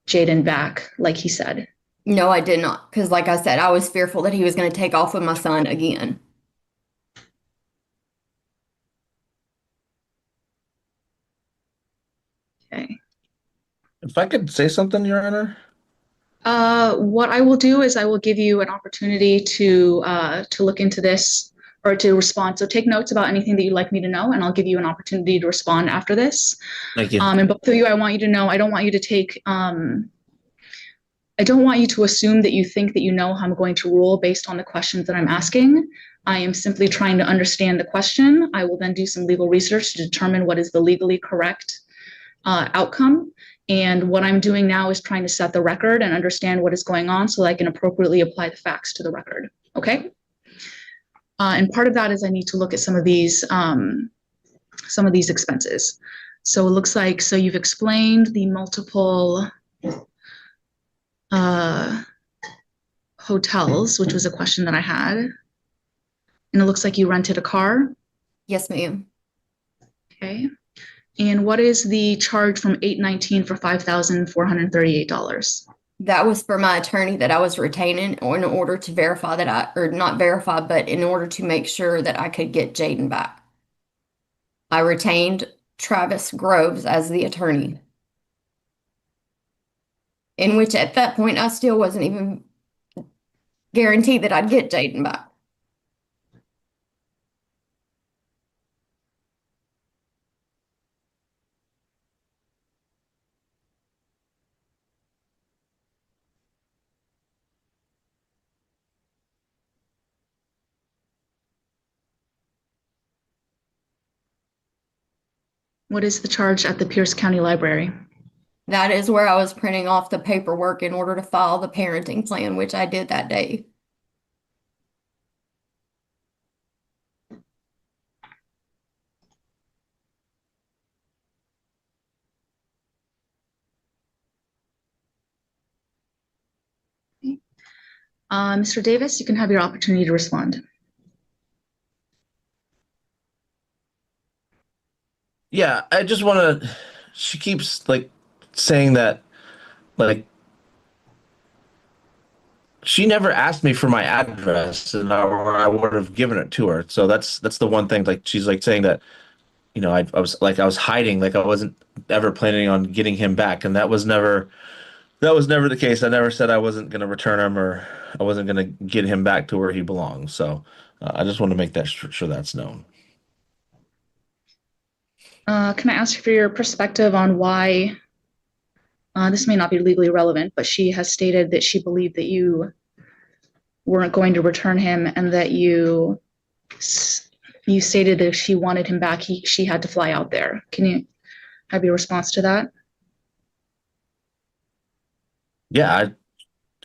Jaden back, like he said? No, I did not. Because like I said, I was fearful that he was going to take off with my son again. Okay. If I could say something, Your Honor? What I will do is I will give you an opportunity to look into this or to respond. So take notes about anything that you'd like me to know, and I'll give you an opportunity to respond after this. Thank you. And both of you, I want you to know, I don't want you to take, I don't want you to assume that you think that you know how I'm going to rule based on the questions that I'm asking. I am simply trying to understand the question. I will then do some legal research to determine what is the legally correct outcome. And what I'm doing now is trying to set the record and understand what is going on so that I can appropriately apply the facts to the record. Okay? And part of that is I need to look at some of these expenses. So it looks like, so you've explained the multiple hotels, which was a question that I had. And it looks like you rented a car. Yes, ma'am. Okay. And what is the charge from 819 for $5,438? That was for my attorney that I was retaining in order to verify that or not verify, but in order to make sure that I could get Jaden back. I retained Travis Groves as the attorney. In which at that point, I still wasn't even guaranteed that I'd get Jaden back. What is the charge at the Pierce County Library? That is where I was printing off the paperwork in order to file the parenting plan, which I did that day. Mr. Davis, you can have your opportunity to respond. Yeah, I just want to. She keeps like saying that, like, she never asked me for my address, and I would have given it to her. So that's the one thing. Like, she's like saying that, I was hiding, like I wasn't ever planning on getting him back, and that was never the case. I never said I wasn't going to return him or I wasn't going to get him back to where he belongs. So I just want to make that sure that's known. Can I ask for your perspective on why this may not be legally relevant, but she has stated that she believed that you weren't going to return him and that you stated that if she wanted him back, she had to fly out there. Can you have your response to that? Yeah,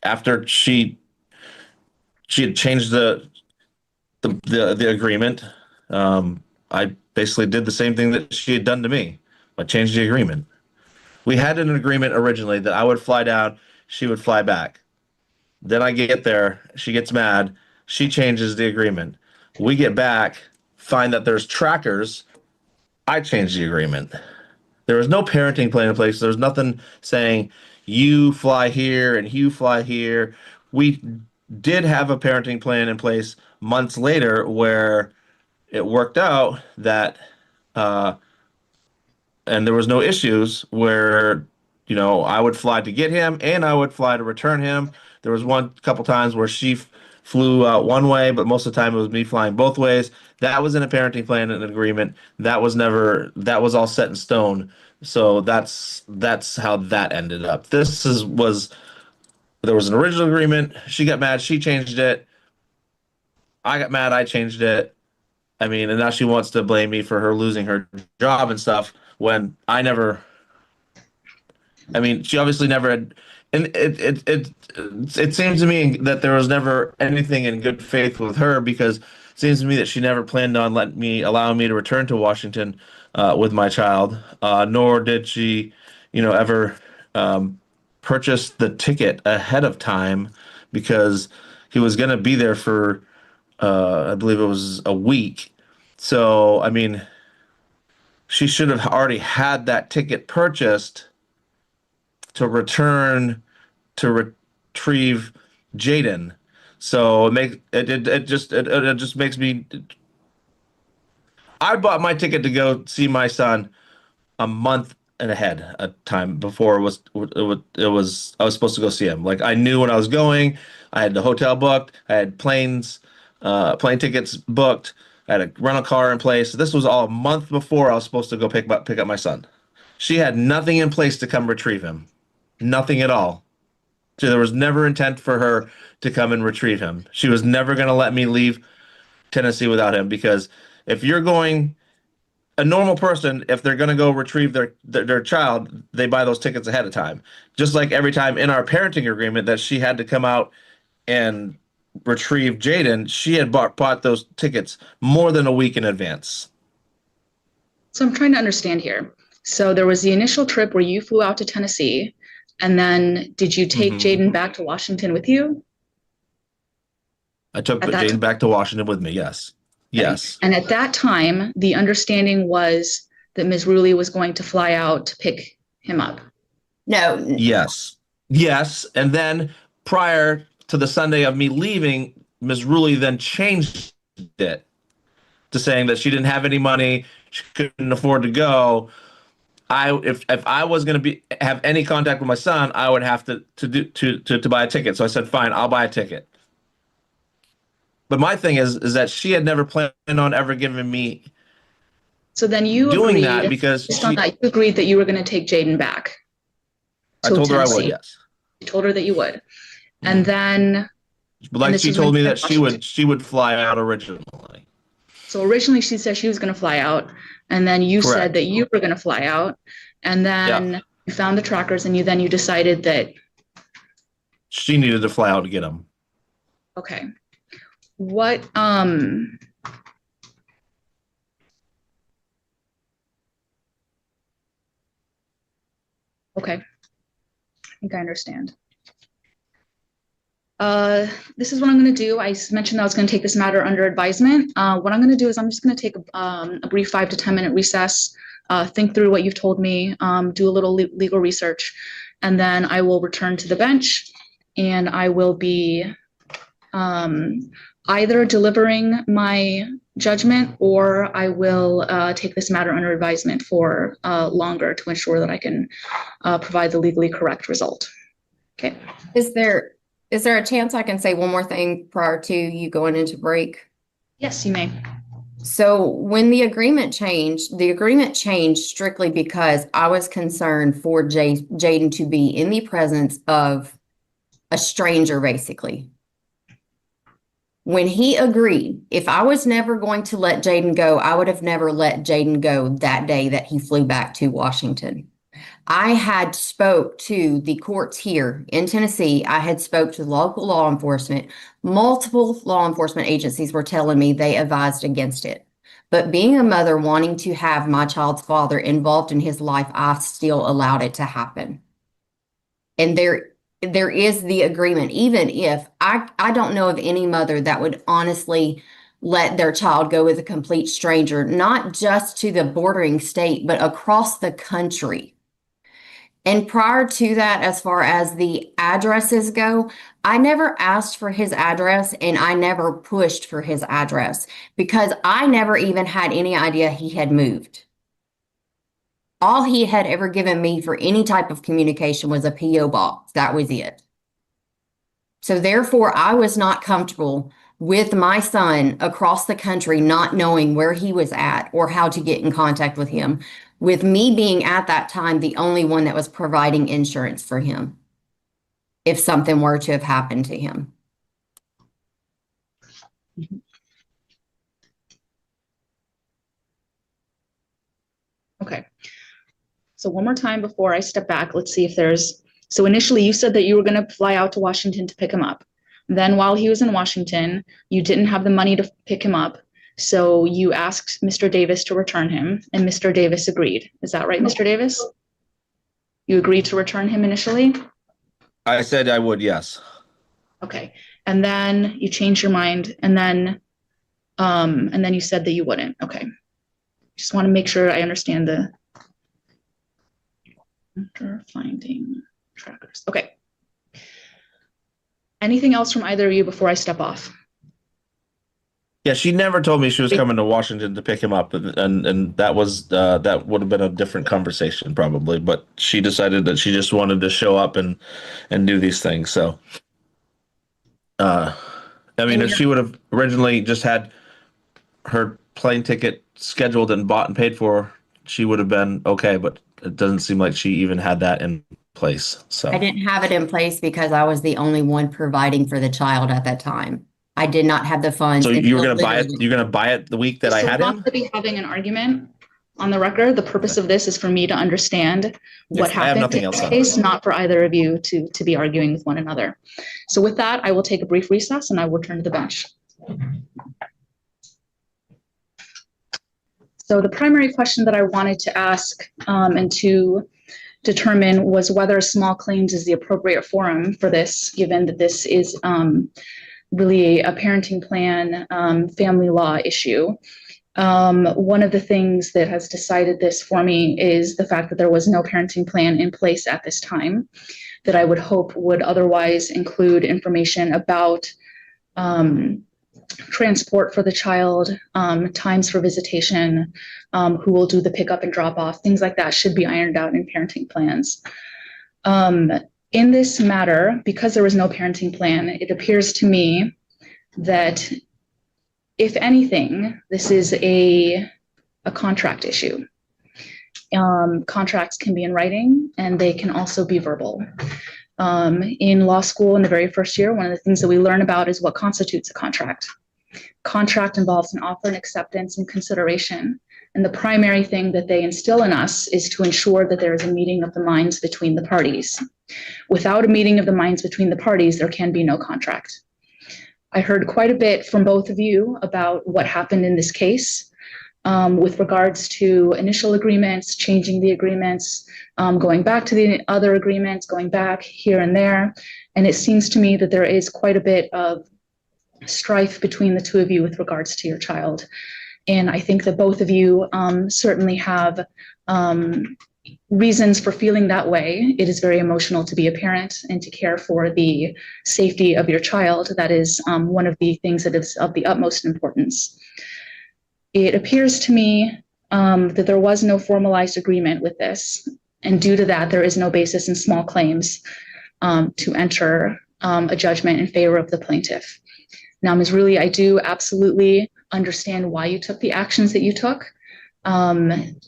after she had changed the agreement, I basically did the same thing that she had done to me. I changed the agreement. We had an agreement originally that I would fly down, she would fly back. Then I get there, she gets mad, she changes the agreement. We get back, find that there's trackers. I changed the agreement. There was no parenting plan in place. There was nothing saying you fly here and you fly here. We did have a parenting plan in place months later where it worked out that and there was no issues where I would fly to get him and I would fly to return him. There was one couple times where she flew out one way, but most of the time it was me flying both ways. That was in a parenting plan and an agreement. That was all set in stone. So that's how that ended up. There was an original agreement. She got mad, she changed it. I got mad, I changed it. I mean, and now she wants to blame me for her losing her job and stuff when I never. I mean, she obviously never had, and it seems to me that there was never anything in good faith with her because it seems to me that she never planned on allowing me to return to Washington with my child, nor did she, ever purchase the ticket ahead of time because he was going to be there for, I believe it was a week. So, I mean, she should have already had that ticket purchased to retrieve Jaden. So it just makes me. I bought my ticket to go see my son a month and ahead of time before I was supposed to go see him. Like I knew when I was going. I had the hotel booked. I had plane tickets booked. I had a rental car in place. This was all a month before I was supposed to go pick up my son. She had nothing in place to come retrieve him. Nothing at all. So there was never intent for her to come and retrieve him. She was never going to let me leave Tennessee without him because if you're going, a normal person, if they're going to go retrieve their child, they buy those tickets ahead of time. Just like every time in our parenting agreement that she had to come out and retrieve Jaden, she had bought those tickets more than a week in advance. So I'm trying to understand here. So there was the initial trip where you flew out to Tennessee, and then did you take Jaden back to Washington with you? I took Jaden back to Washington with me, yes. Yes. And at that time, the understanding was that Ms. Ruley was going to fly out to pick him up. No. Yes. Yes. And then prior to the Sunday of me leaving, Ms. Ruley then changed it to saying that she didn't have any money, she couldn't afford to go. If I was going to have any contact with my son, I would have to buy a ticket. So I said, fine, I'll buy a ticket. But my thing is that she had never planned on ever giving me. So then you doing agreed, that because you agreed that you were going to take Jaden back. I told her I would, yes. You told her that you would, and then. Like she told me that she would fly out originally. So originally she said she was going to fly out, and then you Correct. said that you were going to fly out, and then you found the trackers, and then you decided that she needed to fly out to get them. Okay. What Okay. I think I understand. This is what I'm going to do. I mentioned I was going to take this matter under advisement. What I'm going to do is I'm just going to take a brief 5 to 10 minute recess, think through what you've told me, do a little legal research, and then I will return to the bench and I will be either delivering my judgment or I will take this matter under advisement for longer to ensure that I can provide the legally correct result. Okay. Is there a chance I can say one more thing prior to you going into break? Yes, you may. So when the agreement changed strictly because I was concerned for Jaden to be in the presence of a stranger, basically. When he agreed, if I was never going to let Jaden go, I would have never let Jaden go that day that he flew back to Washington. I had spoke to the courts here in Tennessee. I had spoke to local law enforcement. Multiple law enforcement agencies were telling me they advised against it. But being a mother wanting to have my child's father involved in his life, I still allowed it to happen. And there is the agreement, even if I don't know of any mother that would honestly let their child go with a complete stranger, not just to the bordering state, but across the country. And prior to that, as far as the addresses go, I never asked for his address and I never pushed for his address because I never even had any idea he had moved. All he had ever given me for any type of communication was a P.O. box. That was it. So therefore, I was not comfortable with my son across the country, not knowing where he was at or how to get in contact with him, with me being at that time the only one that was providing insurance for him if something were to have happened to him. Okay. So one more time before I step back, let's see if there's, so initially you said that you were going to fly out to Washington to pick him up. Then while he was in Washington, you didn't have the money to pick him up. So you asked Mr. Davis to return him and Mr. Davis agreed. Is that right, Mr. Davis? You agreed to return him initially? I said I would, yes. Okay. And then you changed your mind and then you said that you wouldn't. Okay. Just want to make sure I understand the after finding trackers. Okay. Anything else from either of you before I step off? Yeah, she never told me she was coming to Washington to pick him up, and that was that would have been a different conversation probably. But she decided that she just wanted to show up and do these things. So, I mean, if she would have originally just had her plane ticket scheduled and bought and paid for, she would have been okay. But it doesn't seem like she even had that in place. So I didn't have it in place because I was the only one providing for the child at that time. I did not have the funds. So you were going to buy it. You're going to buy it the week that I had him. Not to be having an argument on the record. The purpose of this is for me to understand what happened in this case, not for either of you to be arguing with one another. So with that, I will take a brief recess and I will return to the bench. So the primary question that I wanted to ask and to determine was whether small claims is the appropriate forum for this, given that this is really a parenting plan, family law issue. One of the things that has decided this for me is the fact that there was no parenting plan in place at this time that I would hope would otherwise include information about transport for the child, times for visitation, who will do the pickup and drop off, things like that should be ironed out in parenting plans. In this matter, because there was no parenting plan, it appears to me that, if anything, this is a contract issue. Contracts can be in writing and they can also be verbal. In law school in the very first year, one of the things that we learn about is what constitutes a contract. Contract involves an offer and acceptance and consideration. And the primary thing that they instill in us is to ensure that there is a meeting of the minds between the parties. Without a meeting of the minds between the parties, there can be no contract. I heard quite a bit from both of you about what happened in this case with regards to initial agreements, changing the agreements, going back to the other agreements, going back here and there. And it seems to me that there is quite a bit of strife between the two of you with regards to your child. And I think that both of you certainly have reasons for feeling that way. It is very emotional to be a parent and to care for the safety of your child. That is one of the things that is of the utmost importance. It appears to me that there was no formalized agreement with this. And due to that, there is no basis in small claims to enter a judgment in favor of the plaintiff. Now, Ms. Rulli, I do absolutely understand why you took the actions that you took.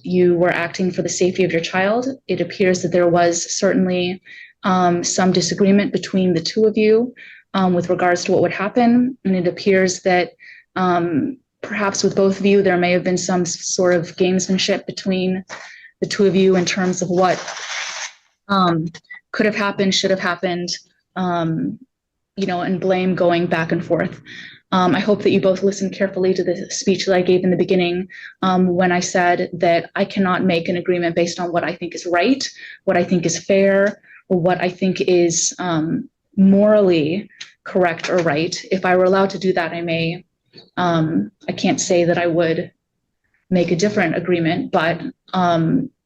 You were acting for the safety of your child. It appears that there was certainly some disagreement between the two of you with regards to what would happen. And it appears that perhaps with both of you, there may have been some sort of gamesmanship between the two of you in terms of what could have happened, should have happened, and blame going back and forth. I hope that you both listened carefully to the speech that I gave in the beginning when I said that I cannot make an agreement based on what I think is right, what I think is fair, or what I think is morally correct or right. If I were allowed to do that, I can't say that I would make a different agreement, but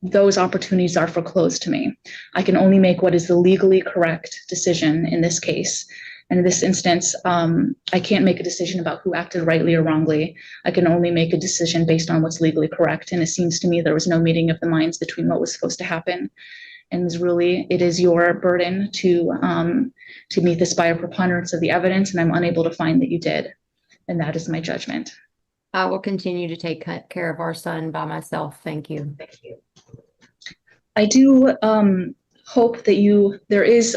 those opportunities are foreclosed to me. I can only make what is the legally correct decision in this case. And in this instance, I can't make a decision about who acted rightly or wrongly. I can only make a decision based on what's legally correct. And it seems to me there was no meeting of the minds between what was supposed to happen. And Ms. Rulli, it is your burden to meet this by a preponderance of the evidence, and I'm unable to find that you did. And that is my judgment. I will continue to take care of our son by myself. Thank you. Thank you. I do hope that there is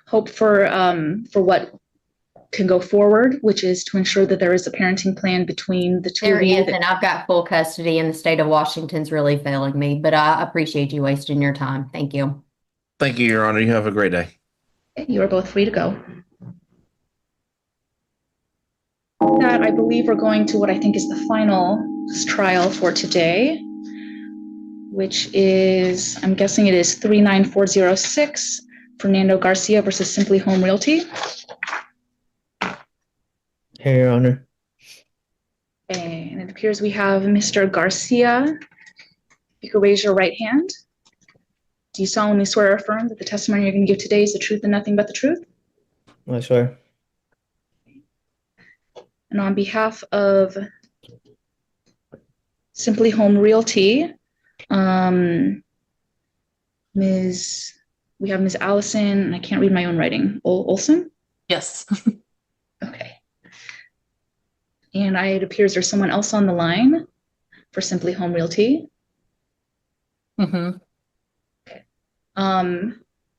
hope for what can go forward, which is to ensure that there is a parenting plan between the two There of you. is, and I've got full custody, and the state of Washington's really failing me, but I appreciate you wasting your time. Thank you. Thank you, Your Honor. You have a great day. You are both free to go. With that, I believe we're going to what I think is the final trial for today, which is, I'm guessing it is 39406, Fernando Garcia versus Simply Home Realty. Here, Your Honor. And it appears we have Mr. Garcia. You can raise your right hand. Do you solemnly swear or affirm that the testimony you're going to give today is the truth and nothing but the truth? I swear. And on behalf of Simply Home Realty, we have Ms. Allison, and I can't read my own writing, Olson? Yes. Okay. And it appears there's someone else on the line for Simply Home Realty. Mm-hmm. Okay.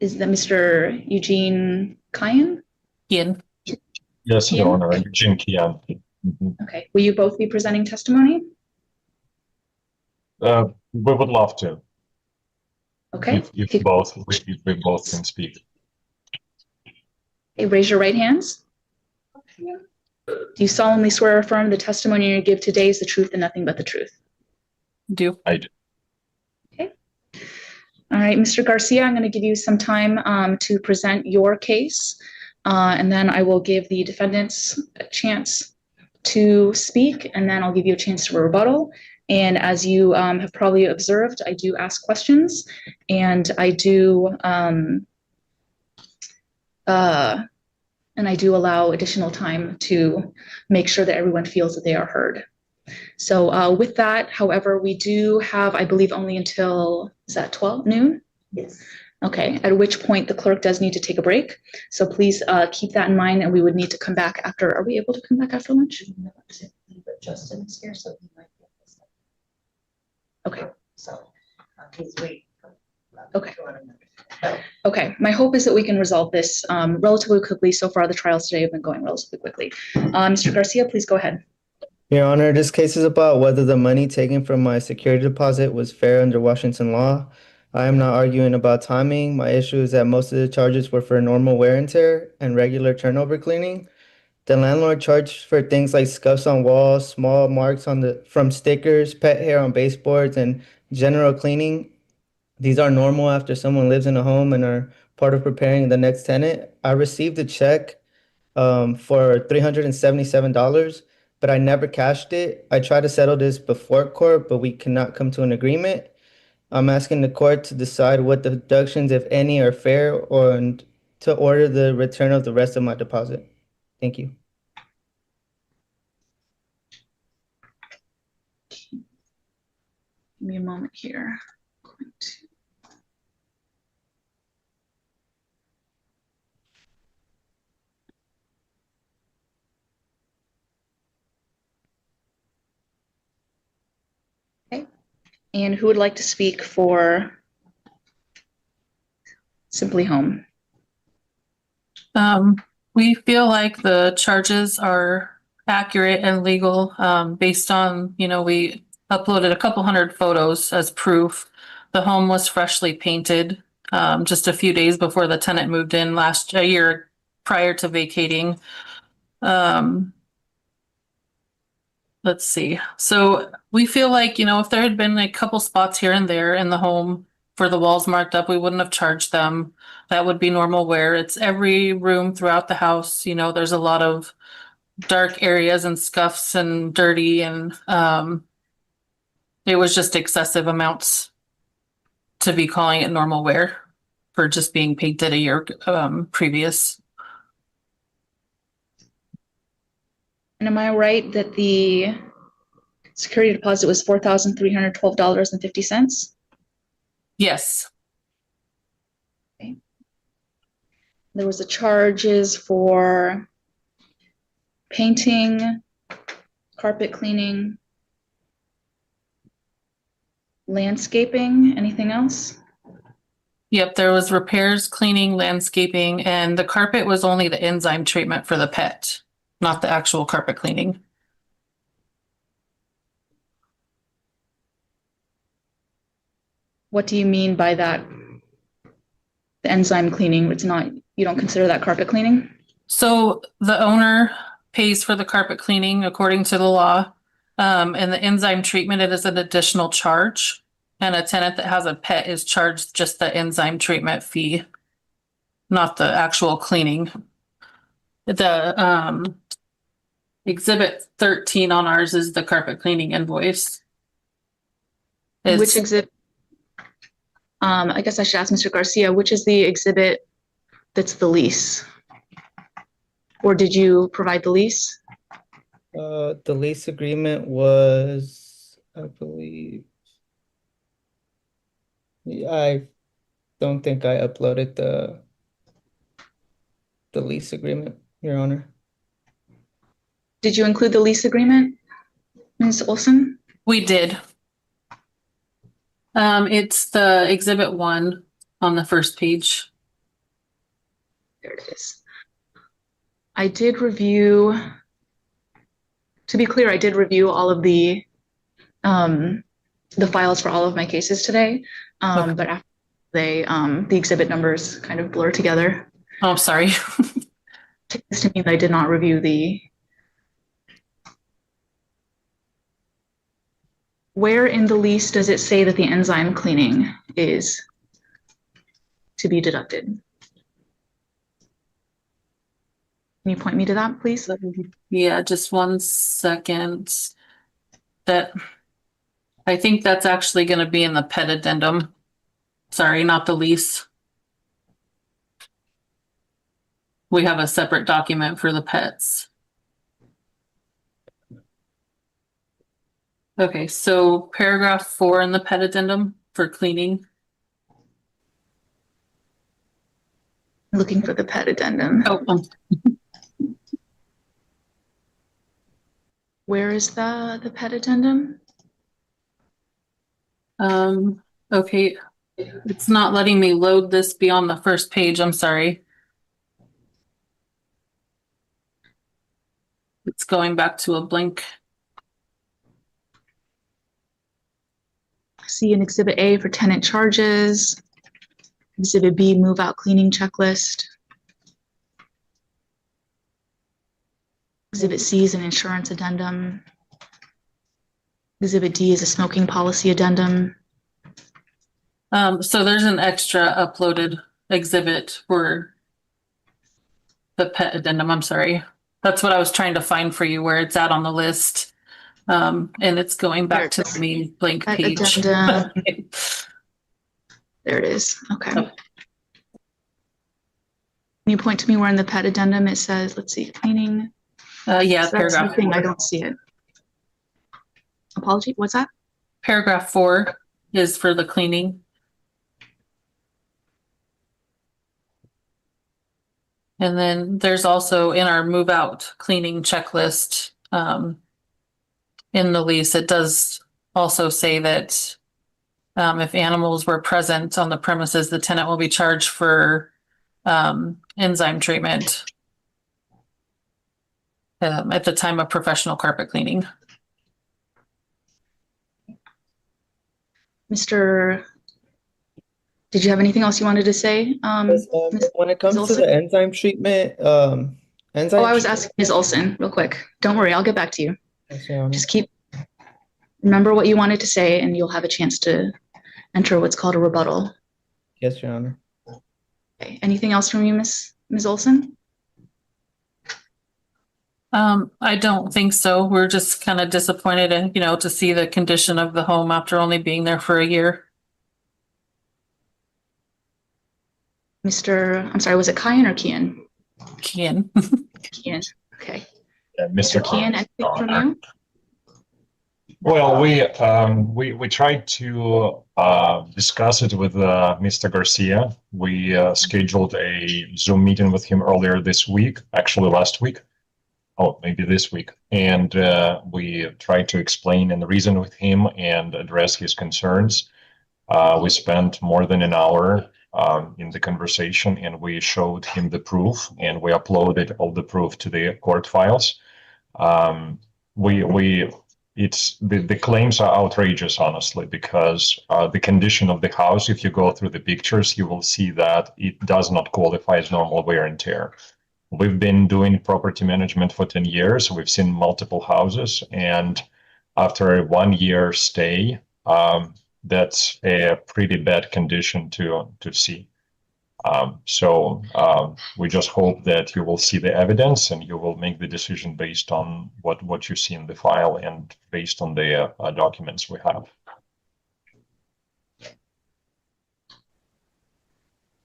Is that Mr. Eugene Kian? Kian. Yes, Kian? Your Honor, Eugene Kian. Okay. Will you both be presenting testimony? We would love to. Okay. If we both can speak. Okay, raise your right hands. Do you solemnly swear or affirm the testimony you give today is the truth and nothing but the truth? Do. I do. Okay. All right, Mr. Garcia, I'm going to give you some time to present your case, and then I will give the defendants a chance to speak, and then I'll give you a chance to rebuttal. And as you have probably observed, I do ask questions, and I do allow additional time to make sure that everyone feels that they are heard. So with that, however, we do have, I believe, only until, is that 12 noon? Yes. Okay, at which point the clerk does need to take a break. So please keep that in mind, and we would need to come back after. Are we able to come back after lunch? No, but Justin is here, so he might get this. Okay. So he's waiting. Okay. Okay, my hope is that we can resolve this relatively quickly. So far, the trials today have been going relatively quickly. Mr. Garcia, please go ahead. Your Honor, this case is about whether the money taken from my security deposit was fair under Washington law. I am not arguing about timing. My issue is that most of the charges were for normal wear and tear and regular turnover cleaning. The landlord charged for things like scuffs on walls, small marks from stickers, pet hair on baseboards, and general cleaning These are normal after someone lives in a home and are part of preparing the next tenant. I received a check for $377, but I never cashed it. I tried to settle this before court, but we cannot come to an agreement. I'm asking the court to decide what deductions, if any, are fair, or and to order the return of the rest of my deposit. Thank you. Give me a moment here. Okay. And who would like to speak for Simply Home? We feel like the charges are accurate and legal, based on, we uploaded a couple hundred photos as proof. The home was freshly painted, just a few days before the tenant moved in a year prior to vacating. Let's see. So we feel like, if there had been a couple spots here and there in the home for the walls marked up, we wouldn't have charged them. That would be normal wear. It's every room throughout the house. There's a lot of dark areas and scuffs and dirty, and it was just excessive amounts to be calling it normal wear for just being painted a year previous. And am I right that the security deposit was $4,312.50? Yes. Okay. There was the charges for painting, carpet cleaning, landscaping, anything else? Yep, there was repairs, cleaning, landscaping, and the carpet was only the enzyme treatment for the pet, not the actual carpet cleaning. What do you mean by that? The enzyme cleaning, you don't consider that carpet cleaning? So the owner pays for the carpet cleaning according to the law. And the enzyme treatment, it is an additional charge. And a tenant that has a pet is charged just the enzyme treatment fee, not the actual cleaning. The exhibit 13 on ours is the carpet cleaning invoice. Which exhibit? I guess I should ask Mr. Garcia, which is the exhibit that's the lease? Or did you provide the lease? The lease agreement was, I believe, I don't think I uploaded the lease agreement, Your Honor. Did you include the lease agreement, Ms. Olson? We did. It's the exhibit 1 on the first page. There it is. I did review, to be clear, I did review all of the files for all of my cases today. Okay. But after the exhibit numbers kind of blur together. Oh, sorry. Takes to mean I did not review the. Where in the lease does it say that the enzyme cleaning is to be deducted? Can you point me to that, please? Yeah, just 1 second. I think that's actually going to be in the pet addendum. Sorry, not the lease. We have a separate document for the pets. Okay, so paragraph 4 in the pet addendum for cleaning. Looking for the pet addendum. Oh, Where is the pet addendum? okay. It's not letting me load this beyond the first page. I'm sorry. It's going back to a blank. I see an exhibit A for tenant charges. Exhibit B, move out cleaning checklist. Exhibit C is an insurance addendum. Exhibit D is a smoking policy addendum. So there's an extra uploaded exhibit for the pet addendum. I'm sorry. That's what I was trying to find for you, where it's at on the list. And it's going back to the main blank Pet page. addendum. There it is. Okay. Oh. Can you point to me where in the pet addendum it says, let's see, cleaning? Yeah, So that's the paragraph thing, I 4. don't see it. Apology, what's that? Paragraph 4 is for the cleaning. And then there's also in our move out cleaning checklist, in the lease, it does also say that if animals were present on the premises, the tenant will be charged for enzyme treatment at the time of professional carpet cleaning. Mr. Did you have anything else you wanted to say? Yes, when it comes to the enzyme treatment, enzyme. Oh, I was asking Ms. Olson real quick. Don't worry, I'll get back to you. Yes, Your Honor. Just remember what you wanted to say, and you'll have a chance to enter what's called a rebuttal. Yes, Your Honor. Okay. Anything else from you, Ms. Olson? I don't think so. We're just kind of disappointed in, to see the condition of the home after only being there for a year. I'm sorry, was it Kian or Kian? Kian. Kian, okay. Mr. Kian, anything from you? Well, we tried to discuss it with Mr. Garcia. We scheduled a Zoom meeting with him earlier this week, actually last week. Oh, maybe this week. And we tried to explain and reason with him and address his concerns. We spent more than an hour in the conversation, and we showed him the proof, and we uploaded all the proof to the court files. The claims are outrageous, honestly, because the condition of the house, if you go through the pictures, you will see that it does not qualify as normal wear and tear. We've been doing property management for 10 years. We've seen multiple houses, and after a 1-year stay, that's a pretty bad condition to see. So we just hope that you will see the evidence and you will make the decision based on what you see in the file and based on the documents we have.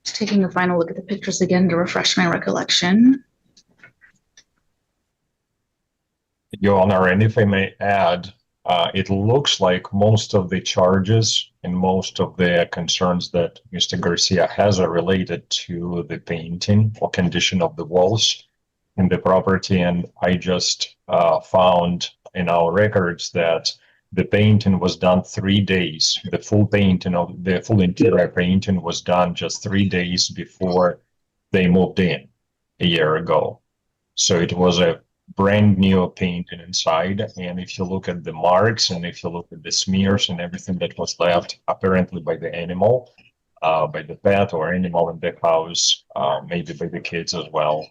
Just taking a final look at the pictures again to refresh my recollection. Your Honor, and if I may add, it looks like most of the charges and most of the concerns that Mr. Garcia has are related to the painting or condition of the walls in the property. And I just found in our records that the painting was done 3 days. The full painting of the full interior painting was done just 3 days before they moved in a year ago. So it was a brand new painting inside. And if you look at the marks and if you look at the smears and everything that was left apparently by the animal, by the pet or animal in the house, maybe by the kids as well,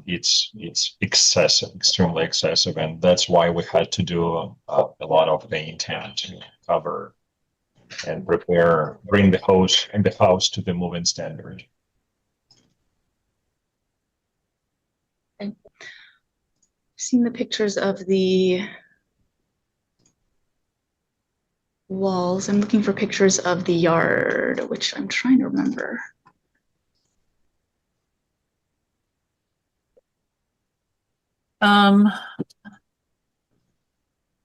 it's excessive, extremely excessive. And that's why we had to do a lot of painting to cover and bring the house to the moving standard. Seen the pictures of the walls. I'm looking for pictures of the yard, which I'm trying to remember.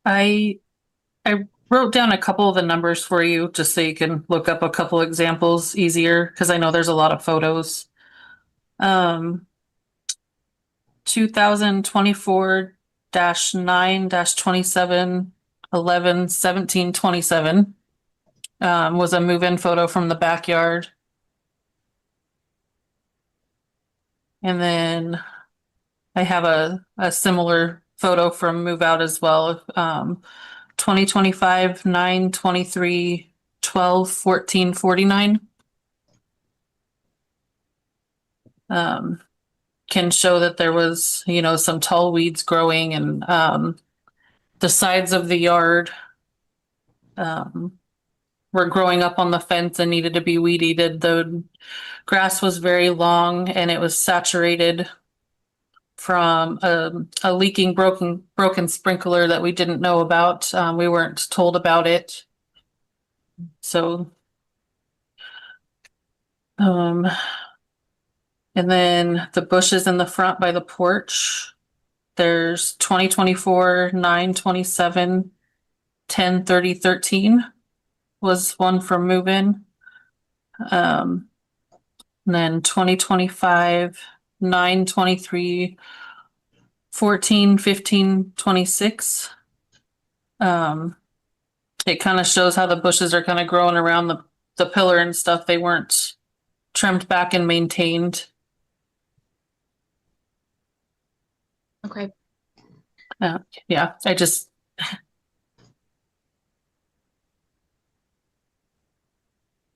I wrote down a couple of the numbers for you just so you can look up a couple examples easier, because I know there's a lot of photos. 2024-9-27-11-17-27 was a move-in photo from the backyard. And then I have a similar photo from move out as well. 2025 9/23 12 14 49. Can show that there was, some tall weeds growing and the sides of the yard. were growing up on the fence and needed to be weed eated. The grass was very long and it was saturated from a leaking broken sprinkler that we didn't know about. We weren't told about it. So, and then the bushes in the front by the porch, there's 2024, 9/27, 10/30, 13 was one from move-in. And then 2025, 9/23, 14, 15, 26. It kind of shows how the bushes are kind of growing around the pillar and stuff. They weren't trimmed back and maintained. Okay. Yeah, I just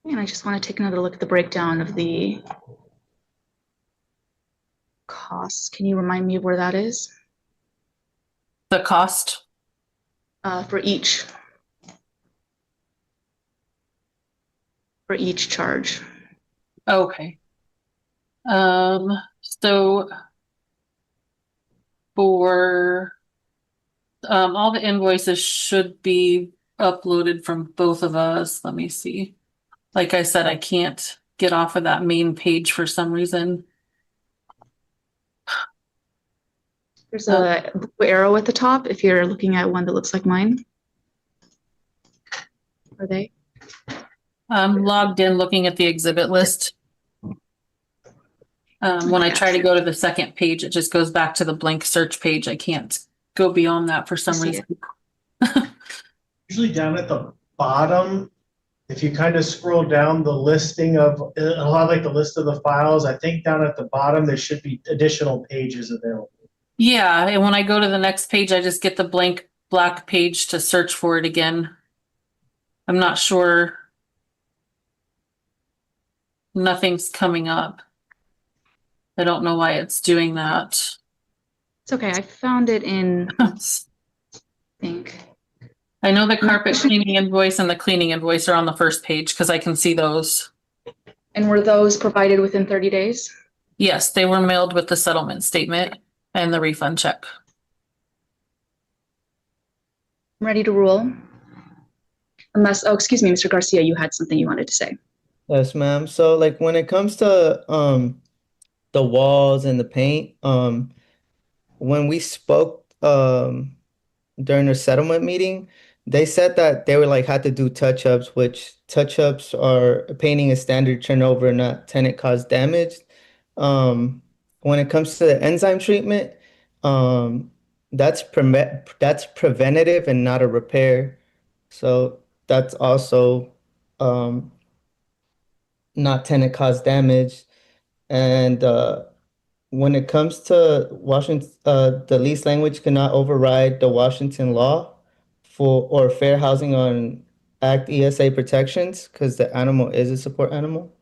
And I just want to take another look at the breakdown of the costs. Can you remind me of where that is? the cost. For each charge. Okay. So for all the invoices should be uploaded from both of us. Let me see. Like I said, I can't get off of that main page for some reason. There's a blue arrow at the top if you're looking at one that looks like mine. Are they? I'm logged in looking at the exhibit list. When I try to go to the second page, it just goes back to the blank search page. I can't go beyond that for some reason. Usually down at the bottom, if you kind of scroll down the listing of, a lot like the list of the files, I think down at the bottom, there should be additional pages available. Yeah, and when I go to the next page, I just get the blank black page to search for it again. I'm not sure. Nothing's coming up. I don't know why it's doing that. It's okay. I found it in, I think. I know the carpet cleaning invoice and the cleaning invoice are on the first page because I can see those. And were those provided within 30 days? Yes, they were mailed with the settlement statement and the refund check. I'm ready to rule. Unless, oh, excuse me, Mr. Garcia, you had something you wanted to say. Yes, ma'am. So like when it comes to the walls and the paint, when we spoke during the settlement meeting, they said that they were like had to do touch-ups, which touch-ups are painting a standard turnover, not tenant caused damage. When it comes to the enzyme treatment, that's preventative and not a repair. So that's also not tenant caused damage. And when it comes to Washington, the lease language cannot override the Washington law or Fair Housing on Act ESA protections because the animal is a support animal.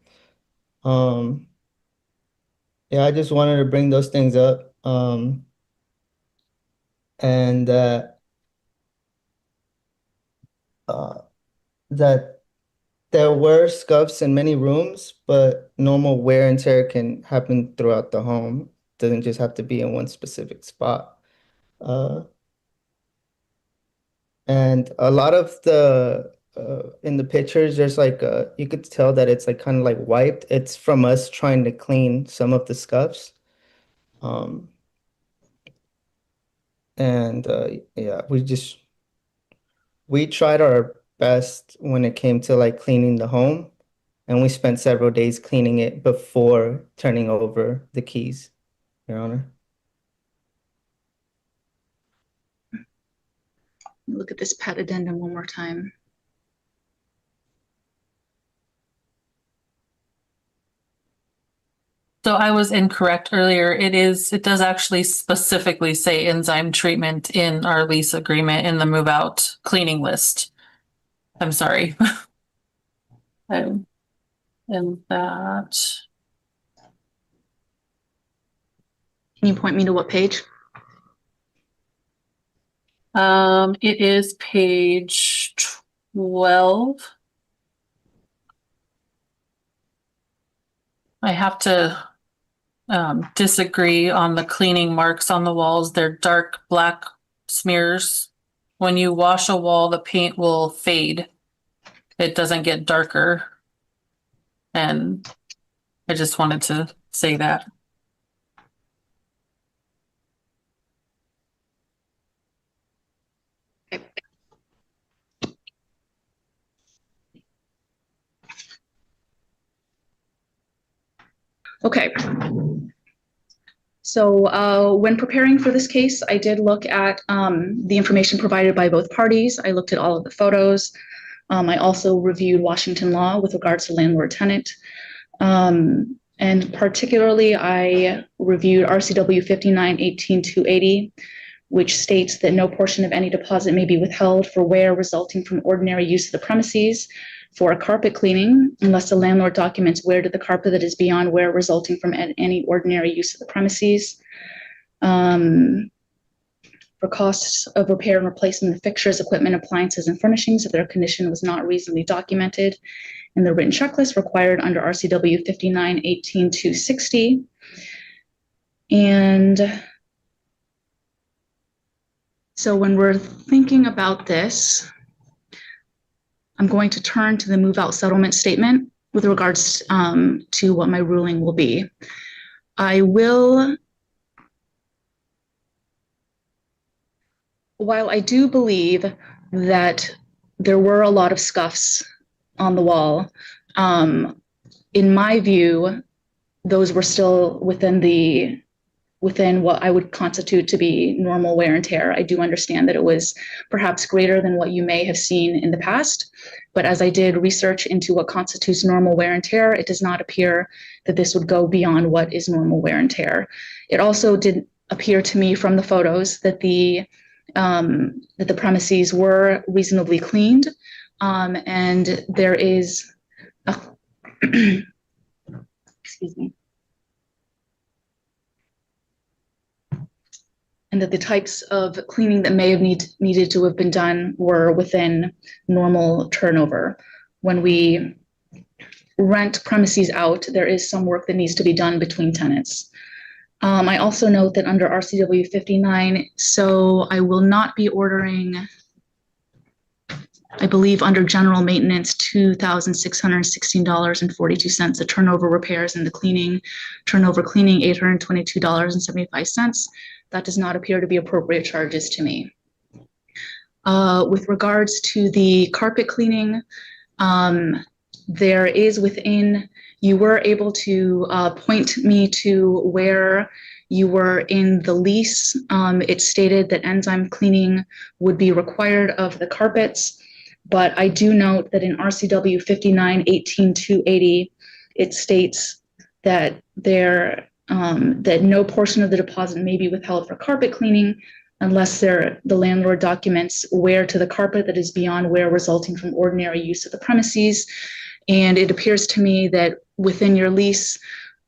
Yeah, I just wanted to bring those things up. And that there were scuffs in many rooms, but normal wear and tear can happen throughout the home. Doesn't just have to be in one specific spot. And a lot of the in the pictures, there's like you could tell that it's like kind of like wiped. It's from us trying to clean some of the scuffs. And yeah, we tried our best when it came to like cleaning the home, and we spent several days cleaning it before turning over the keys, Your Honor. Look at this pet addendum one more time. So I was incorrect earlier. It does actually specifically say enzyme treatment in our lease agreement in the move out cleaning list. I'm sorry. And that. Can you point me to what page? It is page 12. I have to disagree on the cleaning marks on the walls. They're dark black smears. When you wash a wall, the paint will fade. It doesn't get darker. And I just wanted to say that. Okay. So when preparing for this case, I did look at the information provided by both parties. I looked at all of the photos. I also reviewed Washington law with regards to landlord-tenant. And particularly, I reviewed RCW 59-18-280, which states that no portion of any deposit may be withheld for wear resulting from ordinary use of the premises for a carpet cleaning unless the landlord documents wear to the carpet that is beyond wear resulting from any ordinary use of the premises. For costs of repair and replacement of fixtures, equipment, appliances, and furnishings if their condition was not reasonably documented in the written checklist required under RCW 59-18-260. And so when we're thinking about this, I'm going to turn to the move-out settlement statement with regards to what my ruling will be. While I do believe that there were a lot of scuffs on the wall, in my view, those were still within what I would constitute to be normal wear and tear. I do understand that it was perhaps greater than what you may have seen in the past, but as I did research into what constitutes normal wear and tear, it does not appear that this would go beyond what is normal wear and tear. It also did appear to me from the photos that the premises were reasonably cleaned, and there is, excuse me, and that the types of cleaning that may have needed to have been done were within normal turnover. When we rent premises out, there is some work that needs to be done between tenants. I also note that under RCW 59, so I will not be ordering, I believe under general maintenance, $2,616.42, the turnover repairs and the cleaning, turnover cleaning, $822.75. That does not appear to be appropriate charges to me. With regards to the carpet cleaning, there is within, you were able to point me to where you were in the lease. It stated that enzyme cleaning would be required of the carpets, but I do note that in RCW 59-18-280, it states that that no portion of the deposit may be withheld for carpet cleaning unless the landlord documents wear to the carpet that is beyond wear resulting from ordinary use of the premises. And it appears to me that within your lease,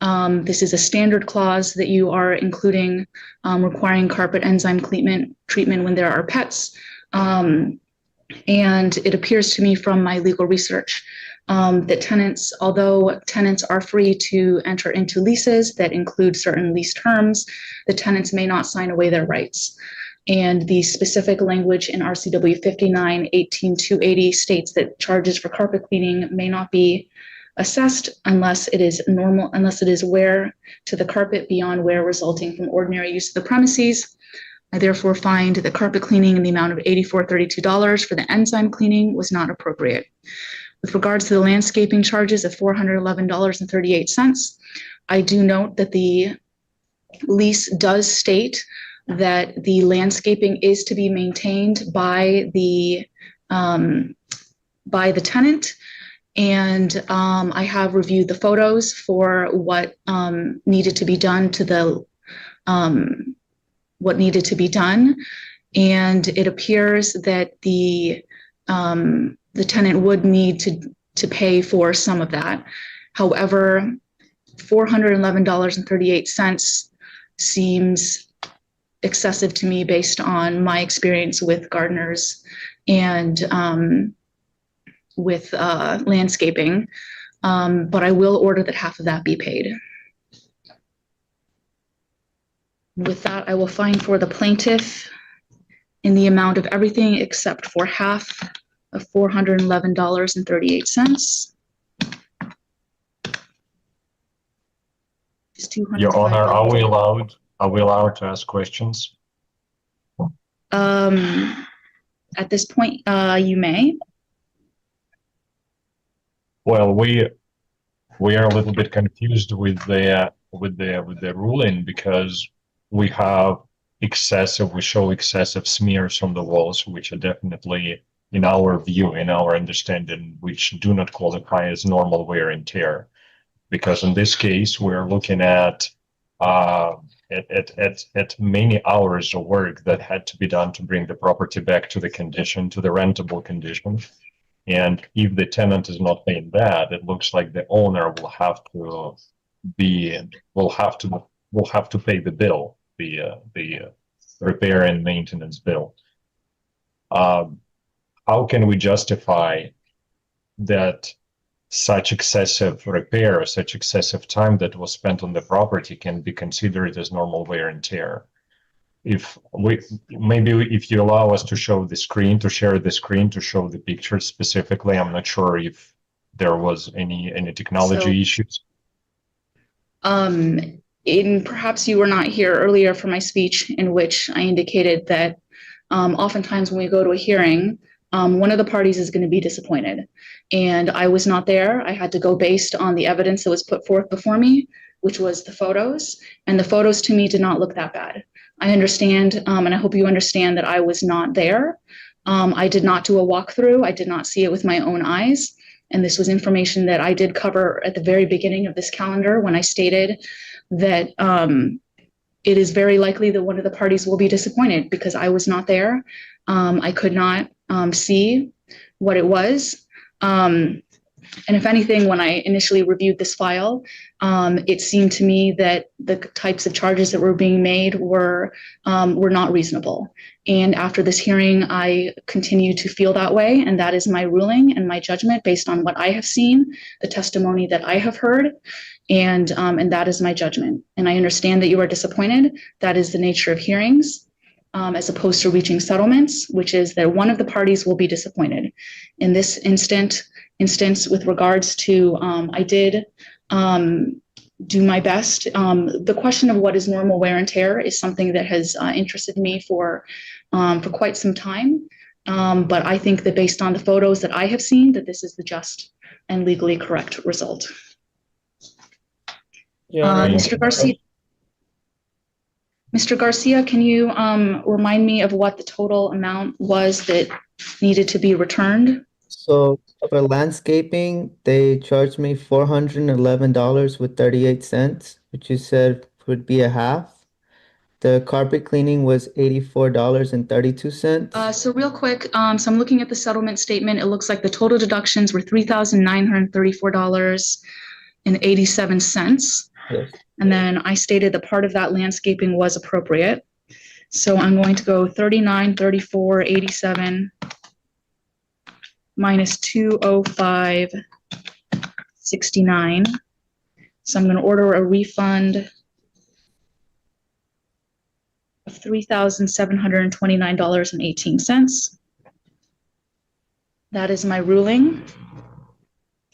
this is a standard clause that you are including requiring carpet enzyme treatment when there are pets. And it appears to me from my legal research that tenants, although tenants are free to enter into leases that include certain lease terms, the tenants may not sign away their rights. And the specific language in RCW 59-18-280 states that charges for carpet cleaning may not be assessed unless it is wear to the carpet beyond wear resulting from ordinary use of the premises. I therefore find that carpet cleaning in the amount of $84.32 for the enzyme cleaning was not appropriate. With regards to the landscaping charges of $411.38, I do note that the lease does state that the landscaping is to be maintained by the tenant. And I have reviewed the photos for what needed to be done and it appears that the tenant would need to pay for some of that. However, $411.38 seems excessive to me based on my experience with gardeners and with landscaping. But I will order that half of that be paid. With that, I will fine for the plaintiff in the amount of everything except for half of $411.38. Your Honor, are we allowed to ask questions? At this point, you may. Well, we are a little bit confused with the ruling because we show excessive smears on the walls, which are definitely, in our view, in our understanding, which do not qualify as normal wear and tear. Because in this case, we're looking at many hours of work that had to be done to bring the property back to the condition, to the rentable condition. And if the tenant is not paying that, it looks like the owner will have to pay the bill, the repair and maintenance bill. How can we justify that such excessive repair, such excessive time that was spent on the property can be considered as normal wear and tear? If you allow us to share the screen, to show the pictures specifically, I'm not sure if there was any technology issues. Perhaps you were not here earlier for my speech in which I indicated that oftentimes when we go to a hearing, one of the parties is going to be disappointed. And I was not there. I had to go based on the evidence that was put forth before me, which was the photos. And the photos to me did not look that bad. I understand, and I hope you understand that I was not there. I did not do a walkthrough. I did not see it with my own eyes. And this was information that I did cover at the very beginning of this calendar when I stated that it is very likely that one of the parties will be disappointed because I was not there. I could not see what it was. And if anything, when I initially reviewed this file, it seemed to me that the types of charges that were being made were not reasonable. And after this hearing, I continue to feel that way. And that is my ruling and my judgment based on what I have seen, the testimony that I have heard. And that is my judgment. And I understand that you are disappointed. That is the nature of hearings. As opposed to reaching settlements, which is that one of the parties will be disappointed. In this instance, with regards to, I did do my best. The question of what is normal wear and tear is something that has interested me for quite some time. But I think that based on the photos that I have seen, that this is the just and legally correct result. Mr. Garcia, can you remind me of what the total amount was that needed to be returned? So for landscaping, they charged me $411.38, which you said would be a half. The carpet cleaning was $84.32. So real quick, so I'm looking at the settlement statement. It looks like the total deductions were $3,934.87. Yes. And then I stated that part of that landscaping was appropriate. So I'm going to go 3934.87 minus 205.69. So I'm going to order a refund of $3,729.18. That is my ruling.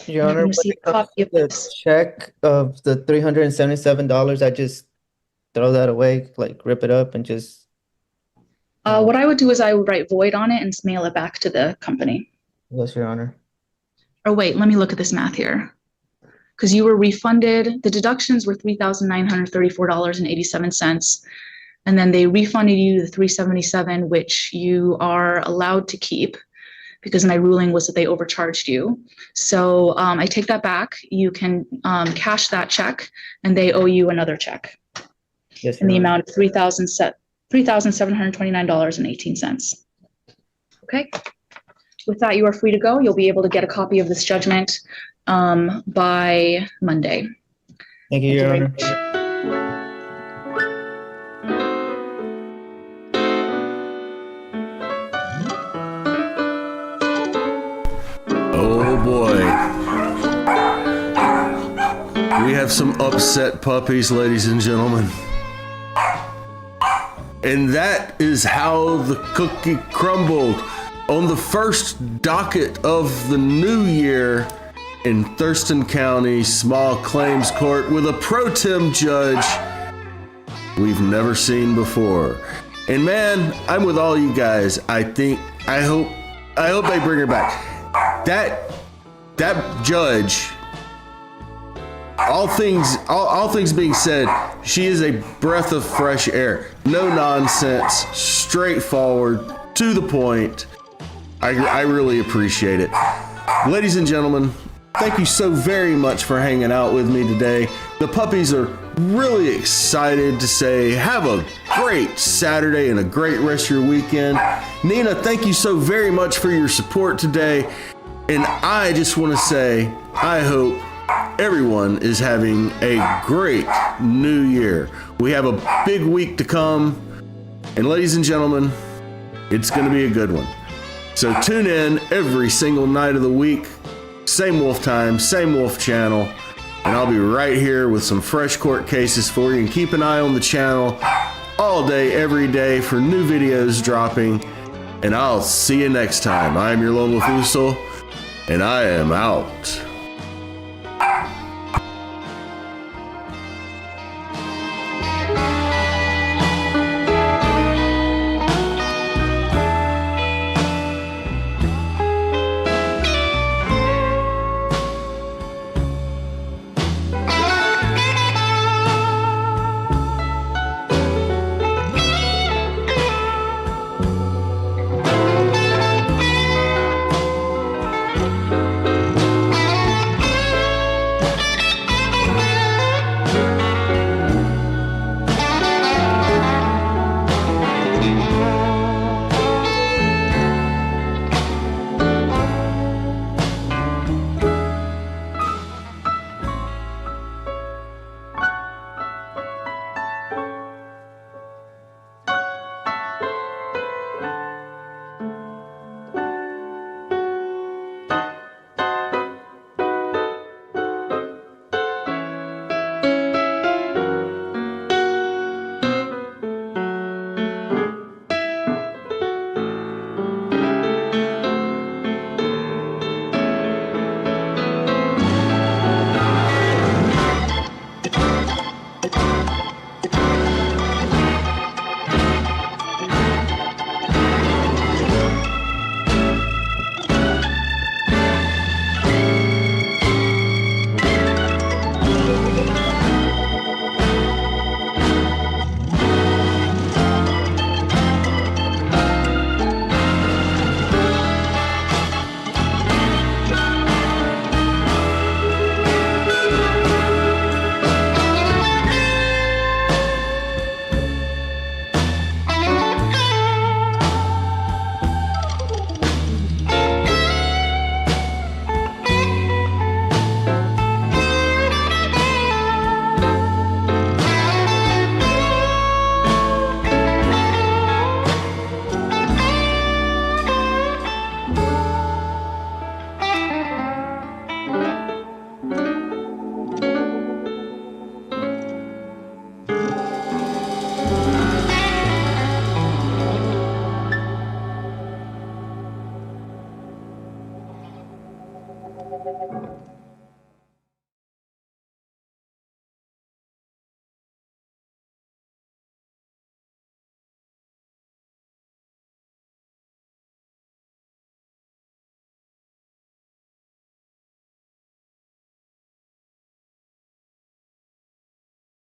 Your Honor, when it comes to the check of the $377, I just throw that away, like rip it up and just. What I would do is I would write void on it and mail it back to the company. Yes, Your Honor. Or wait, let me look at this math here. Because you were refunded, the deductions were $3,934.87. And then they refunded you the $377, which you are allowed to keep, because my ruling was that they overcharged you. So I take that back. You can cash that check, and they owe you another check in the amount of $3,729.18. Okay. With that, you are free to go. You'll be able to get a copy of this judgment by Monday. Thank you, Your Honor. Oh boy. have some upset puppies, ladies and gentlemen. And that is how the cookie crumbled on the first docket of the new year in Thurston County Small Claims Court with a pro tem judge we've never seen before. And man, I'm with all you guys. I hope they bring her back. That judge, all things being said, she is a breath of fresh air. No nonsense, straightforward, to the point. I really appreciate it. Ladies and gentlemen, thank you so very much for hanging out with me today. The puppies are really excited to say have a great Saturday and a great rest of your weekend. Nina, thank you so very much for your support today. And I just want to say, I hope everyone is having a great new year. We have a big week to come. And ladies and gentlemen, it's going to be a good one. So tune in every single night of the week. Same wolf time, same wolf channel. And I'll be right here with some fresh court cases for you. And keep an eye on the channel all day, every day for new videos dropping. And I'll see you next time. I'm your Lone Wolf Usul, and I am out.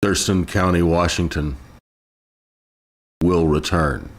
Thurston County, Washington will return.